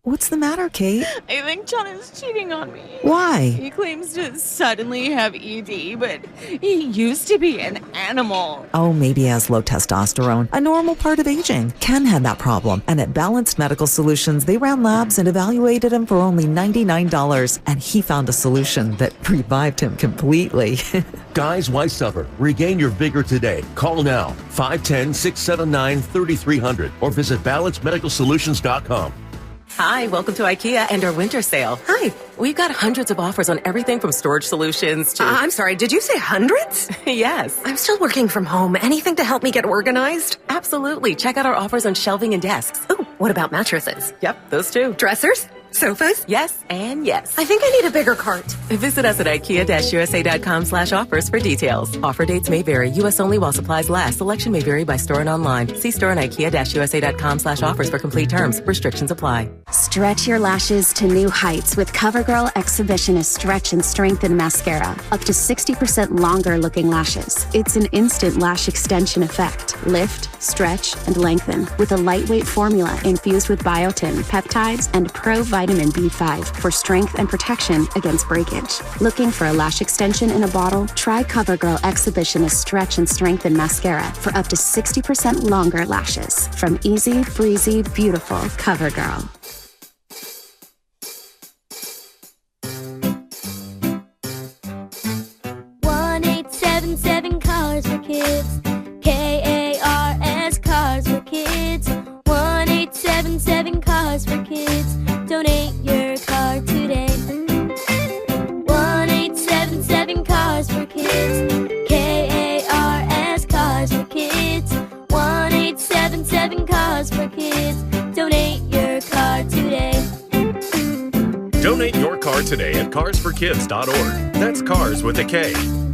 What's the matter, Kate? I think John is cheating on me. Why? He claims to suddenly have ED, but he used to be an animal. Oh, maybe he has low testosterone, a normal part of aging. Ken had that problem, and at Balanced Medical Solutions, they ran labs and evaluated him for only $99, and he found a solution that revived him completely. Guys, why suffer? Regain your vigor today. Call now, 510-679-3300, or visit balancedmedicalsolutions.com. Hi, welcome to IKEA and our winter sale. Hi. We've got hundreds of offers on everything from storage solutions to... I'm sorry, did you say hundreds? Yes. I'm still working from home. Anything to help me get organized? Absolutely. Check out our offers on shelving and desks. Ooh, what about mattresses? Yep, those too. Dressers? Sofas? Yes, and yes. I think I need a bigger cart. Visit us at IKEA-USA.com/offers for details. Offer dates may vary. U.S. only while supplies last. Selection may vary by store and online. See store and IKEA-USA.com/offers for complete terms. Restrictions apply. Stretch your lashes to new heights with CoverGirl Exhibitionist Stretch and Strengthen Mascara. Up to 60% longer looking lashes. It's an instant lash extension effect. Lift, stretch, and lengthen with a lightweight formula infused with biotin, peptides, and provitamin B5 for strength and protection against breakage. Looking for a lash extension in a bottle? Try CoverGirl Exhibitionist Stretch and Strengthen Mascara for up to 60% longer lashes. From Easy Breezy Beautiful CoverGirl. Cars for Kids. KARS Cars for Kids. 1-877 Cars for Kids. Donate your car today. 1-877 Cars for Kids. KARS Cars for Kids. 1-877 Cars for Kids. Donate your car today. Donate your car today at carsforkids.org. That's cars with a K.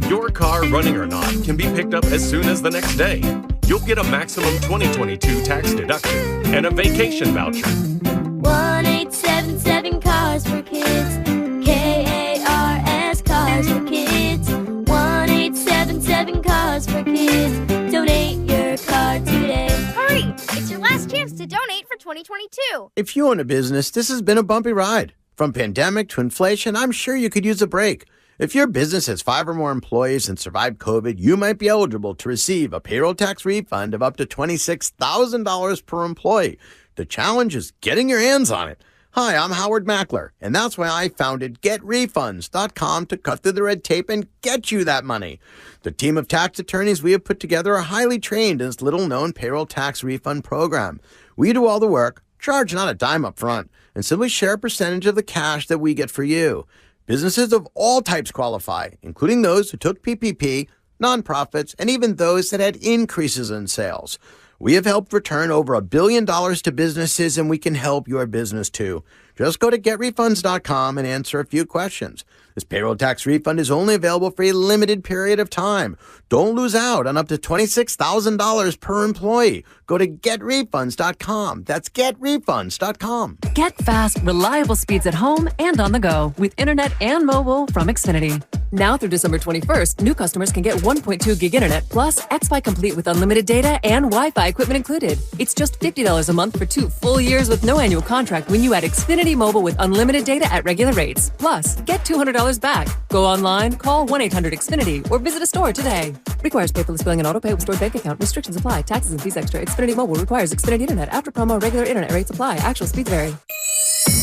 Your car, running or not, can be picked up as soon as the next day. You'll get a maximum 2022 tax deduction and a vacation voucher. 1-877 Cars for Kids. KARS Cars for Kids. 1-877 Cars for Kids. Donate your car today. Hurry! It's your last chance to donate for 2022. If you own a business, this has been a bumpy ride. From pandemic to inflation, I'm sure you could use a break. If your business has 5 or more employees and survived COVID, you might be eligible to receive a payroll tax refund of up to $26,000 per employee. The challenge is getting your hands on it. Hi, I'm Howard Mackler, and that's why I founded GetRefunds.com to cut through the red tape and get you that money. The team of tax attorneys we have put together are highly trained in this little-known payroll tax refund program. We do all the work, charge not a dime up front, and simply share a percentage of the cash that we get for you. Businesses of all types qualify, including those who took PPP, nonprofits, and even those that had increases in sales. We have helped return over $1 billion to businesses, and we can help your business too. Just go to getrefunds.com and answer a few questions. This payroll tax refund is only available for a limited period of time. Don't lose out on up to $26,000 per employee. Go to getrefunds.com. That's getrefunds.com. Get fast, reliable speeds at home and on the go with internet and mobile from Xfinity. Now through December 21st, new customers can get 1.2 gig internet plus XFi Complete with unlimited data and Wi-Fi equipment included. It's just $50 a month for 2 full years with no annual contract when you add Xfinity Mobile with unlimited data at regular rates. Plus, get $200 back. Go online, call 1-800-XFINITY, or visit a store today. Requires paperless billing and auto pay with stored bank account. Restrictions apply. Taxes and fees extra. Xfinity Mobile requires Xfinity Internet. After promo, regular internet rates apply. Actual speeds vary.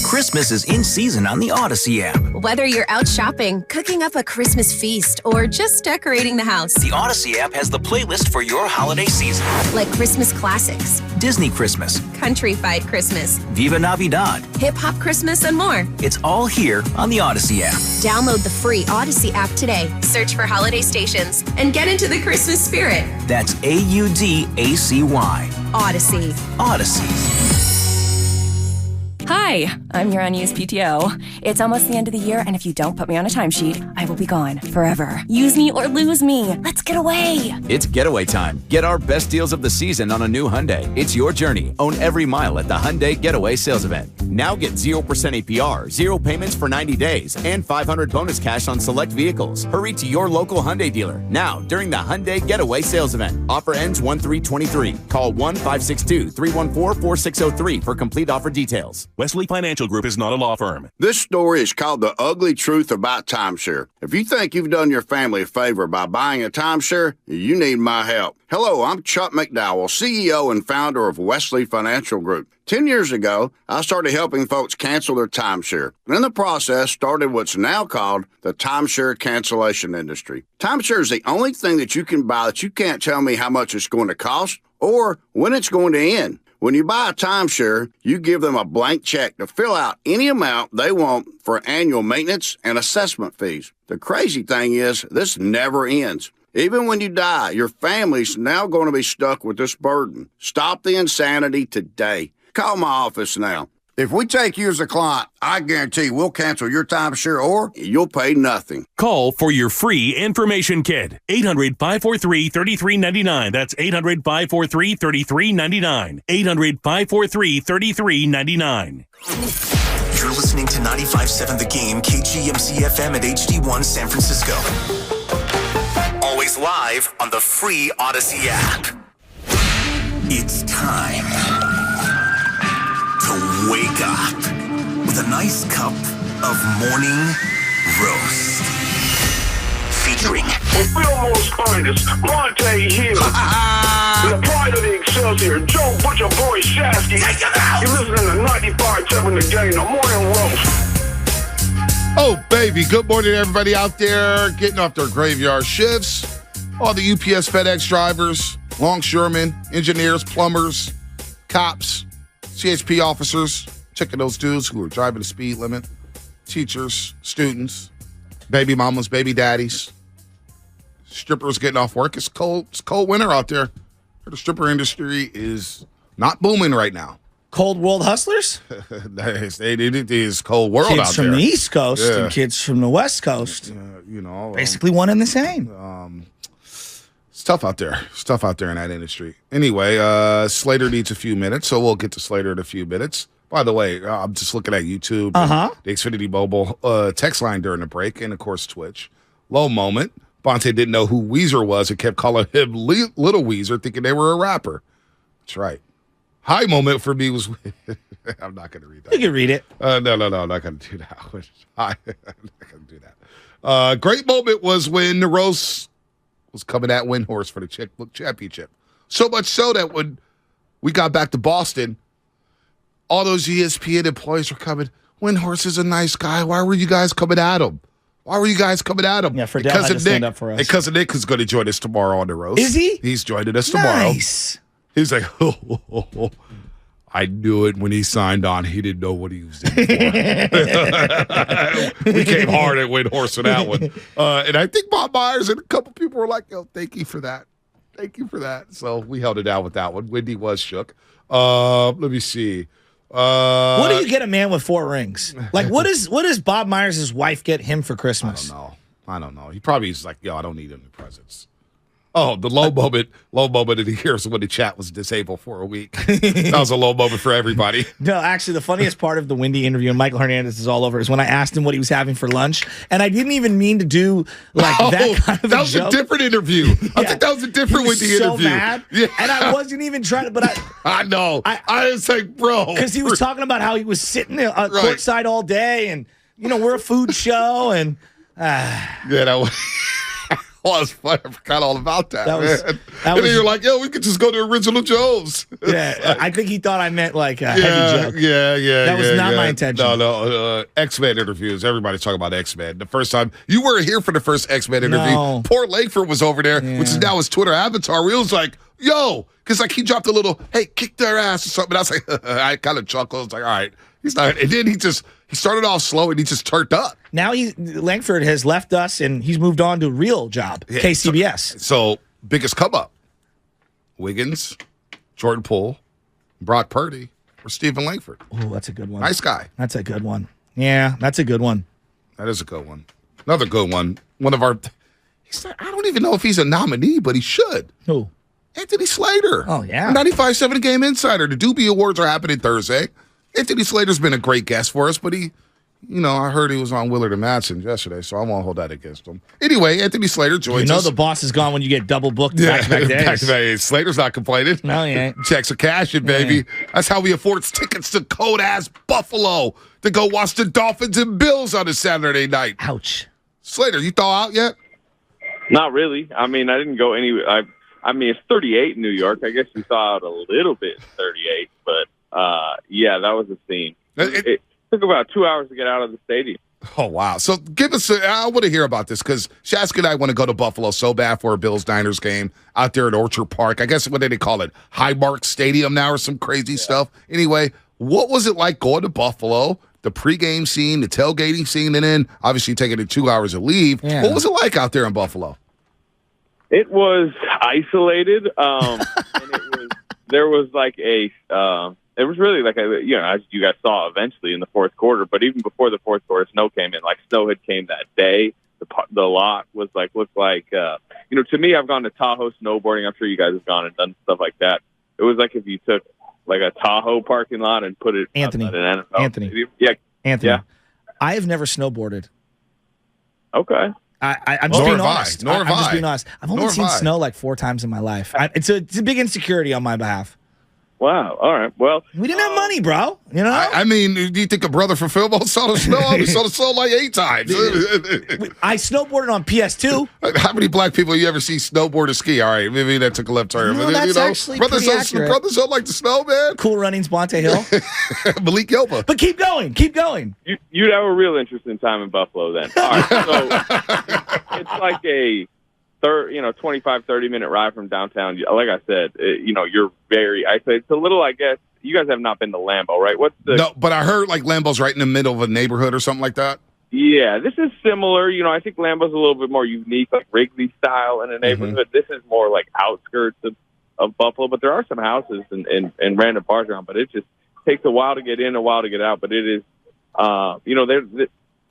Christmas is in season on the Odyssey app. Whether you're out shopping, cooking up a Christmas feast, or just decorating the house. The Odyssey app has the playlist for your holiday season. Like Christmas classics, Disney Christmas, countrified Christmas, Viva Navidad, hip-hop Christmas, and more. It's all here on the Odyssey app. Download the free Odyssey app today. Search for holiday stations and get into the Christmas spirit. That's AUDACY. Odyssey. Odyssey. Hi, I'm your unused PTO. It's almost the end of the year, and if you don't put me on a timesheet, I will be gone forever. Use me or lose me. Let's get away. It's getaway time. Get our best deals of the season on a new Hyundai. It's your journey. Own every mile at the Hyundai Getaway Sales Event. Now get 0% APR, 0 payments for 90 days, and $500 bonus cash on select vehicles. Hurry to your local Hyundai dealer now during the Hyundai Getaway Sales Event. Offer ends 1/3/23. Call 1-562-314-4603 for complete offer details. Wesley Financial Group is not a law firm. This story is called The Ugly Truth About Timeshare. If you think you've done your family a favor by buying a timeshare, you need my help. Hello, I'm Chuck McDowell, CEO and founder of Wesley Financial Group. 10 years ago, I started helping folks cancel their timeshare. And in the process, started what's now called the timeshare cancellation industry. Timeshare is the only thing that you can buy that you can't tell me how much it's going to cost or when it's going to end. When you buy a timeshare, you give them a blank check to fill out any amount they want for annual maintenance and assessment fees. The crazy thing is, this never ends. Even when you die, your family's now going to be stuck with this burden. Stop the insanity today. Call my office now. If we take you as a client, I guarantee we'll cancel your timeshare or you'll pay nothing. Call for your free information kit. 800-543-3399. That's 800-543-3399. 800-543-3399. You're listening to 95.7 The Game, KGMC FM at HD1 San Francisco. Always live on the free Odyssey app. It's time to wake up with a nice cup of morning roast. Featuring Fillmore's finest, Monte Hill. The pride of the Excelsior, Joe Butcher Boy Shasky. You're listening to 95.7 The Game, the morning roast. Oh, baby. Good morning, everybody out there getting off their graveyard shifts. All the UPS, FedEx drivers, longshoremen, engineers, plumbers, cops, CHP officers, checking those dudes who are driving the speed limit, teachers, students, baby mamas, baby daddies, strippers getting off work. It's cold winter out there. The stripper industry is not booming right now. Cold world hustlers? It is cold world kids out there. Kids from the East Coast and kids from the West Coast. Basically one and the same. It's tough out there. It's tough out there in that industry. Anyway, Slater needs a few minutes, so we'll get to Slater in a few minutes. By the way, I'm just looking at YouTube, the Xfinity Mobile text line during the break, and, of course, Twitch. Low moment. Bonte didn't know who Weezer was and kept calling him Little Weezer, thinking they were a rapper. That's right. High moment for me was I'm not going to read that. You can read it. No, I'm not going to do that. I'm not going to do that. Great moment was when the roast was coming at Windhorse for the Checkbook Championship. So much so that when we got back to Boston, all those ESPN employees were coming, Windhorse is a nice guy. Why were you guys coming at him? Yeah, Ferdell had to stand up for us. And Cousin Nick is going to join us tomorrow on the roast. Is he? He's joining us tomorrow. Nice. He's like, I knew it when he signed on. He didn't know what he was in for. We came hard at Windhorse for that one. And I think Bob Myers and a couple people were like, yo, thank you for that. Thank you for that. So we held it down with that one. Wendy was shook. Let me see. What do you get a man with 4 rings? Like, what does Bob Myers' wife get him for Christmas? I don't know. He probably is like, yo, I don't need any presents. Oh, the low moment of the year is when the chat was disabled for a week. That was a low moment for everybody. No, actually, the funniest part of the Wendy interview, and Michael Hernandez is all over, is when I asked him what he was having for lunch, and I didn't even mean to do that kind of that was joke. a different interview. I think that was a different Wendy so interview. Mad, yeah. and I wasn't even trying to, but I know. I was like, bro. Because he was talking about how he was sitting courtside all day, and, we're a food show, and... yeah, that was... Oh, it was fun. I forgot all about that. And then you're like, yo, we could just go to Original Joe's. Yeah, I think he thought I meant like a heavy joke. Yeah. That was not my intention. No. X-Men interviews. Everybody's talking about X-Men. The first time, you weren't here for the first X-Men interview. No. Poor Langford was over there, which is now his Twitter avatar. Where he was like, yo, because like he dropped a little, hey, kick their ass or something. I was like, I kind of chuckled. I was like, all right. He's not. And then he started off slow and he just turned up. Now Langford has left us and he's moved on to a real job, KCBS. So biggest come up: Wiggins, Jordan Poole, Brock Purdy, or Stephen Langford. Oh, that's a good one. Nice guy. That's a good one. Yeah, that's a good one. That is a good one. Another good one. One of our. I don't even know if he's a nominee, but he should. Who? Anthony Slater. Oh yeah. 95.7 Game Insider. The Doobie Awards are happening Thursday. Anthony Slater's been a great guest for us, but he, I heard he was on Willard and Madsen yesterday, so I won't hold that against him. Anyway, Anthony Slater joins us. The boss is gone when you get double booked back-to-back days. Back-to-back days. Slater's not complaining. No, he ain't. Checks are cashing, baby. That's how he affords tickets to cold-ass Buffalo to go watch the Dolphins and Bills on a Saturday night. Ouch. Slater, you thaw out yet? Not really. I mean, I didn't go anywhere. I mean, it's 38 in New York. I guess you thaw out a little bit in 38, but... yeah, that was a scene. It took about 2 hours to get out of the stadium. Oh, wow. So give us I want to hear about this because Shaska and I want to go to Buffalo so bad for a Bills-Niners game out there at Orchard Park. I guess, what do they call it? Highmark Stadium now or some crazy stuff. Anyway, what was it like going to Buffalo, the pregame scene, the tailgating scene, and then obviously taking the 2 hours of leave? Yeah. What was it like out there in Buffalo? It was isolated. And there was like a... it was really like as you guys saw eventually in the fourth quarter, but even before the fourth quarter, snow came in. Like snow had came that day. The lot was looked like to me, I've gone to Tahoe snowboarding. I'm sure you guys have gone and done stuff like that. It was like if you took like a Tahoe parking lot and put it Anthony. An NFL Anthony. Stadium. Yeah, Anthony. Yeah. I have never snowboarded. Okay. I'm just being honest. I'm just being honest. I've only seen snow like 4 times in my life. It's a big insecurity on my behalf. Wow. All right. Well, we didn't have money, bro. I mean, do you think a brother from Philmont saw the snow? We saw the snow like 8 times. I snowboarded on PS2. How many black people you ever see snowboard or ski? All right, maybe that took a left turn. No, that's actually brothers pretty accurate. Brothers don't like the snow, man. Cool Runnings, Bonte Hill. Malik Yoba. But keep going. You'd have a real interesting time in Buffalo then. All right. So it's like a 25, 30-minute ride from downtown. Like I said, you're very isolated. It's a little, I guess, you guys have not been to Lambeau, right? No, but I heard like Lambeau's right in the middle of a neighborhood or something like that. Yeah, this is similar. I think Lambeau's a little bit more unique, like Wrigley style in a neighborhood. This is more like outskirts of Buffalo, but there are some houses and random bars around, but it just takes a while to get in, a while to get out. But it is, there's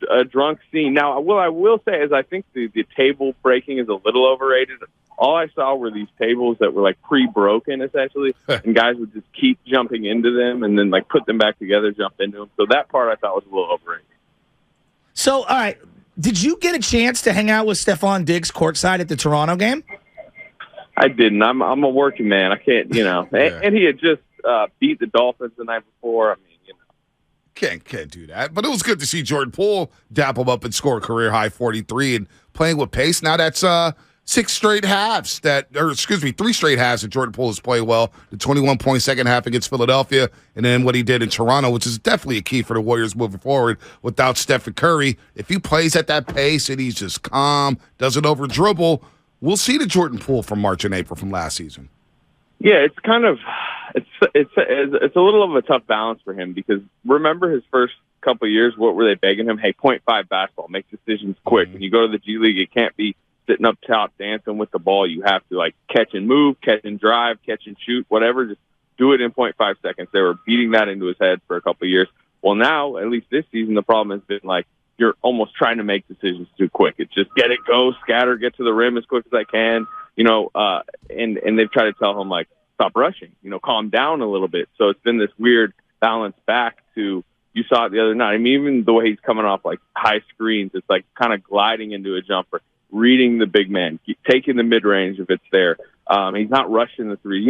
a drunk scene. Now, what I will say is I think the table breaking is a little overrated. All I saw were these tables that were like pre-broken, essentially, and guys would just keep jumping into them and then like put them back together, jump into them. So that part I thought was a little overrated. So, all right, did you get a chance to hang out with Stephon Diggs courtside at the Toronto game? I didn't. I'm a working man. I can't, Yeah. And he had just beat the Dolphins the night before. I mean, Can't do that. But it was good to see Jordan Poole dap him up and score a career high 43 and playing with pace. Now that's 3 straight halves that Jordan Poole has played well. The 21-point second half against Philadelphia, and then what he did in Toronto, which is definitely a key for the Warriors moving forward without Stephen Curry. If he plays at that pace and he's just calm, doesn't over dribble, we'll see the Jordan Poole from March and April from last season. Yeah, it's kind of it's a little of a tough balance for him because remember his first couple of years, what were they begging him? Hey, 0.5 basketball, make decisions quick. When you go to the G League, it can't be sitting up top dancing with the ball. You have to like catch and move, catch and drive, catch and shoot, whatever. Just do it in 0.5 seconds. They were beating that into his head for a couple of years. Well, now, at least this season, the problem has been like you're almost trying to make decisions too quick. It's just get it, go, scatter, get to the rim as quick as I can. and they've tried to tell him, like, stop rushing, calm down a little bit. So it's been this weird balance back to, you saw it the other night. I mean, even the way he's coming off, like, high screens, it's like kind of gliding into a jumper, reading the big man, taking the mid-range if it's there. He's not rushing the three.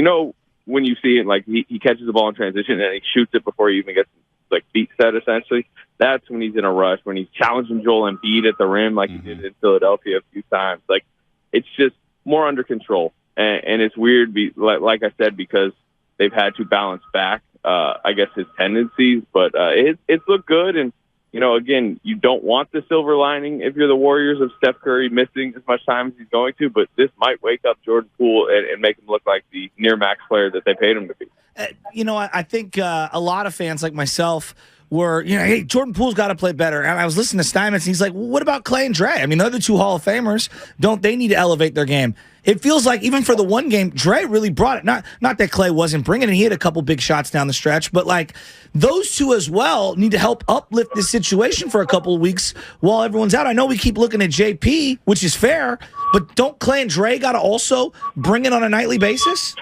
When you see it, like, he catches the ball in transition and he shoots it before he even gets, like, feet set, essentially. That's when he's in a rush, when he's challenging Joel Embiid at the rim like he did in Philadelphia a few times. Like, it's just more under control. And it's weird, like I said, because they've had to balance back, I guess, his tendencies. But it's looked good. And, again, you don't want the silver lining if you're the Warriors of Steph Curry missing as much time as he's going to. But this might wake up Jordan Poole and make him look like the near-max player that they paid him to be. I think a lot of fans like myself were, hey, Jordan Poole's got to play better. And I was listening to Steinmetz, and he's like, well, what about Clay and Dre? I mean, they're the two Hall of Famers. Don't they need to elevate their game? It feels like even for the one game, Dre really brought it. Not that Clay wasn't bringing it. He had a couple big shots down the stretch. But, like, those two as well need to help uplift this situation for a couple of weeks while everyone's out. I know we keep looking at JP, which is fair, but don't Clay and Dre got to also bring it on a nightly basis?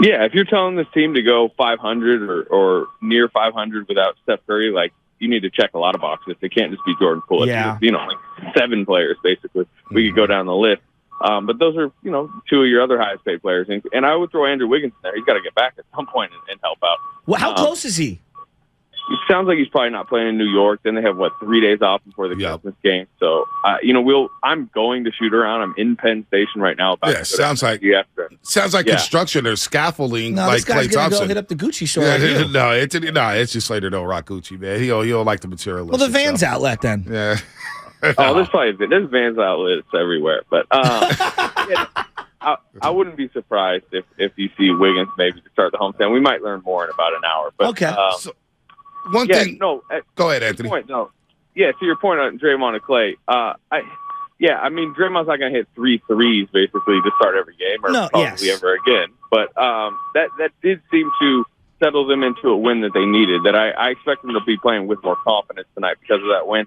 Yeah, if you're telling this team to go 500 or near 500 without Steph Curry, like, you need to check a lot of boxes. They can't just be Jordan Poole. Yeah. It's, like 7 players, basically. We could go down the list. But those are, 2 of your other highest paid players. And I would throw Andrew Wiggins in there. He's got to get back at some point and help out. Well, how close is he? It sounds like he's probably not playing in New York. Then they have, 3 days off before the Christmas game. So, I'm going to shoot around. I'm in Penn Station right now. Sounds like construction or scaffolding, No, like this guy's Klay gonna Thompson. go hit up the Gucci store. Yeah, like you. it's just Slater don't rock Gucci, man. He don't like the material. Well, the Vans outlet then. Yeah. There's Vans outlets everywhere. But I wouldn't be surprised if you see Wiggins maybe to start the homestand. We might learn more in about an hour. But, okay. Go ahead, Anthony. To your point on Draymond and Clay, Draymond's not going to hit 3 threes basically to start every game or probably ever again. But that did seem to settle them into a win that they needed. That I expect them to be playing with more confidence tonight because of that win.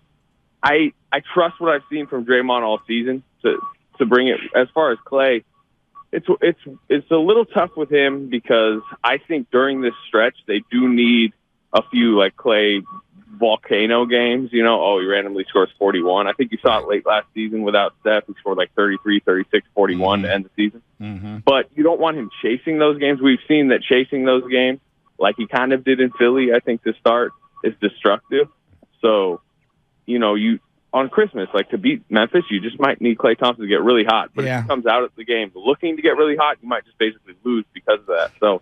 I trust what I've seen from Draymond all season to bring it. As far as Clay, it's a little tough with him because I think during this stretch they do need a few like Clay volcano games. He randomly scores 41. I think you saw it late last season without Steph. He scored like 33, 36, 41 to end the season. Mm-hmm. But you don't want him chasing those games. We've seen that chasing those games, like he kind of did in Philly, I think to start, is destructive. So, you on Christmas, like to beat Memphis, you just might need Klay Thompson to get really hot. But if he comes out of the game looking to get really hot, you might just basically lose because of that. So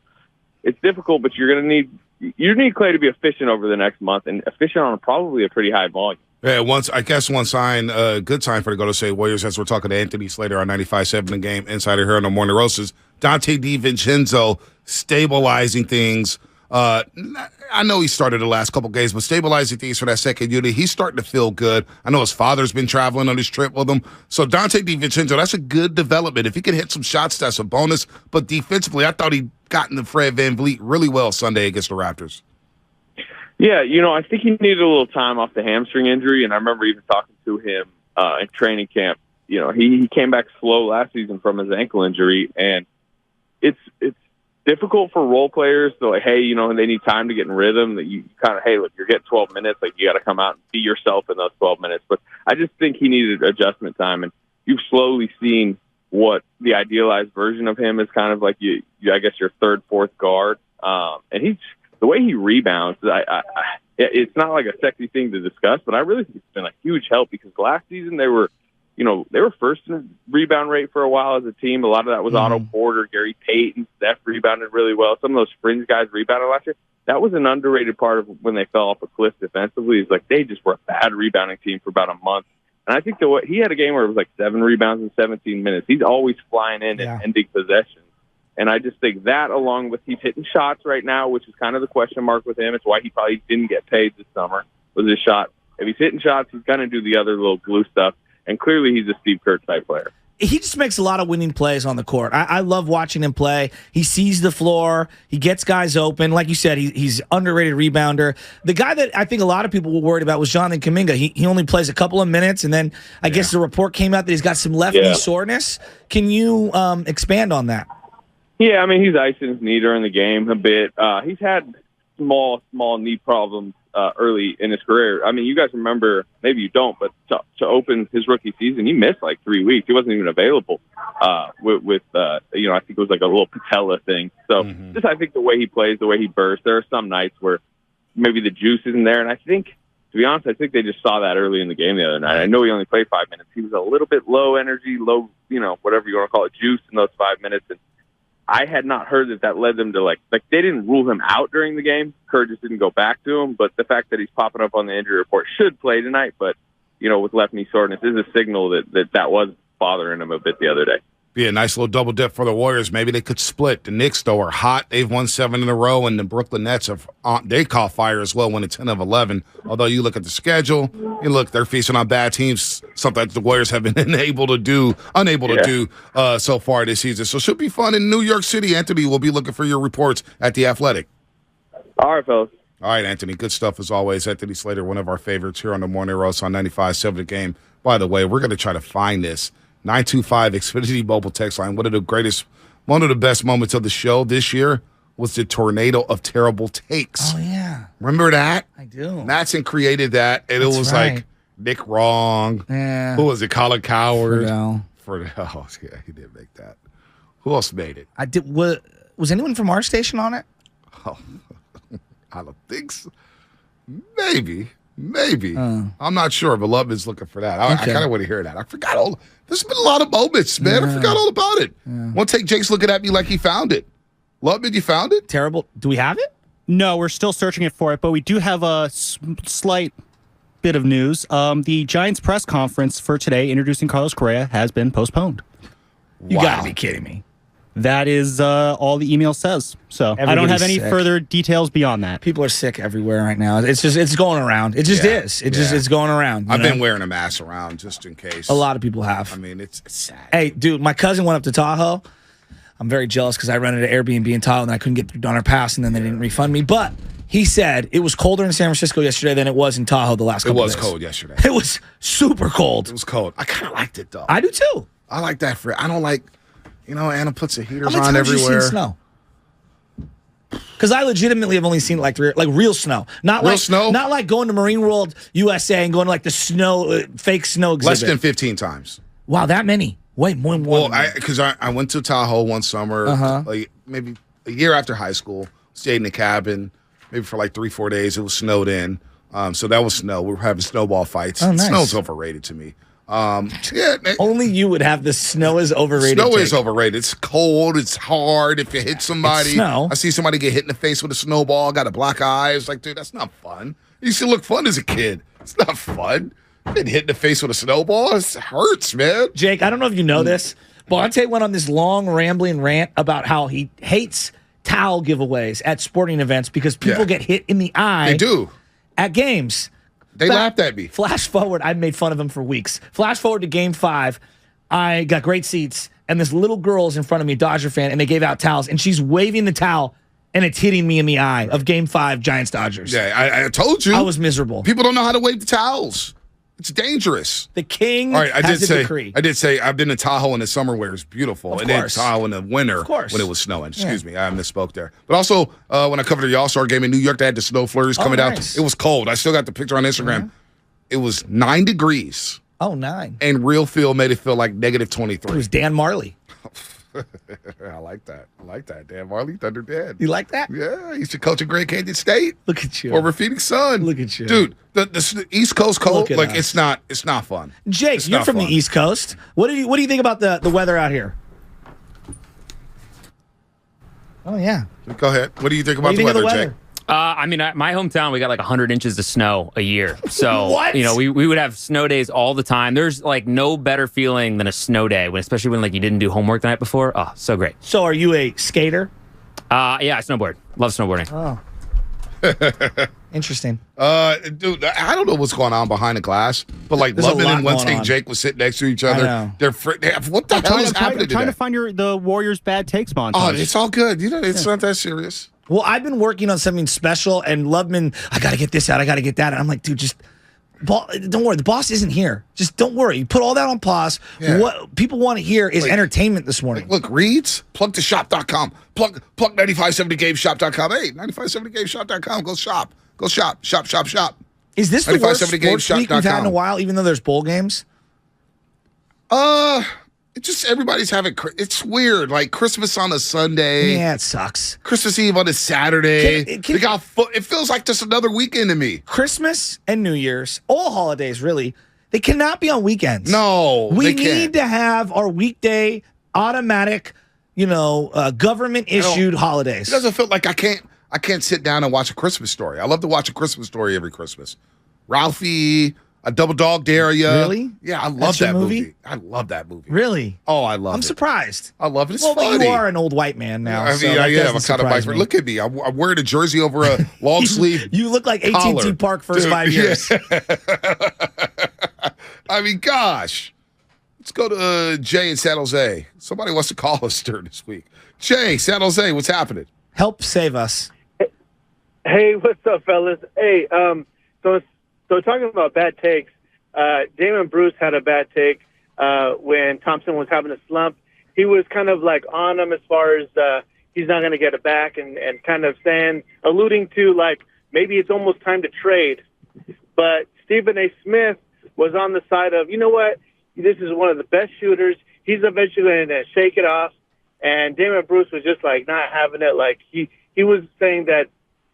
it's difficult, but you're going to need Klay to be efficient over the next month and efficient on probably a pretty high volume. Yeah, one sign, good sign for the Golden State Warriors, as we're talking to Anthony Slater on 95.7 The Game Insider here on the Morning Roast, is Dante DiVincenzo stabilizing things. I know he started the last couple games, but stabilizing things for that second unit. He's starting to feel good. I know his father's been traveling on his trip with him. So Dante DiVincenzo, that's a good development. If he can hit some shots, that's a bonus. But defensively, I thought he got into Fred VanVleet really well Sunday against the Raptors. Yeah, I think he needed a little time off the hamstring injury, and I remember even talking to him in training camp. He came back slow last season from his ankle injury, and it's difficult for role players to they need time to get in rhythm. That you kind of, look, you're getting 12 minutes, like you got to come out and be yourself in those 12 minutes. But I just think he needed adjustment time, and you've slowly seen what the idealized version of him is kind of like. I guess your third, fourth guard, and the way he rebounds. It's not like a sexy thing to discuss, but I really think it's been a huge help because last season they were first in rebound rate for a while as a team. A lot of that was Otto Porter, Gary Payton, Steph rebounded really well. Some of those fringe guys rebounded last year. That was an underrated part of when they fell off a cliff defensively. Is like they just were a bad rebounding team for about a month. And I think he had a game where it was like 7 rebounds in 17 minutes. He's always flying in and ending possessions. And I just think that, along with he's hitting shots right now, which is kind of the question mark with him. It's why he probably didn't get paid this summer, was his shot. If he's hitting shots, he's going to do the other little glue stuff. And clearly he's a Steve Kerr type player. he just makes a lot of winning plays on the court. I love watching him play. He sees the floor. He gets guys open. Like you said, he's underrated rebounder. The guy that I think a lot of people were worried about was Jonathan Kuminga. He only plays a couple of minutes, and then I guess the report came out that he's got some left knee soreness. Can you expand on that? Yeah, I mean, he's icing his knee during the game a bit. He's had small knee problems early in his career. I mean, you guys remember, maybe you don't, but to open his rookie season, he missed like 3 weeks. He wasn't even available with I think it was like a little patella thing. So just I think the way he plays, the way he bursts, there are some nights where maybe the juice isn't there. And I think, to be honest, I think they just saw that early in the game the other night. I know he only played 5 minutes. He was a little bit low energy, low, whatever you want to call it, juice in those 5 minutes. And I had not heard that led them to like they didn't rule him out during the game. Kerr just didn't go back to him. But the fact that he's popping up on the injury report should play tonight, but with left knee soreness is a signal that was bothering him a bit the other day. Be a nice little double dip for the Warriors. Maybe they could split. The Knicks, though, are hot. They've won 7 in a row, and the Brooklyn Nets they caught fire as well, winning 10 of 11. Although you look at the schedule, they're feasting on bad teams. Something that the Warriors have been unable to do so far this season. So it should be fun in New York City. Anthony, we'll be looking for your reports at The Athletic. All right, fellas. All right, Anthony. Good stuff as always. Anthony Slater, one of our favorites here on the Morning Roast on 95.7 The Game. By the way, we're going to try to find this. 925 Xfinity mobile text line. One of the best moments of the show this year was the tornado of terrible takes. Oh, yeah. Remember that? I do. Mattson created that, and it was like Nick Wrong. Yeah. Who was it? Colin Coward. Friedel. Oh, yeah, he did make that. Who else made it? I did. Was anyone from our station on it? Oh, I don't think so. Maybe. I'm not sure, but Love is looking for that. I kind of want to hear that. I forgot all. There's been a lot of moments, man. I forgot all about it. One take, Jake's looking at me like he found it. Love, did you found it? Terrible. Do we have it? No, we're still searching it for it, but we do have a slight bit of news. The Giants press conference for today introducing Carlos Correa has been postponed. You got to be kidding me. That is all the email says. So I don't have any further details beyond that. People are sick everywhere right now. It's going around. It just is. It's going around. I've been wearing a mask around just in case. A lot of people have. I mean, it's sad. Hey, dude, my cousin went up to Tahoe. I'm very jealous because I rented an Airbnb in Tahoe and I couldn't get through Donner Pass, and then they didn't refund me. But he said it was colder in San Francisco yesterday than it was in Tahoe the last couple of days. It was cold yesterday. It was super cold. It was cold. I kind of liked it, though. I do, too. I like that. I don't like... Anna puts the heaters How many on times everywhere. You seen snow? Because I legitimately have only seen like real snow, not like going to Marine World USA and going to like the snow fake snow exhibit. Less than 15 times. Wow, that many? Wait, more than one. Well, because I went to Tahoe one summer, like maybe a year after high school. Stayed in a cabin, maybe for like 3-4 days. It was snowed in, so that was snow. We were having snowball fights. Oh, nice. Snow's overrated to me. Only you would have the snow is overrated. Snow is overrated. It's cold. It's hard. If you hit somebody, it's snow. I see somebody get hit in the face with a snowball, got a black eye. It's like, dude, that's not fun. You used to look fun as a kid. It's not fun. Getting hit in the face with a snowball, it hurts, man. Jake, I don't know if you know this. Bonte went on this long rambling rant about how he hates towel giveaways at sporting events because people get hit in the eye. They do. At games. They laughed at me. Flash forward, I made fun of him for weeks. Flash forward to Game 5, I got great seats, and this little girl's in front of me, Dodger fan, and they gave out towels, and she's waving the towel, and it's hitting me in the eye of Game 5, Giants-Dodgers. Yeah, I told you. I was miserable. People don't know how to wave the towels. It's dangerous. The king All right, has a decree. I did say I've been to Tahoe in the summer where it's beautiful. Of and then course. Tahoe in the winter course. when it was snowing. Excuse me, I misspoke there. But also, when I covered the All-Star game in New York, they had the snow flurries coming out. It was cold. I still got the picture on Instagram. It was 9 degrees. Oh, 9. And Real Feel made it feel like negative 23. It was Dan Marley. I like that. Dan Marley, Thunder Dan. You like that? Yeah, he used to coach at Grand Canyon State. Look at you. Over Phoenix Sun. Look at you. Dude, the East Coast cold, Look at like us. it's not fun. Jake, It's you're not from fun. the East Coast. What do you think about the weather out here? Oh, yeah. Go ahead. What do you think What about do you the think of weather, the Jake? I mean, my hometown, we got like 100 inches of snow a year. So, What? we would have snow days all the time. There's like no better feeling than a snow day, especially when like you didn't do homework the night before. Oh, so great. So are you a skater? Yeah, I snowboard. Love snowboarding. Oh. Interesting. Dude, I don't know what's going on behind the glass, but like There's a Lubman lot and One going Tank on. Jake was sitting next to each I other. know. What the hell is happening I'm trying today? to find the Warriors bad takes montage. Oh, it's all good. You know, it's not that serious. Well, I've been working on something special, and Lubman, I got to get this out. I got to get that. And I'm like, dude, just don't worry. The boss isn't here. Just don't worry. You put all that on pause. Yeah. What people want to hear is entertainment this morning. Look, reads, plug to shop.com. Plug 9570gameshop.com. Hey, 9570gameshop.com. Go shop. Go shop. Shop, shop, shop. Is this the worst 9570gameshop.com. sports week we've had in a while, even though there's bowl games? It's just everybody's having. It's weird. Like Christmas on a Sunday. Yeah, it sucks. Christmas Eve on a Saturday. It feels like just another weekend to me. Christmas and New Year's, all holidays really, they cannot be on weekends. No, we they need can't. to have our weekday automatic, government issued holidays. It doesn't feel like I can't sit down and watch A Christmas Story. I love to watch A Christmas Story every Christmas. Ralphie, A Double Dog Dare Ya. Really? Yeah, I love That's your that movie? movie. I love that movie. Really? Oh, I love it. I'm surprised. I love it. It's Well, but funny. you are an old white man now. I mean, so I that am. doesn't I'm kind of surprise my me. Look at me. I'm wearing a jersey over a long sleeve. You look like AT&T collar. Park first Dude, 5 years. I mean, gosh. Let's go to Jay in San Jose. Somebody wants to call us during this week. Jay, San Jose, what's happening? Help save us. Hey, what's up, fellas? Hey, so talking about bad takes, Damon Bruce had a bad take when Thompson was having a slump. He was kind of like on him as far as he's not going to get it back and kind of alluding to like maybe it's almost time to trade. But Stephen A. Smith was on the side of, you know what, this is one of the best shooters. He's eventually going to shake it off. And Damon Bruce was just like not having it. Like he was saying that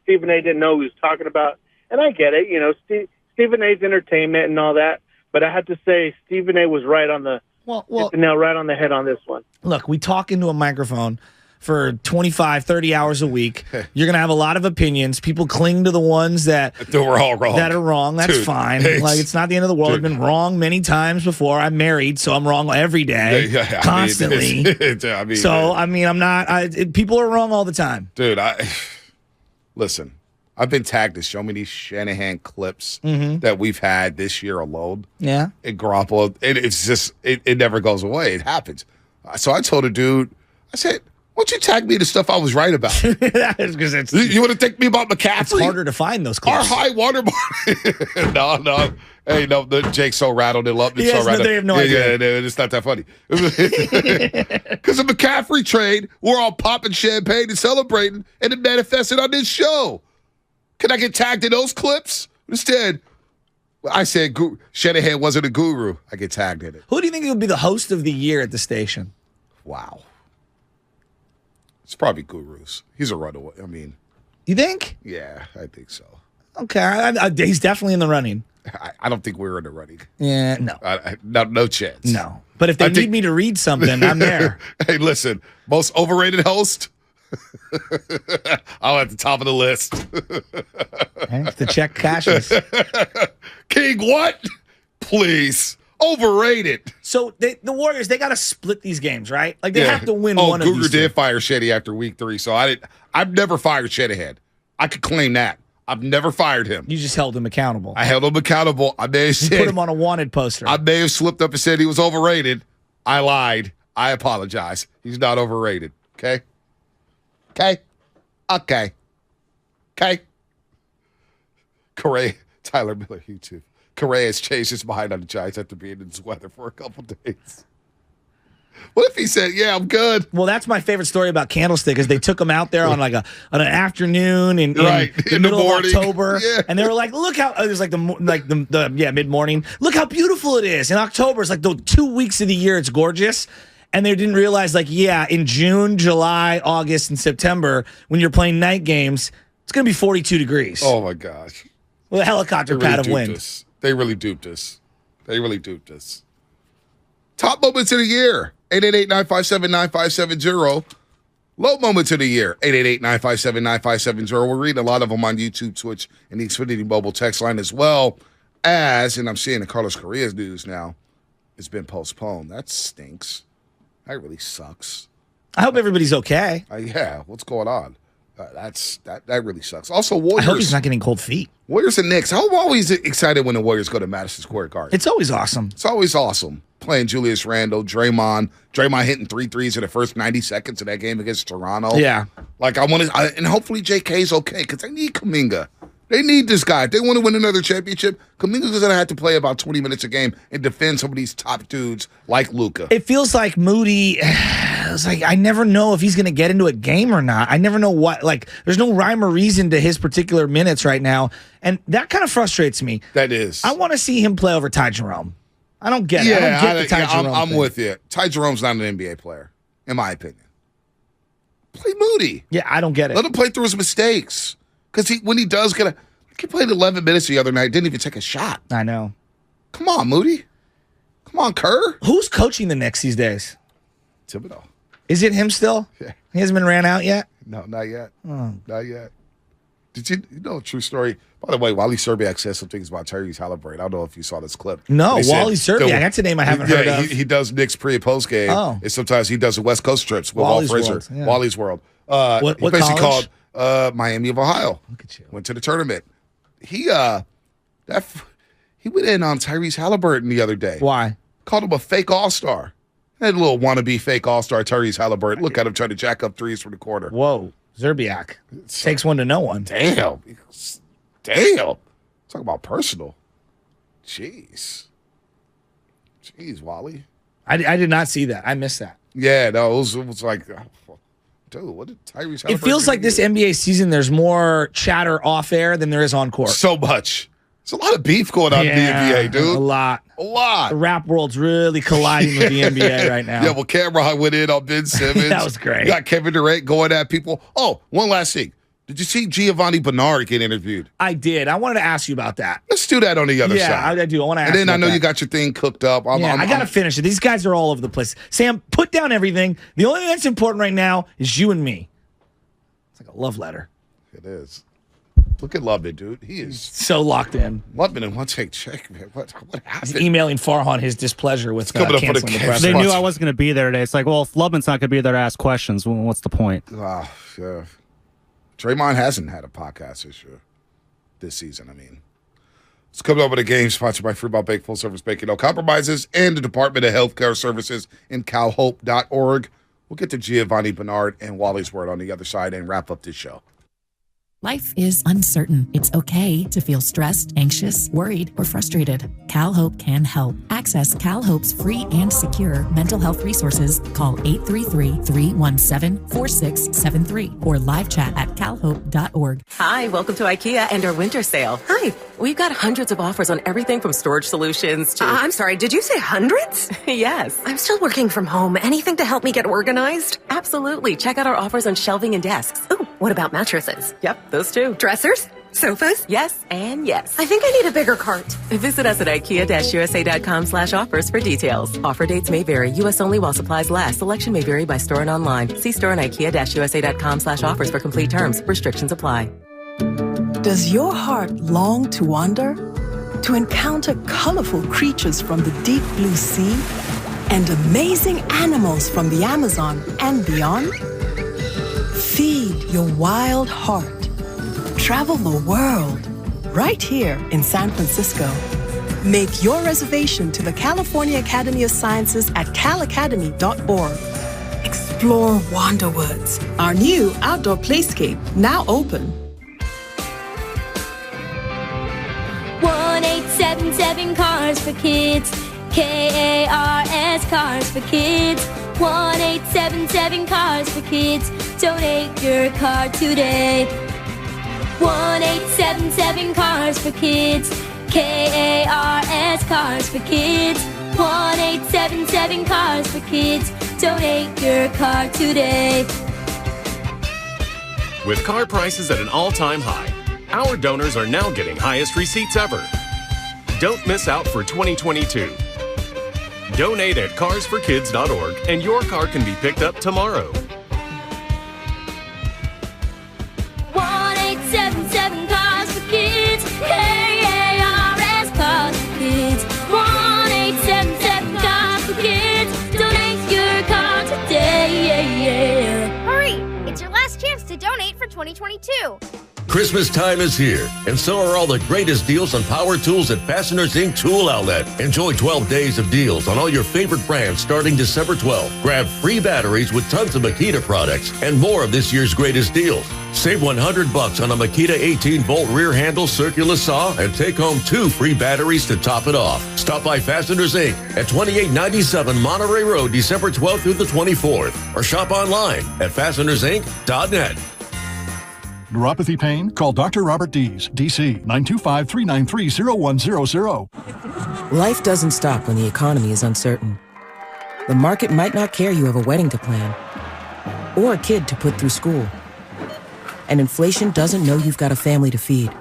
Stephen A. didn't know what he was talking about. And I get it, Stephen A.'s entertainment and all that. But I have to say Stephen A. was right on the hit the nail right on the head on this one. Look, we talk into a microphone for 25, 30 hours a week. You're going to have a lot of opinions. People cling to the ones that we're all wrong. That are wrong. That's Dude, fine. Like it's not the end of the world. I've been wrong many times before. I'm married, so I'm wrong every day, constantly. I'm not. People are wrong all the time. Dude, listen. I've been tagged to so many Shanahan clips Mm-hmm. that we've had this year alone. Yeah. In Garoppolo, it's just it never goes away. It happens. So I told a dude, I said, "Why don't you tag me the stuff I was right about?" That is because it's you want to take me about McCaffrey? It's harder to find those clips. Our high water mark. No. Hey, no, Jake's so rattled and loved it. Yes, so rattled. they have no idea. Yeah, it's not that funny. Because the McCaffrey trade, we're all popping champagne and celebrating, and it manifested on this show. Can I get tagged in those clips? Instead, I said Shanahan wasn't a guru. I get tagged in it. Who do you think will be the host of the year at the station? Wow. It's probably Gurus. He's a runaway. I mean, you think? Yeah, I think so. Okay, he's definitely in the running. I don't think we're in the running. Yeah, no. No chance. No. But if they need me to read something, I'm there. Hey, listen, most overrated host? I'm at the top of the list. The check cashes. King, what? Please. Overrated. So the Warriors, they got to split these games, right? Like they have to win one of these. Cougar did fire Shetty after week 3, so I've never fired Shanahan. I could claim that. I've never fired him. You just held him accountable. I held him accountable. I may have said, put him on a wanted poster. I may have slipped up and said he was overrated. I lied. I apologize. He's not overrated. Okay? Okay. Correa, Tyler Miller, YouTube. Correa has changed his mind on the Giants after being in this weather for a couple days. What if he said, "Yeah, I'm good"? Well, that's my favorite story about Candlestick is they took him out there on an afternoon in the middle of October, and they were like, "Look how it was like the mid morning. Look how beautiful it is in October. It's like the 2 weeks of the year. It's gorgeous." And they didn't realize, in June, July, August, and September, when you're playing night games, it's going to be 42 degrees. Oh my gosh! With a helicopter pad of wind. They really duped us. Top moments of the year. 888-957-9570. Low moments of the year. 888-957-9570. We're reading a lot of them on YouTube, Twitch, and the Xfinity mobile text line as well as, and I'm seeing the Carlos Correa's news now, it's been postponed. That stinks. That really sucks. I hope everybody's okay. Yeah, what's going on? That really sucks. Also, Warriors. I hope he's not getting cold feet. Warriors and Knicks. I'm always excited when the Warriors go to Madison Square Garden. It's always awesome. It's always awesome. Playing Julius Randle, Draymond hitting 3 threes in the first 90 seconds of that game against Toronto. Yeah. Like, and hopefully JK's okay, because they need Kuminga. They need this guy. If they want to win another championship, Kuminga's going to have to play about 20 minutes a game and defend some of these top dudes like Luka. It feels like Moody, it's like I never know if he's going to get into a game or not. I never know what, like, there's no rhyme or reason to his particular minutes right now. And that kind of frustrates me. That is. I want to see him play over Ty Jerome. I don't get it. I don't get the Ty Jerome I'm thing. with you. Ty Jerome's not an NBA player, in my opinion. Play Moody. Yeah, I don't get it. Let him play through his mistakes. Because when he does get he played 11 minutes the other night, didn't even take a shot. I know. Come on, Moody. Come on, Kerr. Who's coaching the Knicks these days? Thibodeau. Is it him still? Yeah. He hasn't been ran out yet? No, not yet. Oh. Not yet. Did you know a true story? By the way, Wally Serbiak said some things about Tyrese Halliburton. I don't know if you saw this clip. No, They Wally said- Serbiak. That's a name I haven't heard of. He does Knicks pre and post game. Oh. And sometimes he does the West Coast trips with Wally's Walt Frazier. World, yeah. Wally's World. What he basically college? called Miami of Ohio. Look at you. Went to the tournament. He went in on Tyrese Halliburton the other day. Why? Called him a fake all-star. Had a little wannabe fake all-star Tyrese Halliburton. Look at him trying to jack up threes from the corner. Whoa. Zerbiak. Takes one to know one. Damn. Talk about personal. Jeez, Wally. I did not see that. I missed that. Yeah, no, it was like, dude, what did Tyrese Halliburton It feels do like to this you? NBA season, there's more chatter off air than there is on court. So much. There's a lot of beef going on in the NBA, dude. A lot. A lot. The rap world's really colliding with the NBA right now. Yeah, well, Cameron went in on Ben Simmons. That was great. You got Kevin Durant going at people. Oh, one last thing. Did you see Giovanni Bernard get interviewed? I did. I wanted to ask you about that. Let's do that on the other side. Yeah, I do. I want to ask And then you I about know that. you got your thing cooked up. I got to finish it. These guys are all over the place. Sam, put down everything. The only thing that's important right now is you and me. It's like a love letter. It is. Look at Lubman, dude. He is so locked in. Lubman and one take check, man. What happened? He's emailing Farhan his displeasure with coming up for the canceling the press. They knew I wasn't going to be there today. It's like, well, if Lubman's not going to be there to ask questions, well, what's the point? Yeah. Draymond hasn't had a podcast this season. I mean, it's coming up with a game sponsored by Fruitball Bake, full service baking, no compromises, and the Department of Healthcare Services and CalHope.org. We'll get to Giovanni Bernard and Wally's Word on the other side and wrap up this show. Life is uncertain. It's okay to feel stressed, anxious, worried, or frustrated. CalHope can help. Access CalHope's free and secure mental health resources. Call 833-317-4673 or live chat at calhope.org. Hi, welcome to IKEA and our winter sale. Hi. We've got hundreds of offers on everything from storage solutions to... I'm sorry, did you say hundreds? Yes. I'm still working from home. Anything to help me get organized? Absolutely. Check out our offers on shelving and desks. Ooh, what about mattresses? Yep, those too. Dressers? Sofas? Yes and yes. I think I need a bigger cart. Visit us at IKEA-USA.com/offers for details. Offer dates may vary. U.S. only while supplies last. Selection may vary by store and online. See store and IKEA-USA.com/offers for complete terms. Restrictions apply. Does your heart long to wander? To encounter colorful creatures from the deep blue sea? And amazing animals from the Amazon and beyond? Feed your wild heart. Travel the world, right here in San Francisco. Make your reservation to the California Academy of Sciences at calacademy.org. Explore Wanderwoods, our new outdoor playscape, now open. 1-877 Cars for Kids. KARS Cars for Kids. 1-877 Cars for Kids. Donate your car today. 1-877 Cars for Kids. KARS Cars for Kids. 1-877 Cars for Kids. Donate your car today. With car prices at an all-time high, our donors are now getting highest receipts ever. Don't miss out for 2022. Donate at carsforkids.org and your car can be picked up tomorrow. 1-877 Cars for Kids. KARS Cars for Kids. 1-877 Cars for Kids. Donate your car today. Hurry! It's your last chance to donate for 2022. Christmas time is here, and so are all the greatest deals on power tools at Fasteners Inc. Tool Outlet. Enjoy 12 days of deals on all your favorite brands starting December 12th. Grab free batteries with tons of Makita products and more of this year's greatest deals. Save $100 on a Makita 18-volt rear handle circular saw and take home 2 free batteries to top it off. Stop by Fasteners Inc. at 2897 Monterey Road, December 12th through the 24th, or shop online at fastenersinc.net. Neuropathy pain? Call Dr. Robert Dees, DC, 925-393-0100. Life doesn't stop when the economy is uncertain. The market might not care you have a wedding to plan or a kid to put through school. And inflation doesn't know you've got a family to feed.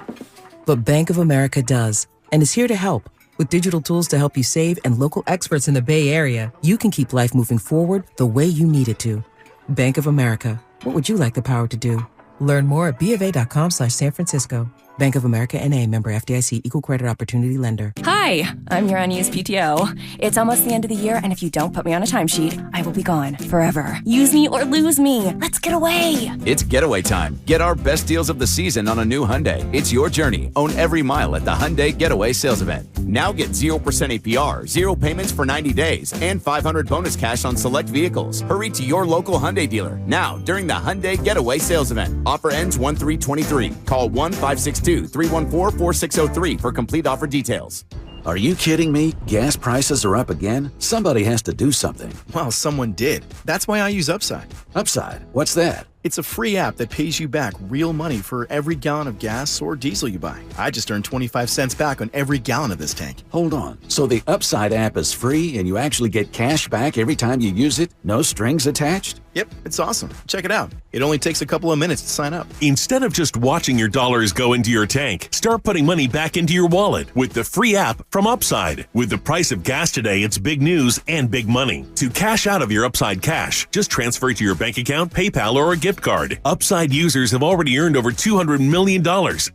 But Bank of America does, and is here to help. With digital tools to help you save and local experts in the Bay Area, you can keep life moving forward the way you need it to. Bank of America. What would you like the power to do? Learn more at BofA.com/San Francisco. Bank of America N.A. member FDIC equal credit opportunity lender. Hi, I'm your unused PTO. It's almost the end of the year, and if you don't put me on a timesheet, I will be gone forever. Use me or lose me. Let's get away. It's getaway time. Get our best deals of the season on a new Hyundai. It's your journey. Own every mile at the Hyundai Getaway Sales Event. Now get 0% APR, 0 payments for 90 days, and $500 bonus cash on select vehicles. Hurry to your local Hyundai dealer now during the Hyundai Getaway Sales Event. Offer ends 1/3/23. Call 1-562-314-4603 for complete offer details. Are you kidding me? Gas prices are up again? Somebody has to do something. Well, someone did. That's why I use Upside. Upside? What's that? It's a free app that pays you back real money for every gallon of gas or diesel you buy. I just earned 25 cents back on every gallon of this tank. Hold on. So the Upside app is free and you actually get cash back every time you use it? No strings attached? Yep, it's awesome. Check it out. It only takes a couple of minutes to sign up. Instead of just watching your dollars go into your tank, start putting money back into your wallet with the free app from Upside. With the price of gas today, it's big news and big money. To cash out of your Upside cash, just transfer it to your bank account, PayPal, or a gift card. Upside users have already earned over $200 million.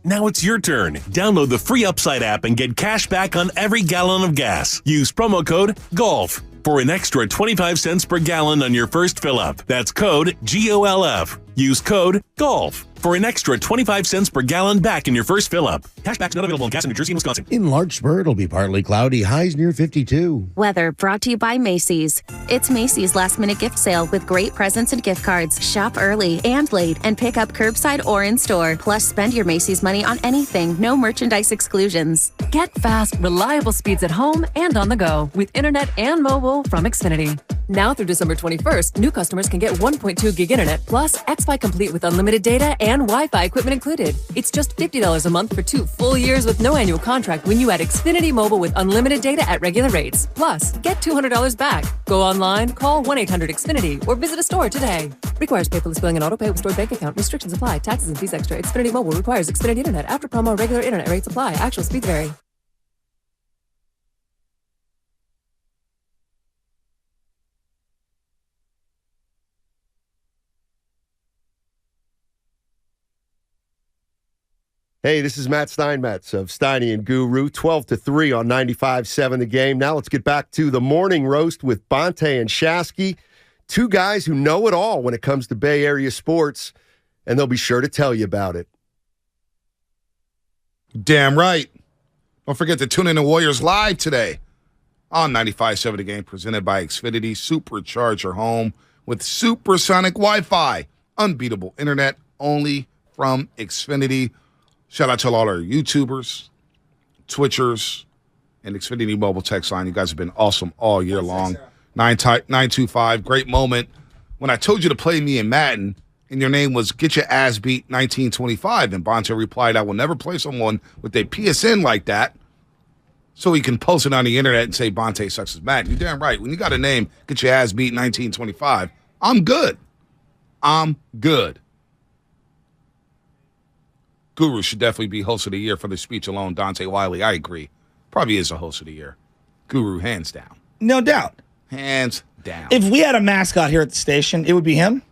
Now it's your turn. Download the free Upside app and get cash back on every gallon of gas. Use promo code GOLF for an extra 25 cents per gallon on your first fill-up. That's code GOLF. Use code GOLF for an extra 25 cents per gallon back in your first fill-up. Cashback's not available in gas in New Jersey and Wisconsin. In Larkspur, it'll be partly cloudy, highs near 52. Weather brought to you by Macy's. It's Macy's last-minute gift sale with great presents and gift cards. Shop early and late and pick up curbside or in-store. Plus, spend your Macy's money on anything. No merchandise exclusions. Get fast, reliable speeds at home and on the go with internet and mobile from Xfinity. Now through December 21st, new customers can get 1.2 gig internet plus Xfi Complete with unlimited data and Wi-Fi equipment included. It's just $50 a month for 2 full years with no annual contract when you add Xfinity Mobile with unlimited data at regular rates. Plus, get $200 back. Go online, call 1-800-XFINITY or visit a store today. Requires paperless billing and auto pay with stored bank account. Restrictions apply. Taxes and fees extra. Xfinity Mobile requires Xfinity Internet. After promo, regular internet rates apply. Actual speeds vary. Hey, this is Matt Steinmetz of Steiny and Guru, 12 to 3 on 95.7 The Game. Now let's get back to the morning roast with Bonta and Shasky, two guys who know it all when it comes to Bay Area sports, and they'll be sure to tell you about it. Damn right. Don't forget to tune in to Warriors Live today on 95.7 The Game, presented by Xfinity. Supercharge your home with supersonic Wi-Fi. Unbeatable internet only from Xfinity. Shout out to all our YouTubers, Twitchers, and Xfinity Mobile text line. You guys have been awesome all year long. 925, great moment. When I told you to play me in Madden, and your name was Get Your Ass Beat 1925, and Bonta replied, I will never play someone with a PSN like that, so he can post it on the internet and say Bonta sucks as Madden. You're damn right. When you got a name, Get Your Ass Beat 1925, I'm good. I'm good. Guru should definitely be host of the year for the speech alone. Dante Wiley, I agree. Probably is a host of the year. Guru, hands down. No doubt. Hands down. If we had a mascot here at the station, it would be him.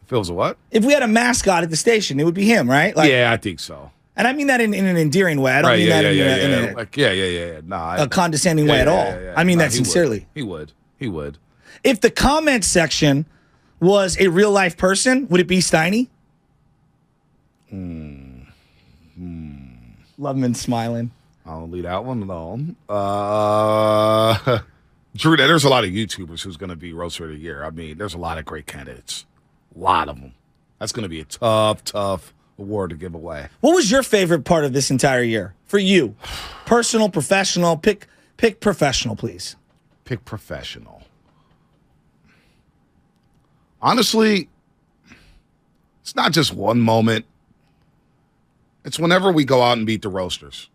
Phil's a what? If we had a mascot at the station, it would be him, right? Like, yeah, I think so. And I mean that in an endearing way. I don't mean that in a condescending way at all. I mean that sincerely. He would. He would. If the comment section was a real life person, would it be Steiny? Loveman smiling. I'll leave that one alone. Drew, there's a lot of YouTubers who's going to be Roaster of the Year. I mean, there's a lot of great candidates. A lot of them. That's going to be a tough award to give away. What was your favorite part of this entire year for you? Personal, professional? Pick professional, please. Pick professional. Honestly, it's not just one moment. It's whenever we go out and beat the Roasters.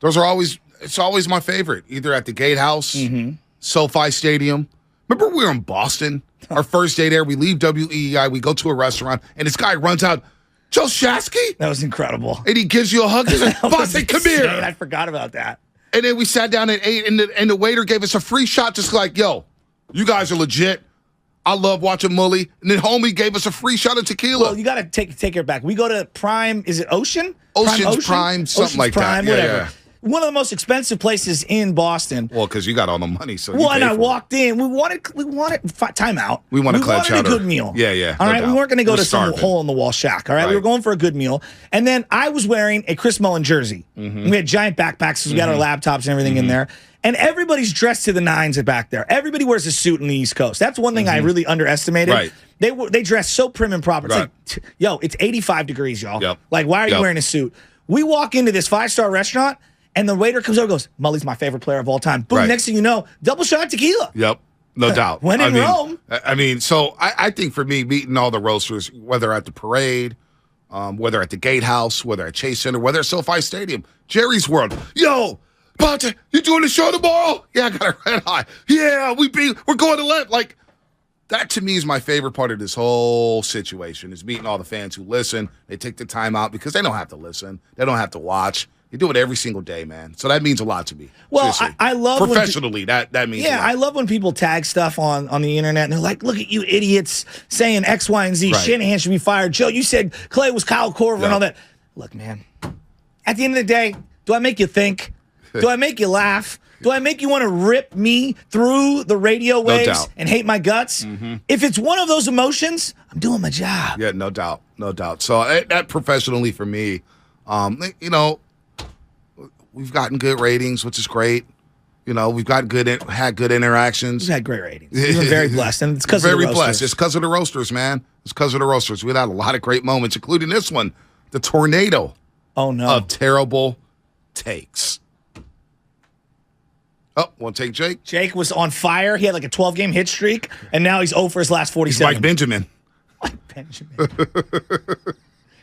It's always my favorite, either at the Gatehouse, SoFi Stadium. Remember we were in Boston, our first day there. We leave WEEI, we go to a restaurant, and this guy runs out, Joe Shasky? That was incredible. And he gives you a hug. He's like, Bossy, come here. I forgot about that. And then we sat down and ate, and the waiter gave us a free shot, just like, yo, you guys are legit. I love watching Mully. And then homie gave us a free shot of tequila. Well, you got to take it back. We go to Prime, is it Ocean? Ocean's Prime, something Ocean's like Prime, that. whatever. Yeah. One of the most expensive places in Boston. Well, because you got all the money, so well, and I walked in. We wanted time out. We wanted a chowder. good meal. Yeah. All right, we weren't going to go to some starving. hole in the wall shack. All right, we were going for a good meal. And then I was wearing a Chris Mullin jersey. We had giant backpacks, so we got our laptops and everything in there. And everybody's dressed to the nines back there. Everybody wears a suit in the East Coast. That's one thing I really underestimated. Right. They dress so prim and proper. It's Right. like, yo, it's 85 degrees, y'all. Yep. Like, why are you wearing a suit? We walk into this 5-star restaurant, and the waiter comes over and goes, Mully's my favorite player of all time. Boom, Right. next thing you know, double shot tequila. Yep, no doubt. When in Rome. I mean, so I think for me, meeting all the Roasters, whether at the parade, whether at the Gatehouse, whether at Chase Center, whether at SoFi Stadium, Jerry's World. Yo, Ponte, you doing the show tomorrow? Yeah, I got a red eye. Yeah, we're going to let, like, that to me is my favorite part of this whole situation, is meeting all the fans who listen. They take the time out because they don't have to listen. They don't have to watch. They do it every single day, man. So that means a lot to me. Well, Seriously. I love professionally. That means a yeah, lot. I love when people tag stuff on the internet and they're like, "Look at you idiots saying X, Y, and Z. Right. Shanahan should be fired. Joe, you said Clay was Kyle Korver and all that." Look, man. At the end of the day, do I make you think? Do I make you laugh? Do I make you want to rip me through the radio waves doubt. and hate my guts? If it's one of those emotions, I'm doing my job. Yeah, no doubt. So that professionally for me, you know, we've gotten good ratings, which is great. You know, we've got had good interactions. We've had great ratings. We've been very blessed, and it's because of the very Roasters. blessed. It's because of the Roasters, man. It's because of the Roasters. We've had a lot of great moments, including this one, the tornado. Oh no, of terrible takes. Oh, one take, Jake. Jake was on fire. He had like a 12-game hit streak, and now he's 0 for his last 47. He's Mike Benjamin.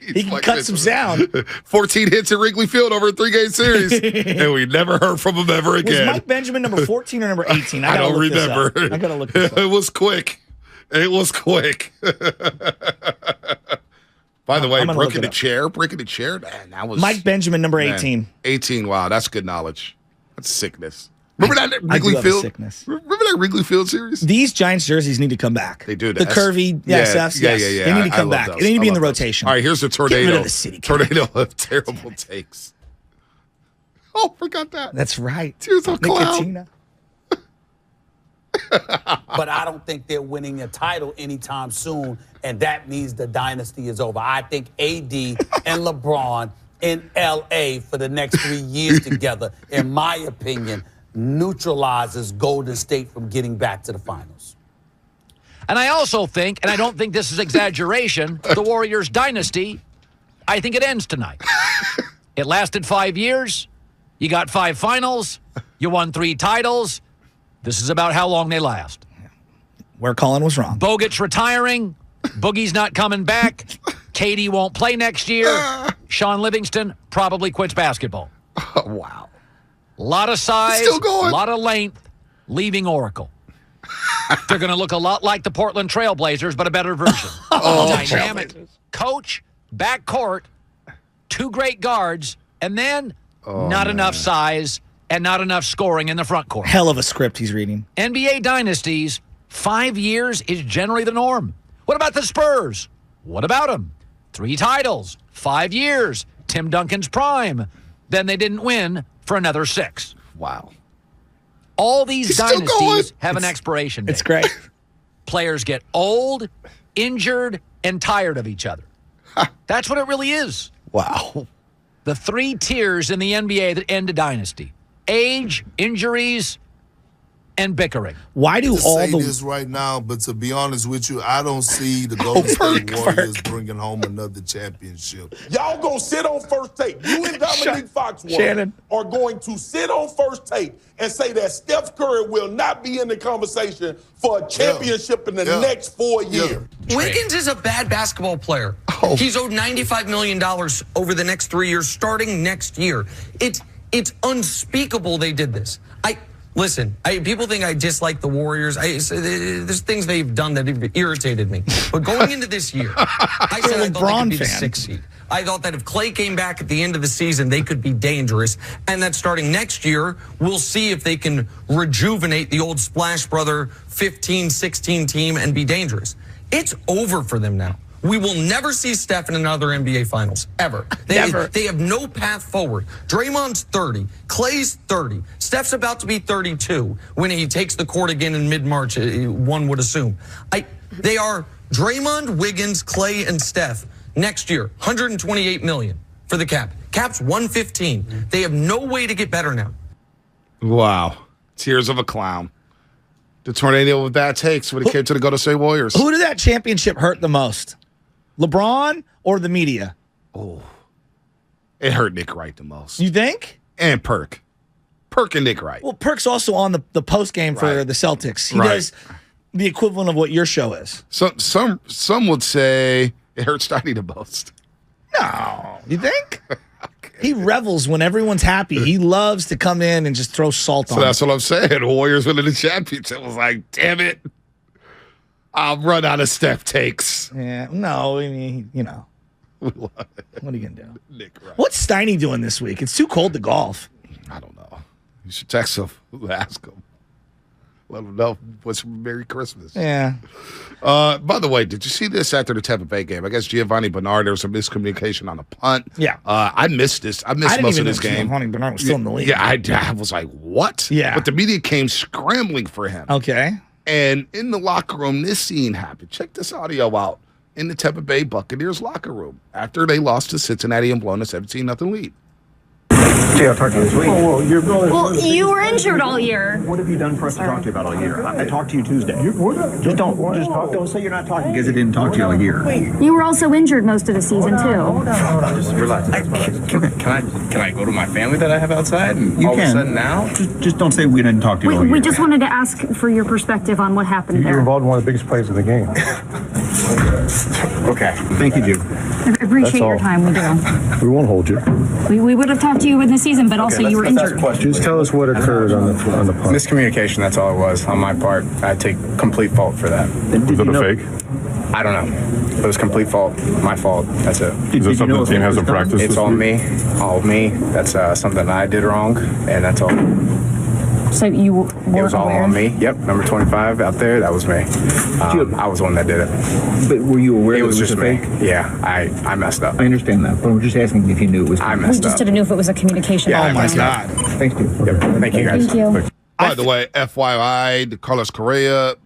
He can cut some sound. 14 hits at Wrigley Field over a 3-game series, and we never heard from him ever again. Was Mike Benjamin number 14 or number 18? I don't remember. I gotta look this up. It was quick. By the way, breaking the chair, man, that was Mike Benjamin, number 18. 18, wow, that's good knowledge. That's sickness. Remember that I do Wrigley have a Field? sickness. Remember that Wrigley Field series? These Giants jerseys need to come back. They do. The curvy SFs, yes. They need to come back. They need to be in the rotation. All right, here's the tornado. Get rid of the city. Tornado of terrible takes. Oh, forgot that. That's right. Tears of cloud. Nicotina. But I don't think they're winning a title anytime soon, and that means the dynasty is over. I think AD and LeBron in LA for the next 3 years together, in my opinion, neutralizes Golden State from getting back to the finals. And I also think, and I don't think this is exaggeration, the Warriors dynasty, I think it ends tonight. It lasted 5 years. You got 5 finals. You won 3 titles. This is about how long they last. Where Colin was wrong. Bogut's retiring. Boogie's not coming back. Katie won't play next year. Sean Livingston probably quits basketball. Oh, wow. A lot of size, Still going. a lot of length, leaving Oracle. They're going to look a lot like the Portland Trailblazers, but a better version. Dynamic coach, backcourt, 2 great guards, and then not enough size and not enough scoring in the front court. Hell of a script he's reading. NBA dynasties, 5 years is generally the norm. What about the Spurs? What about them? 3 titles, 5 years, Tim Duncan's prime. Then they didn't win for another 6. Wow. All these He's still going. dynasties have an expiration date. It's great. Players get old, injured, and tired of each other. That's what it really is. Wow. the 3 tiers in the NBA that end a dynasty: age, injuries, and bickering. Why do all say the this right now, but to be honest with you, I don't see the Golden State Warriors bringing home another championship. Y'all gonna sit on First Take. You and Dominique Foxworth Shannon. are going to sit on First Take and say that Steph Curry will not be in the conversation for a championship in the next 4 years. Wiggins is a bad basketball player. He's owed $95 million over the next 3 years, starting next year. It's unspeakable they did this. Listen, people think I dislike the Warriors. There's things they've done that have irritated me. But going into this year, I said I thought they could be the 6th seed. I thought that if Clay came back at the end of the season, they could be dangerous. And that starting next year, we'll see if they can rejuvenate the old Splash Brother 15-16 team and be dangerous. It's over for them now. We will never see Steph in another NBA Finals, ever. They have no path forward. Draymond's 30. Clay's 30. Steph's about to be 32 when he takes the court again in mid-March, one would assume. They are Draymond, Wiggins, Clay, and Steph next year. $128 million for the cap. Cap's $115. They have no way to get better now. Wow. Tears of a clown. The tornado with bad takes when it came to the Golden State Warriors. Who did that championship hurt the most? LeBron or the media? Oh, it hurt Nick Wright the most. You think? And Perk and Nick Wright. Well, Perk's also on the post game for the Celtics. He does the equivalent of what your show is. So some would say it hurts Steiny the most. No, you think? He revels when everyone's happy. He loves to come in and just throw salt on. So that's what I'm saying. The Warriors winning the championship. I was like, damn it. I'll run out of Steph takes. Yeah, no, I mean, what are you going to do? Nick Wright. What's Steiny doing this week? It's too cold to golf. I don't know. You should text him. Ask him. Let him know what's Merry Christmas. Yeah. By the way, did you see this after the Tampa Bay game? I guess Giovanni Bernard, there was some miscommunication on the punt. Yeah. I missed this. I missed most of this game. Giovanni Bernard was still in the league. Yeah, I was like, what? Yeah. But the media came scrambling for him. Okay. And in the locker room, this scene happened. Check this audio out in the Tampa Bay Buccaneers locker room after they lost to Cincinnati and blown a 17-0 lead. Jay, I'll talk to you this week. Well, you were injured all year. What have you done for us to talk to you about all year? I talked to you Tuesday. Don't say you're not talking because I didn't talk to you all year. You were also injured most of the season, too. Hold on. Just relax. Can I go to my family that I have outside? And you all can. Of a sudden now? Just don't say we didn't talk to you all year. We just wanted to ask for your perspective on what happened there. You're involved in one of the biggest plays of the game. Okay. Thank you, Duke. I appreciate your time. We do. We won't hold you. We would have talked to you in the season, but also you were injured. Just tell us what occurred on the punt. Miscommunication, that's all it was on my part. I take complete fault for that. Was it a fake? I don't know. It was complete fault. My fault. That's it. Is that something the team hasn't practiced? It's all me. All me. That's something I did wrong, and that's all. So you were It was all on me. Yep, number 25 out there. That was me. I was the one that did it. But were you aware it was just a me? fake? Yeah, I messed up. I understand that, but I'm just asking if you knew it was. I We messed just up. didn't know if it was a communication. Yeah, Oh I my messed God. up. Thank you. Yep. Thank you guys. Thank you. Quick. By the way, FYI, the Carlos Correa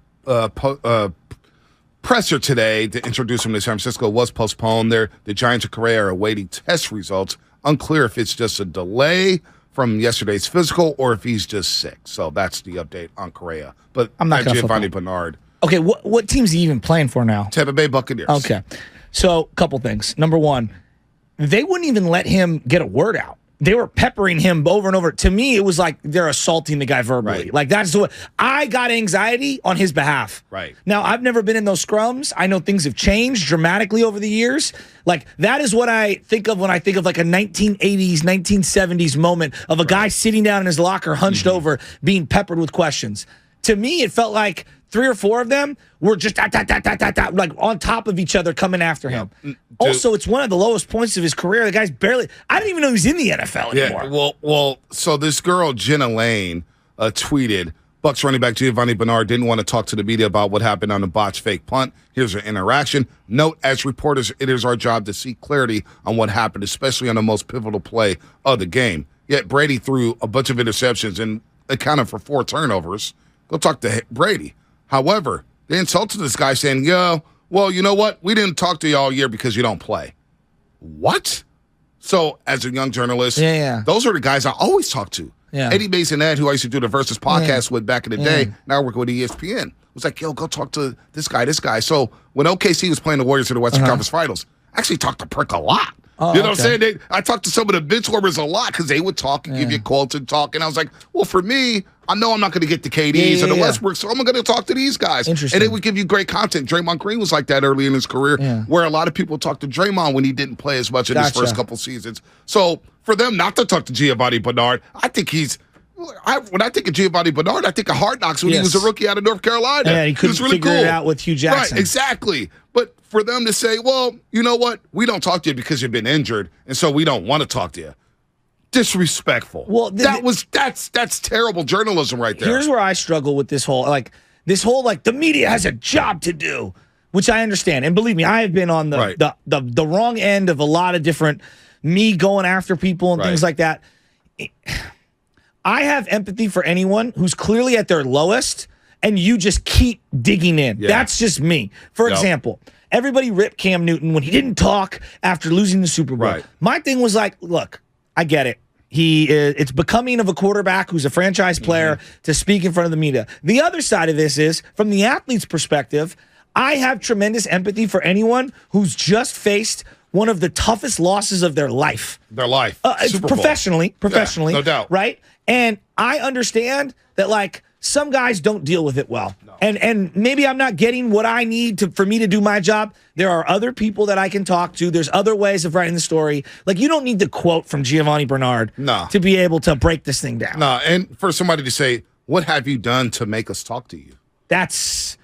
presser today to introduce him to San Francisco was postponed. The Giants and Correa are awaiting test results. Unclear if it's just a delay from yesterday's physical or if he's just sick. So that's the update on Correa. But I'm not gonna Giovanni football. Bernard. Okay, what team's he even playing for now? Tampa Bay Buccaneers. Okay. So, couple things. Number one, they wouldn't even let him get a word out. They were peppering him over and over. To me, it was like they're assaulting the guy verbally. Right. Like that's what I got anxiety on his behalf. Right. Now, I've never been in those scrums. I know things have changed dramatically over the years. Like that is what I think of when I think of like a 1980s, 1970s moment of a guy sitting down in his locker, hunched over, being peppered with questions. To me, it felt like 3 or 4 of them were just like on top of each other coming after him. Also, it's one of the lowest points of his career. The guy's barely, I didn't even know he was in the NFL anymore. Yeah, well, so this girl, Jenna Lane, tweeted, Bucs running back Giovanni Bernard didn't want to talk to the media about what happened on the botched fake punt. Here's her interaction. Note, as reporters, it is our job to seek clarity on what happened, especially on the most pivotal play of the game. Yet Brady threw a bunch of interceptions and accounted for 4 turnovers. Go talk to Brady. However, they insulted this guy saying, well, you know what? We didn't talk to you all year because you don't play. What? So as a young journalist, those are the guys I always talk to. Yeah. Eddie Mason-Ed, who I used to do the Versus podcast with back in the day, now working with ESPN, was like, yo, go talk to this guy. So when OKC was playing the Warriors in the Western Conference Finals, I actually talked to Prick a lot. Oh, you know what I'm saying? I talked to some of the bench warmers a lot because they would talk and give you quotes and talk. And I was like, well, for me, I know I'm not going to get the KDs and the Westbrooks, so I'm going to talk to these guys. And they would give you great content. Draymond Green was like that early in his career, where a lot of people talked to Draymond when he didn't play as much in his first couple seasons. So for them not to talk to Giovanni Bernard, I think when I think of Giovanni Bernard, I think of Hard Knocks when he was a rookie out of North Carolina. Yeah, he couldn't was really figure cool. it out with Hugh Jackson. Right, exactly. But for them to say, well, you know what? We don't talk to you because you've been injured, and so we don't want to talk to you. Disrespectful. Well, that's terrible journalism right there. Here's where I struggle with this whole the media has a job to do, which I understand. And believe me, I have been on the wrong end of a lot of different me going after people and things like that. I have empathy for anyone who's clearly at their lowest and you just keep digging in. Yeah. That's just me. For example, everybody ripped Cam Newton when he didn't talk after losing the Super Bowl. Right. My thing was like, look, I get it. It's becoming of a quarterback who's a franchise player to speak in front of the media. The other side of this is, from the athlete's perspective, I have tremendous empathy for anyone who's just faced one of the toughest losses of their life. Super Bowl. Professionally, Yeah, no doubt. right? And I understand that, like, some guys don't deal with it well. No. And maybe I'm not getting what I need for me to do my job. There are other people that I can talk to. There's other ways of writing the story. Like, you don't need the quote from Giovanni Bernard to be able to break this thing down. No, and for somebody to say, what have you done to make us talk to you? That's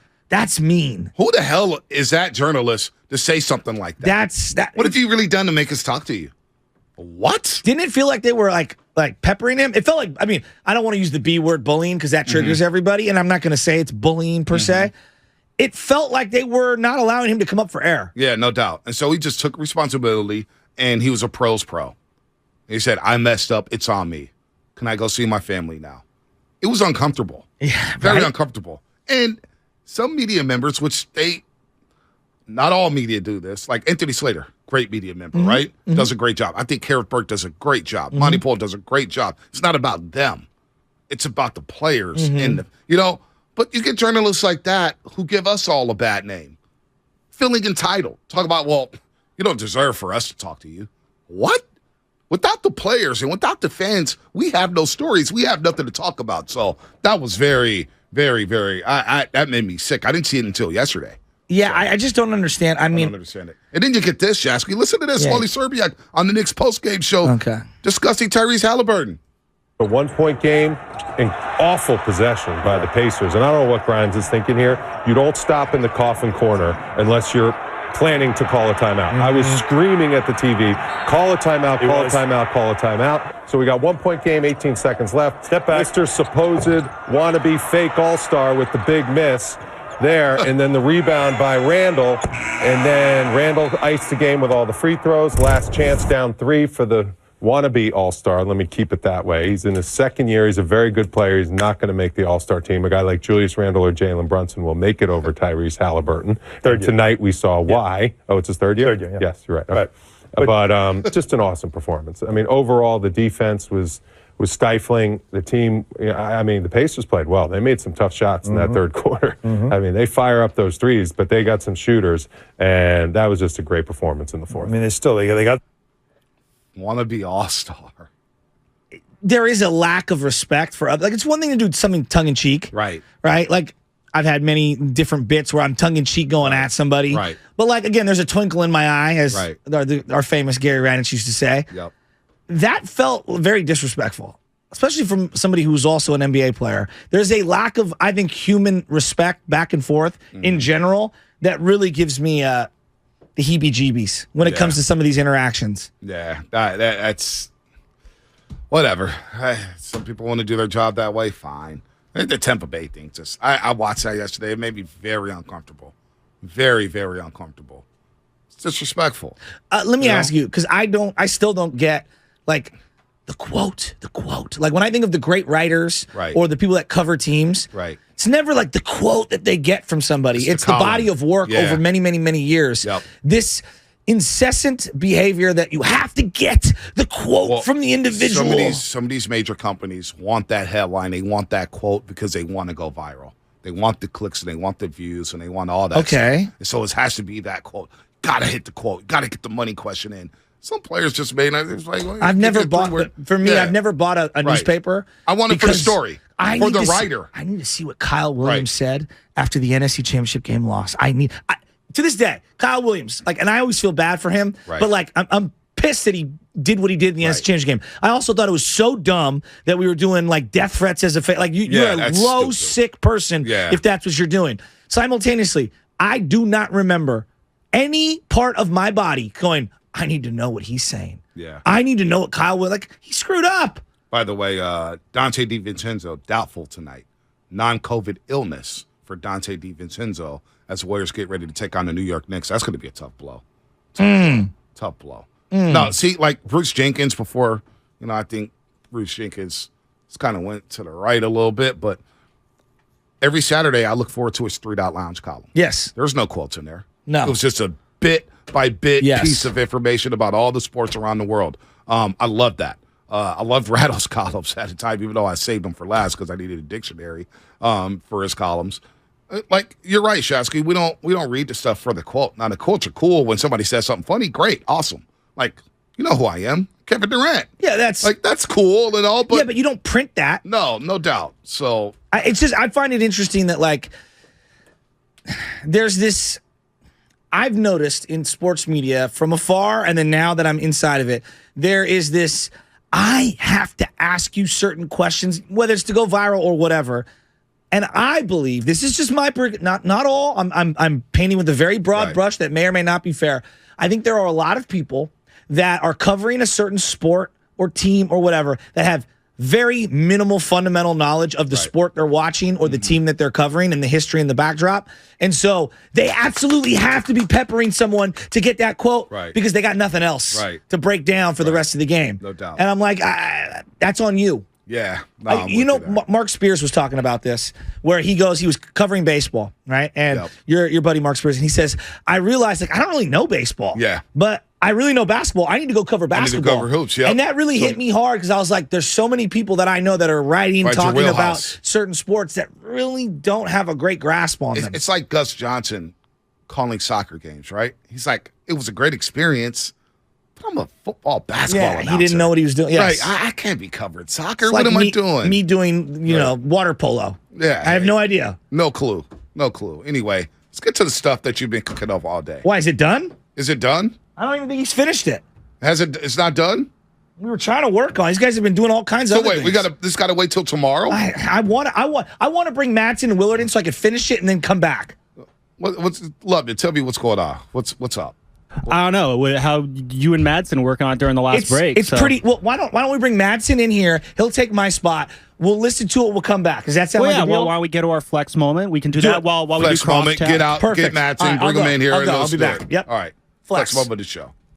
mean. Who the hell is that journalist to say something like that? What have you really done to make us talk to you? What? Didn't it feel like they were like peppering him? It felt like, I mean, I don't want to use the B word bullying because that triggers everybody, and I'm not going to say it's bullying per se. It felt like they were not allowing him to come up for air. Yeah, no doubt. And so he just took responsibility, and he was a pro's pro. He said, I messed up. It's on me. Can I go see my family now? It was uncomfortable. Yeah, very uncomfortable. And some media members, which not all media do this, like Anthony Slater, great media member, right? Does a great job. I think Garrett Burke does a great job. Monty Paul does a great job. It's not about them. It's about the players. But you get journalists like that who give us all a bad name. Feeling entitled. Talk about, well, you don't deserve for us to talk to you. What? Without the players and without the fans, we have no stories. We have nothing to talk about. So that was very, very, very, that made me sick. I didn't see it until yesterday. Yeah, I just don't understand. I mean, don't understand it. And then you get this, Jasky. Listen to this. Wally Serbiak on the Knicks postgame show discussing Tyrese Halliburton. A one-point game and awful possession by the Pacers. And I don't know what Grimes is thinking here. You don't stop in the coffin corner unless you're planning to call a timeout. I was screaming at the TV, call a timeout, call a timeout, call a timeout. So we got 1 point game, 18 seconds left. Step back. Mr. supposed wannabe fake all-star with the big miss there, and then the rebound by Randall, and then Randall iced the game with all the free throws. Last chance, down 3 for the wannabe all-star. Let me keep it that way. He's in his second year. He's a very good player. He's not going to make the all-star team. A guy like Julius Randle or Jalen Brunson will make it over Tyrese Halliburton. Tonight we saw why. Oh, it's his third year? Third year, yeah. Yes, you're right. Okay. But just an awesome performance. I mean, overall, the defense was stifling. The team, I mean, the Pacers played well. They made some tough shots in that third quarter. I mean, they fire up those threes, but they got some shooters, and that was just a great performance in the fourth. I mean, they got wannabe all-star. There is a lack of respect for others. Like, it's one thing to do something tongue-in-cheek. Right. Like, I've had many different bits where I'm tongue-in-cheek going at somebody. Right. But, like, again, there's a twinkle in my eye, as our famous Gary Radich used to say. Yep. That felt very disrespectful, especially from somebody who's also an NBA player. There's a lack of, I think, human respect back and forth in general that really gives me the heebie-jeebies when it comes to some of these interactions. Yeah, that's whatever. Some people want to do their job that way, fine. The Tampa Bay thing, I watched that yesterday. It made me very uncomfortable. Very, very uncomfortable. It's disrespectful. Let me ask you, because I still don't get, like, the quote. Like, when I think of the great writers or the people that cover teams, it's never like the quote that they get from somebody. It's the body of work over many, many, many years. Yep. This incessant behavior that you have to get the quote from the individual. Some of these major companies want that headline. They want that quote because they want to go viral. They want the clicks and they want the views and they want all that stuff. So it has to be that quote. Got to hit the quote. Got to get the money question in. Some players just made it. It's like, well, I've never bought, for me, I've never bought a newspaper. I want it for the story, for the writer. I need to see what Kyle Williams said after the NSC championship game loss. To this day, Kyle Williams, and I always feel bad for him, but I'm pissed that he did what he did in the NSC championship game. I also thought it was so dumb that we were doing death threats as a you're a low, sick person if that's what you're doing. Simultaneously, I do not remember any part of my body going, I need to know what he's saying. Yeah. I need to know what Kyle will he screwed up. By the way, Dante DiVincenzo doubtful tonight. Non-COVID illness for Dante DiVincenzo as the Warriors get ready to take on the New York Knicks. That's going to be a tough blow. Tough blow. No, see, Bruce Jenkins before, I think Bruce Jenkins kind of went to the right a little bit, but every Saturday I look forward to his 3 Dot Lounge column. Yes. There's no quotes in there. No. It was just a bit by bit piece of information about all the sports around the world. I love that. I loved Rattle's columns at the time, even though I saved them for last because I needed a dictionary for his columns. You're right, Shasky. We don't read the stuff for the quote. Now the quotes are cool when somebody says something funny. Great, awesome. You know who I am, Kevin Durant. Yeah, that's that's cool and all. But but you don't print that. No doubt. So it's just I find it interesting that there's this. I've noticed in sports media from afar, and then now that I'm inside of it, there is this, I have to ask you certain questions, whether it's to go viral or whatever. And I believe, this is just my, not all, I'm painting with a very broad brush that may or may not be fair. I think there are a lot of people that are covering a certain sport or team or whatever that have very minimal fundamental knowledge of the sport they're watching or the team that they're covering and the history and the backdrop. And so they absolutely have to be peppering someone to get that quote because they got nothing else to break down for the rest of the game. No doubt. And I'm like, that's on you. Yeah. Mark Spears was talking about this where he was covering baseball, right? And your buddy Mark Spears, and he says, I realized I don't really know baseball. Yeah. But I really know basketball. I need to go cover basketball. I need to cover hoops, And that really hit me hard because I was like, there's so many people that I know that are writing, talking about certain sports that really don't have a great grasp on them. It's like Gus Johnson calling soccer games, right? He's like, it was a great experience, but I'm a basketball announcer. He didn't know what he was doing. Yes. Right, I can't be covering soccer. What am I doing? Me doing, water polo. Yeah. I have no idea. No clue. Anyway, let's get to the stuff that you've been cooking up all day. Why, is it done? Is it done? I don't even think he's finished it. It's not done? We were trying to work on it. These guys have been doing all kinds of other things. This got to wait till tomorrow? I want to bring Madsen and Willard in so I could finish it and then come back. Love it. Tell me what's going on. What's up? I don't know how you and Madsen working on it during the last break. It's pretty. Well, why don't we bring Madsen in here? He'll take my spot. We'll listen to it. We'll come back. Does that sound like a deal? Well, why don't we get to our flex moment? We can do that while we do flex moment. Get out. Perfect. Get Madsen. Bring him in here. I'll be back. Yep. All right. Flex moment of the show.